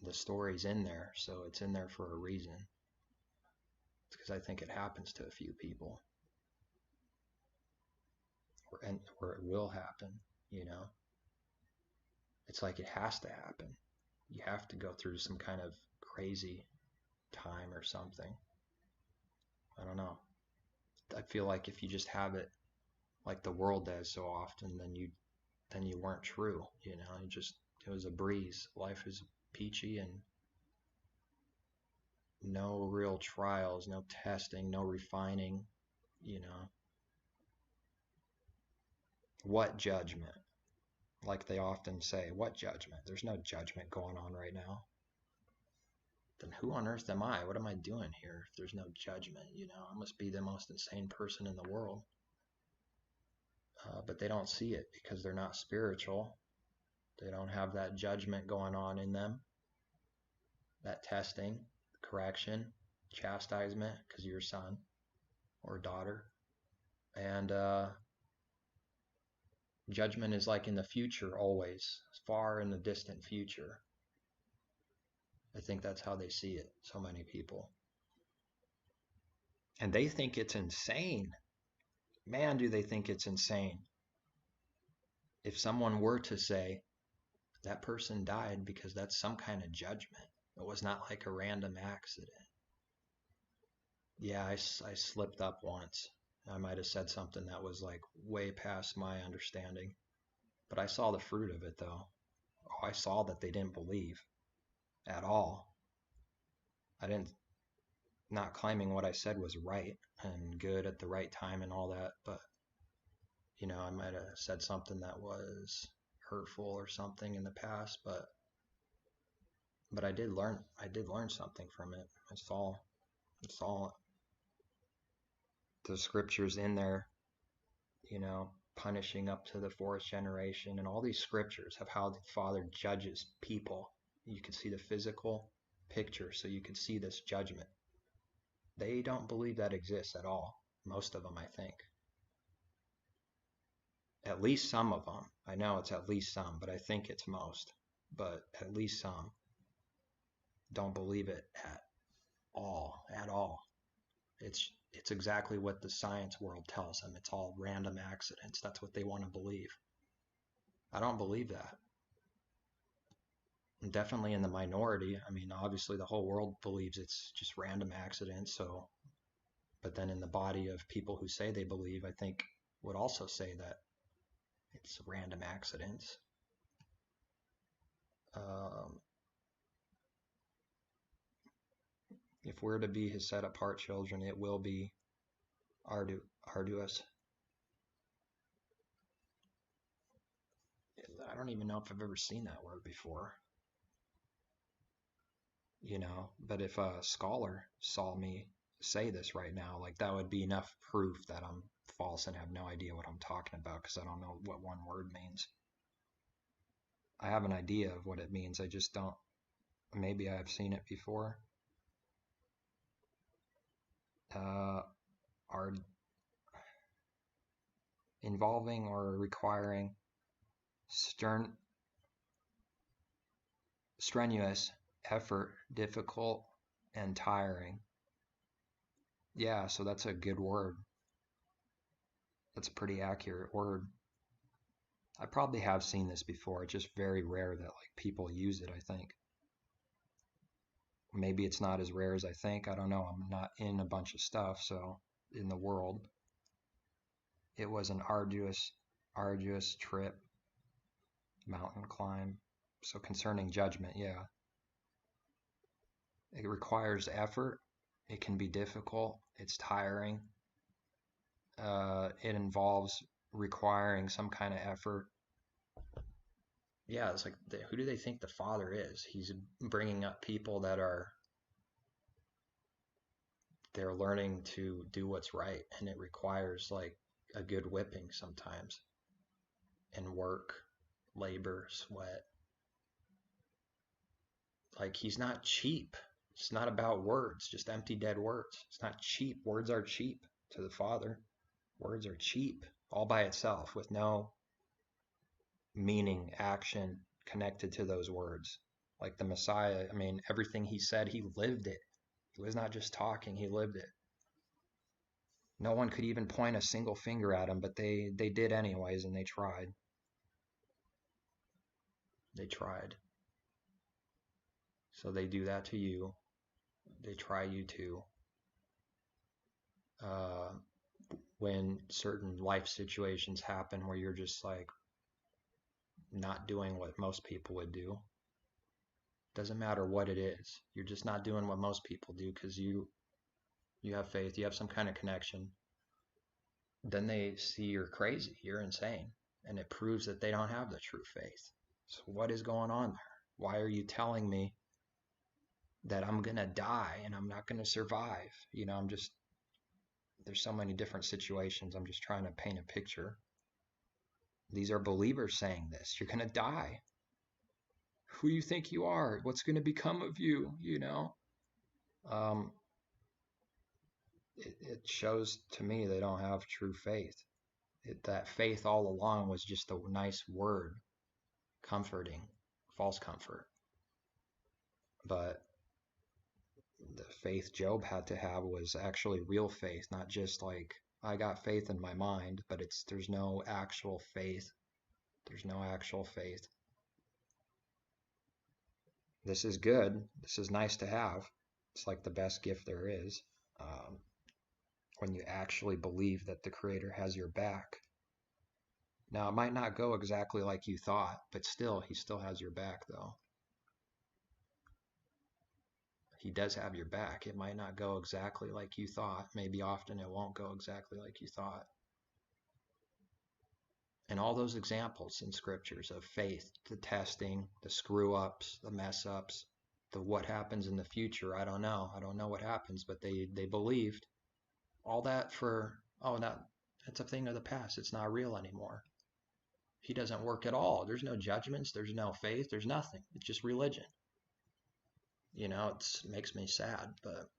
the story's in there, so it's in there for a reason. It's because I think it happens to a few people, or it will happen. It's like it has to happen. You have to go through some kind of crazy time or something. I don't know. I feel like if you just have it like the world does so often, then you weren't true. It was a breeze. Life is peachy and no real trials, no testing, no refining. You know, what judgment? Like they often say, what judgment? There's no judgment going on right now. Then who on earth am I? What am I doing here if there's no judgment? I must be the most insane person in the world. But they don't see it because they're not spiritual. They don't have that judgment going on in them, that testing, correction, chastisement because you're a son or daughter. And judgment is like in the future always, far in the distant future. I think that's how they see it, so many people. And they think it's insane. Man, do they think it's insane. If someone were to say, that person died because that's some kind of judgment. It was not like a random accident. Yeah, I slipped up once. I might have said something that was like way past my understanding. But I saw the fruit of it though. Oh, I saw that they didn't believe at all. I didn't, not claiming what I said was right and good at the right time and all that, but I might have said something that was hurtful or something in the past, but I did learn something from it. I saw the scriptures in there, punishing up to the fourth generation, and all these scriptures of how the Father judges people. You can see the physical picture, so you can see this judgment. They don't believe that exists at all. Most of them, I think. At least some of them. I know it's at least some, but I think it's most. But at least some don't believe it at all. At all. It's exactly what the science world tells them. It's all random accidents. That's what they want to believe. I don't believe that. I'm definitely in the minority. I mean, obviously the whole world believes it's just random accidents. So, but then in the body of people who say they believe, I think would also say that it's random accidents. If we're to be his set apart children, it will be arduous. I don't even know if I've ever seen that word before. But if a scholar saw me say this right now, like that would be enough proof that I'm false and have no idea what I'm talking about because I don't know what one word means. I have an idea of what it means. I just don't. Maybe I've seen it before. Are involving or requiring strenuous effort, difficult and tiring. Yeah, so that's a good word. That's a pretty accurate word. I probably have seen this before. It's just very rare that like people use it, I think. Maybe it's not as rare as I think. I don't know. I'm not in a bunch of stuff, so in the world. It was an arduous trip, mountain climb. So concerning judgment, yeah. It requires effort. It can be difficult. It's tiring. It involves requiring some kind of effort. Yeah, it's like, who do they think the Father is? He's bringing up people they're learning to do what's right, and it requires like a good whipping sometimes, and work, labor, sweat. Like he's not cheap. It's not about words, just empty dead words. It's not cheap. Words are cheap to the Father. Words are cheap all by itself with no meaning, action connected to those words. Like the Messiah, I mean, everything he said, he lived it. He was not just talking, he lived it. No one could even point a single finger at him, but they did anyways, and they tried. They tried. So they do that to you. They try you too. When certain life situations happen where you're just like not doing what most people would do, doesn't matter what it is, you're just not doing what most people do because you have faith, you have some kind of connection, then they see you're crazy, you're insane, and it proves that they don't have the true faith. So what is going on there? Why are you telling me that I'm gonna die and I'm not gonna survive? There's so many different situations. I'm just trying to paint a picture. These are believers saying this. You're gonna die. Who do you think you are? What's gonna become of you? It shows to me they don't have true faith. That faith all along was just a nice word, comforting, false comfort. But the faith Job had to have was actually real faith, not just like, I got faith in my mind, but there's no actual faith. There's no actual faith. This is good. This is nice to have. It's like the best gift there is. When you actually believe that the Creator has your back. Now, it might not go exactly like you thought, but still, he still has your back, though. He does have your back. It might not go exactly like you thought. Maybe often it won't go exactly like you thought. And all those examples in scriptures of faith, the testing, the screw-ups, the mess-ups, the what happens in the future, I don't know. I don't know what happens, but they believed. All that that's a thing of the past. It's not real anymore. He doesn't work at all. There's no judgments. There's no faith. There's nothing. It's just religion. It makes me sad, but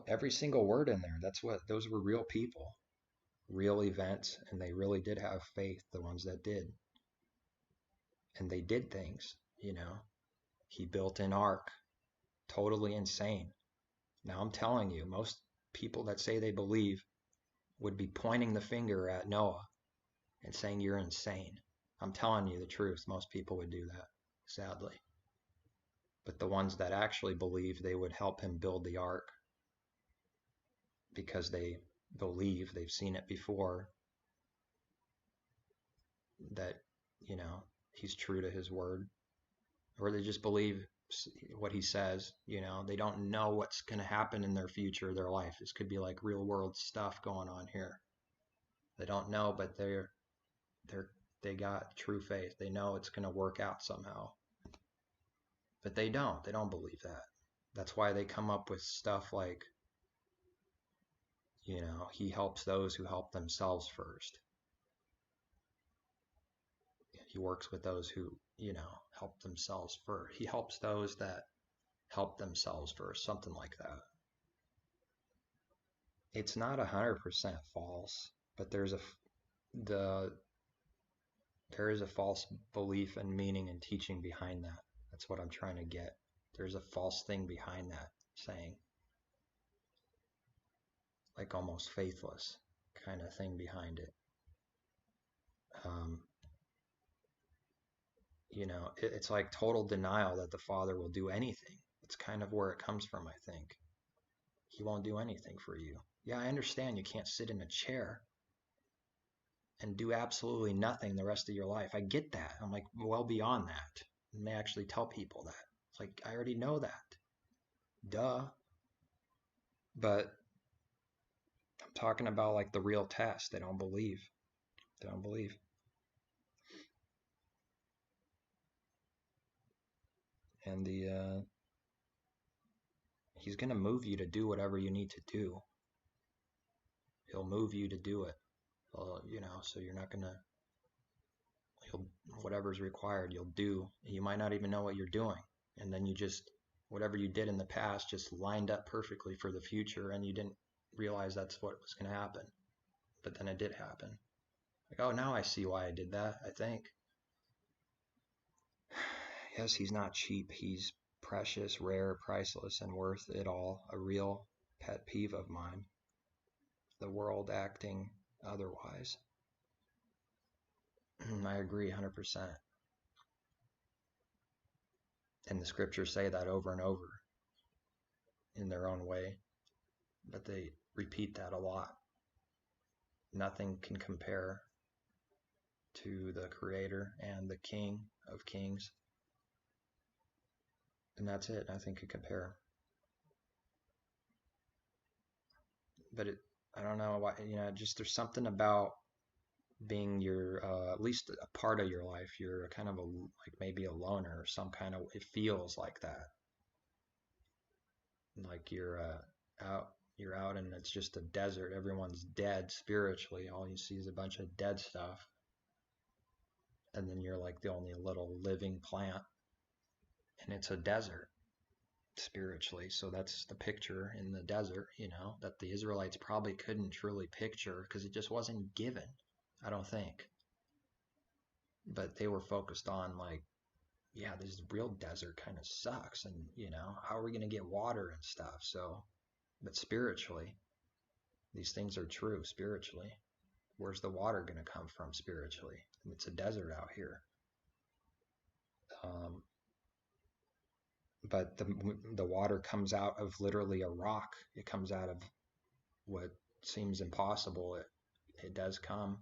every single word in there, those were real people, real events, and they really did have faith, the ones that did. And they did things, He built an ark, totally insane. Now I'm telling you, most people that say they believe would be pointing the finger at Noah and saying you're insane. I'm telling you the truth. Most people would do that, sadly. But the ones that actually believe, they would help him build the ark because they believe, they've seen it before, that, he's true to his word. Or they just believe what he says, they don't know what's going to happen in their future, their life. This could be like real world stuff going on here. They don't know, but they got true faith. They know it's going to work out somehow. But they don't believe that. That's why they come up with stuff like, he helps those who help themselves first. He works with those who, help themselves first. He helps those that help themselves first, something like that. It's not 100% false, but there is a false belief and meaning and teaching behind that. That's what I'm trying to get. There's a false thing behind that saying. Like almost faithless kind of thing behind it. It's like total denial that the Father will do anything. It's kind of where it comes from, I think. He won't do anything for you. Yeah, I understand you can't sit in a chair and do absolutely nothing the rest of your life. I get that. I'm like, well beyond that. And they actually tell people that. It's like, I already know that. Duh. But I'm talking about like the real test. They don't believe. They don't believe. And he's going to move you to do whatever you need to do. He'll move you to do it. So you're not going to, whatever's required, you'll do. You might not even know what you're doing. And then whatever you did in the past just lined up perfectly for the future, and you didn't realize that's what was going to happen. But then it did happen. Like, oh, now I see why I did that, I think. Yes, he's not cheap. He's precious, rare, priceless, and worth it all. A real pet peeve of mine. The world acting otherwise. I agree 100%. And the scriptures say that over and over in their own way, but they repeat that a lot. Nothing can compare to the Creator and the King of Kings. And that's it. Nothing can compare. But I don't know why, just there's something about being your, at least a part of your life. You're kind of like maybe a loner or some kind of, it feels like that. Like you're out and it's just a desert. Everyone's dead spiritually. All you see is a bunch of dead stuff. And then you're like the only little living plant. And it's a desert spiritually. So that's the picture in the desert, that the Israelites probably couldn't truly picture because it just wasn't given, I don't think. But they were focused on like, yeah, this real desert kind of sucks. And, how are we going to get water and stuff? So, but spiritually, these things are true spiritually. Where's the water going to come from spiritually? It's a desert out here. But the water comes out of literally a rock. It comes out of what seems impossible. It does come.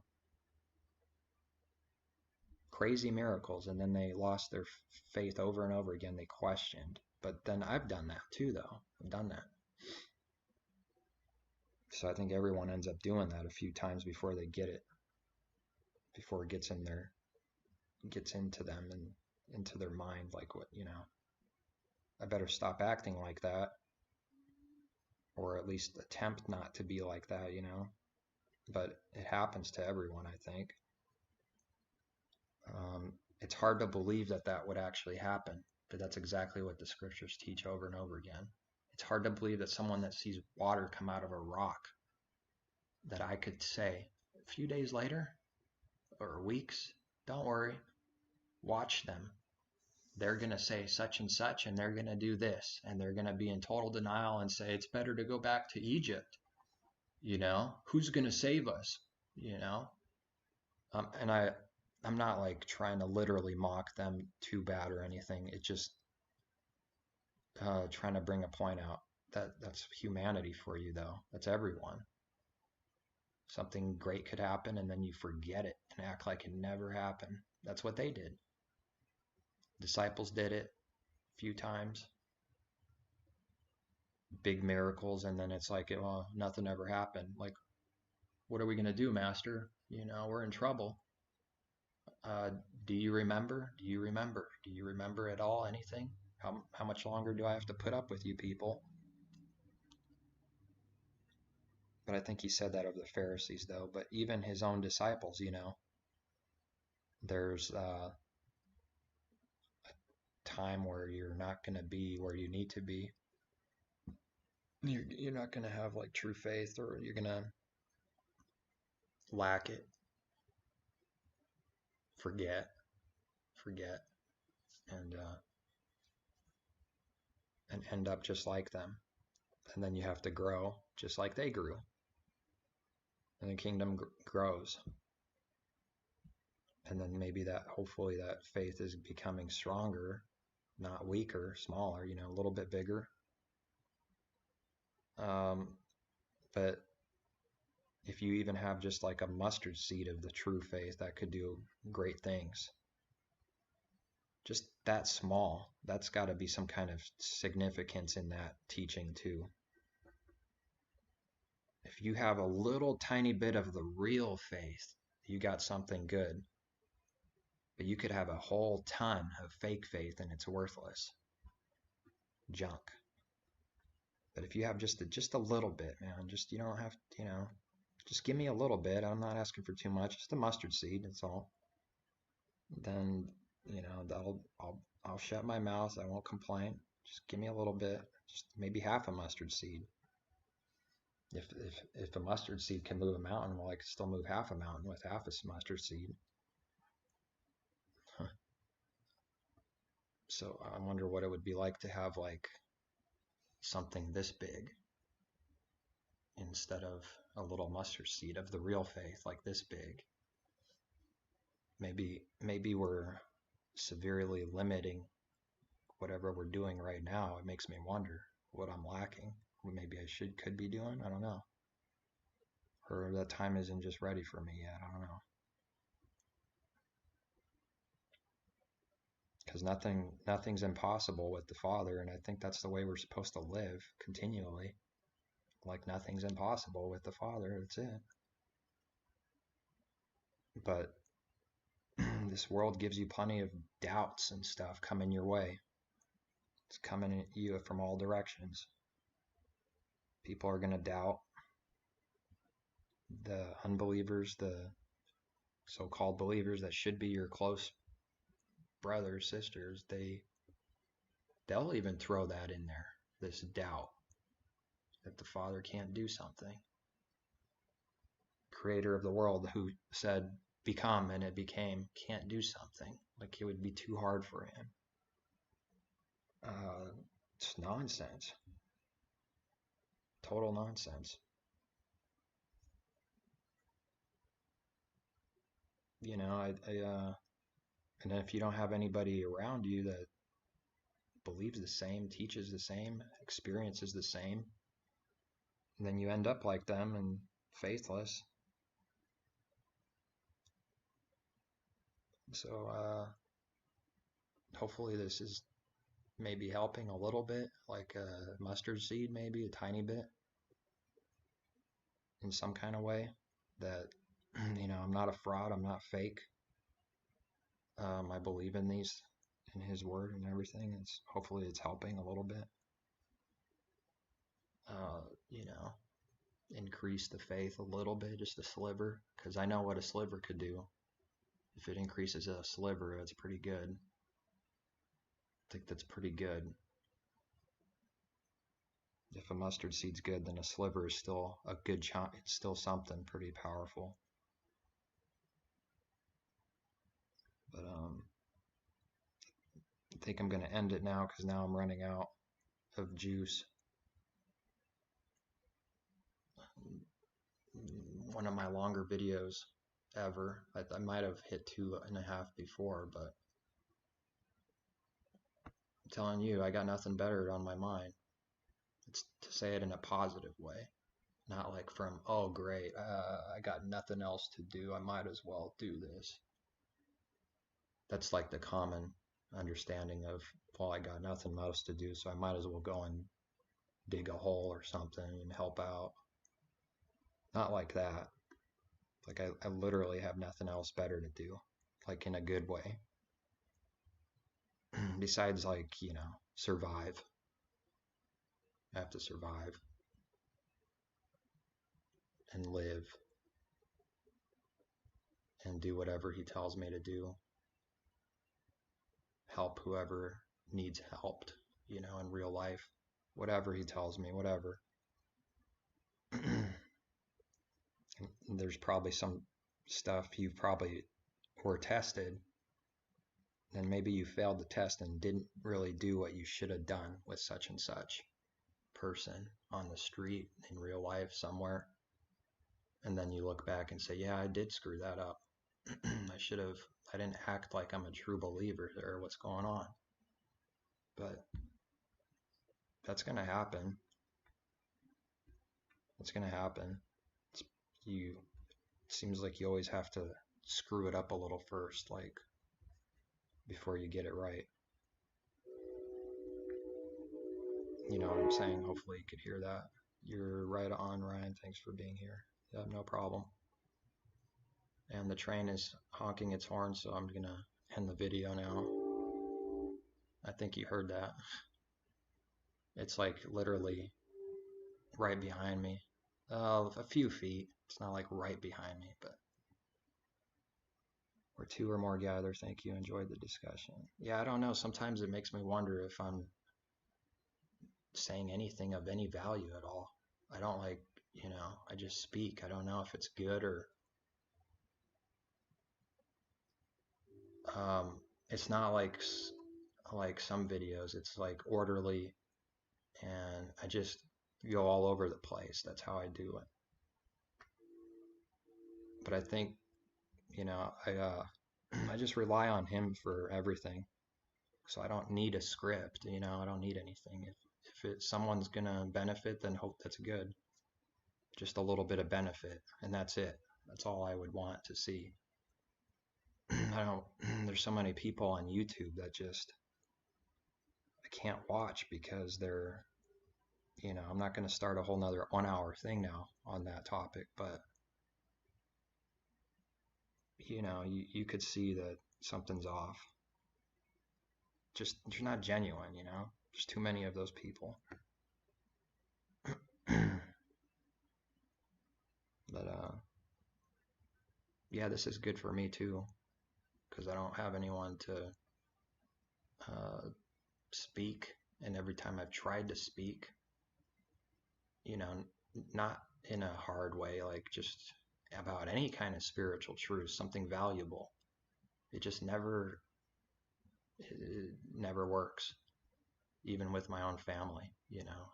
Crazy miracles, and then they lost their faith over and over again. They questioned. But then I've done that too, though. I've done that. So I think everyone ends up doing that a few times before they get it, before it gets into them and into their mind, like what, I better stop acting like that, or at least attempt not to be like that, but it happens to everyone, I think. It's hard to believe that that would actually happen, but that's exactly what the scriptures teach over and over again. It's hard to believe that someone that sees water come out of a rock, that I could say a few days later or weeks, don't worry, watch them. They're going to say such and such, and they're going to do this, and they're going to be in total denial and say it's better to go back to Egypt. Who's going to save us? And I'm not like trying to literally mock them too bad or anything. It's just trying to bring a point out that's humanity for you, though. That's everyone. Something great could happen, and then you forget it and act like it never happened. That's what they did. Disciples did it a few times. Big miracles, and then it's like, well, nothing ever happened. Like, what are we going to do, Master? We're in trouble. Do you remember? Do you remember? Do you remember at all anything? How much longer do I have to put up with you people? But I think he said that of the Pharisees, though. But even his own disciples, there's a time where you're not going to be where you need to be. You're not going to have like true faith, or you're going to lack it, forget, and end up just like them. And then you have to grow just like they grew. And the kingdom grows. And then maybe hopefully that faith is becoming stronger, not weaker, smaller, a little bit bigger. But if you even have just like a mustard seed of the true faith, that could do great things. Just that small, that's got to be some kind of significance in that teaching too. If you have a little tiny bit of the real faith, you got something good. But you could have a whole ton of fake faith and it's worthless. Junk. But if you have just a little bit, man, you don't have, just give me a little bit. I'm not asking for too much. Just a mustard seed, that's all. Then, I'll shut my mouth. I won't complain. Just give me a little bit. Just maybe half a mustard seed. If a mustard seed can move a mountain, well, I could still move half a mountain with half a mustard seed. Huh. So I wonder what it would be like to have like something this big instead of a little mustard seed of the real faith, like this big. Maybe we're severely limiting whatever we're doing right now. It makes me wonder what I'm lacking. What maybe I could be doing. I don't know. Or that time isn't just ready for me yet. I don't know. Because nothing's impossible with the Father, and I think that's the way we're supposed to live continually. Like nothing's impossible with the Father. That's it. But this world gives you plenty of doubts and stuff coming your way. It's coming at you from all directions. People are going to doubt. The unbelievers, the so-called believers that should be your close brothers, sisters, they'll even throw that in there, this doubt that the Father can't do something. Creator of the world who said become and it became, can't do something. Like it would be too hard for him. It's nonsense. Total nonsense. You know, and if you don't have anybody around you that believes the same, teaches the same, experiences the same, then you end up like them and faithless. So hopefully this is maybe helping a little bit, like a mustard seed, maybe a tiny bit in some kind of way that, you know, I'm not a fraud, I'm not fake. I believe in his word and everything. Hopefully it's helping a little bit. You know, increase the faith a little bit, just a sliver, because I know what a sliver could do. If it increases a sliver, it's pretty good. I think that's pretty good. If a mustard seed's good, then a sliver is still a good chunk. It's still something pretty powerful. But I think I'm going to end it now because now I'm running out of juice. One of my longer videos ever. I might have hit 2.5 before, but I'm telling you, I got nothing better on my mind. It's to say it in a positive way, not like from, oh great, I got nothing else to do, I might as well do this. That's like the common understanding of, well, I got nothing else to do, so I might as well go and dig a hole or something and help out. Not like that. Like I literally have nothing else better to do, like in a good way. Besides, like, you know, survive. I have to survive and live and do whatever he tells me to do. Help whoever needs helped, you know, in real life. Whatever he tells me, whatever. There's probably some stuff you probably were tested, then maybe you failed the test and didn't really do what you should have done with such and such person on the street in real life somewhere. And then you look back and say, yeah, I did screw that up. I didn't act like I'm a true believer there. What's going on? But that's going to happen. It's going to happen. It seems like you always have to screw it up a little first, like before you get it right. You know what I'm saying? Hopefully you could hear that. You're right on, Ryan. Thanks for being here. Yeah, no problem. And the train is honking its horn, so I'm gonna end the video now. I think you heard that. It's like literally right behind me. A few feet. It's not like right behind me, but where two or more gather. Thank you. Enjoyed the discussion. Yeah, I don't know. Sometimes it makes me wonder if I'm saying anything of any value at all. I don't, like, I just speak. I don't know if it's good or it's not like some videos. It's like orderly, and I just go all over the place. That's how I do it. But I think, I just rely on him for everything. So I don't need a script, I don't need anything. If someone's gonna benefit, then hope that's good. Just a little bit of benefit, and that's it. That's all I would want to see. I don't, there's so many people on YouTube that just, I can't watch because they're, I'm not going to start a whole nother 1 hour thing now on that topic, but you could see that something's off. Just, you're not genuine, there's too many of those people. But yeah, this is good for me too, because I don't have anyone to speak, and every time I've tried to speak, not in a hard way, like just about any kind of spiritual truth, something valuable, it just it never works. Even with my own family,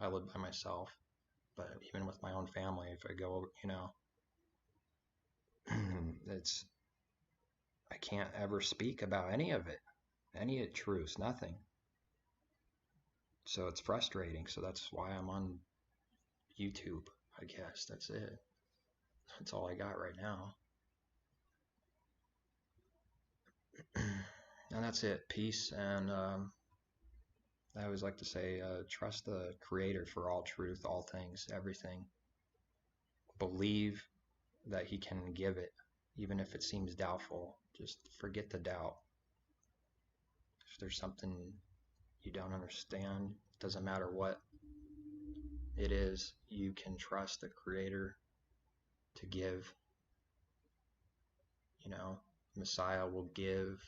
I live by myself, but even with my own family, if I go, it's, I can't ever speak about any of it, any truths, nothing. So it's frustrating. So that's why I'm on YouTube, I guess. That's it. That's all I got right now. And that's it. Peace. And I always like to say, trust the Creator for all truth, all things, everything. Believe that He can give it, even if it seems doubtful. Just forget the doubt. If there's something you don't understand, doesn't matter what it is, you can trust the Creator to give. Messiah will give.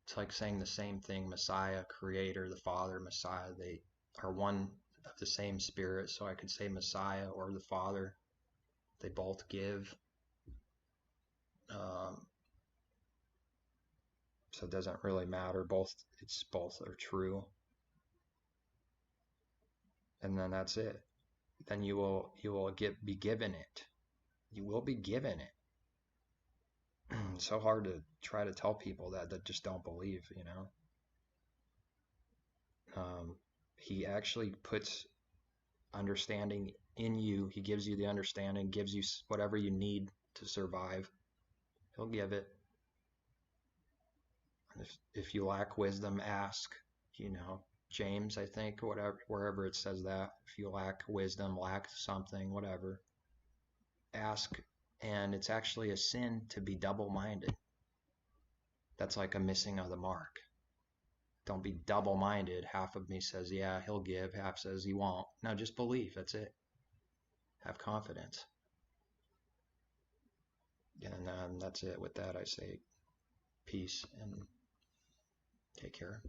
It's like saying the same thing. Messiah, Creator, the Father, Messiah, they are one of the same Spirit. So I could say Messiah or the Father. They both give. So it doesn't really matter. Both are true. And then that's it. Then you will be given it. You will be given it. It's so hard to try to tell people that just don't believe, He actually puts understanding in you. He gives you the understanding, gives you whatever you need to survive. He'll give it. If you lack wisdom, ask. James, I think, wherever it says that. If you lack wisdom, lack something, whatever, ask. And it's actually a sin to be double-minded. That's like a missing of the mark. Don't be double-minded. Half of me says, yeah, he'll give. Half says he won't. No, just believe. That's it. Have confidence. And that's it. With that, I say peace and take care.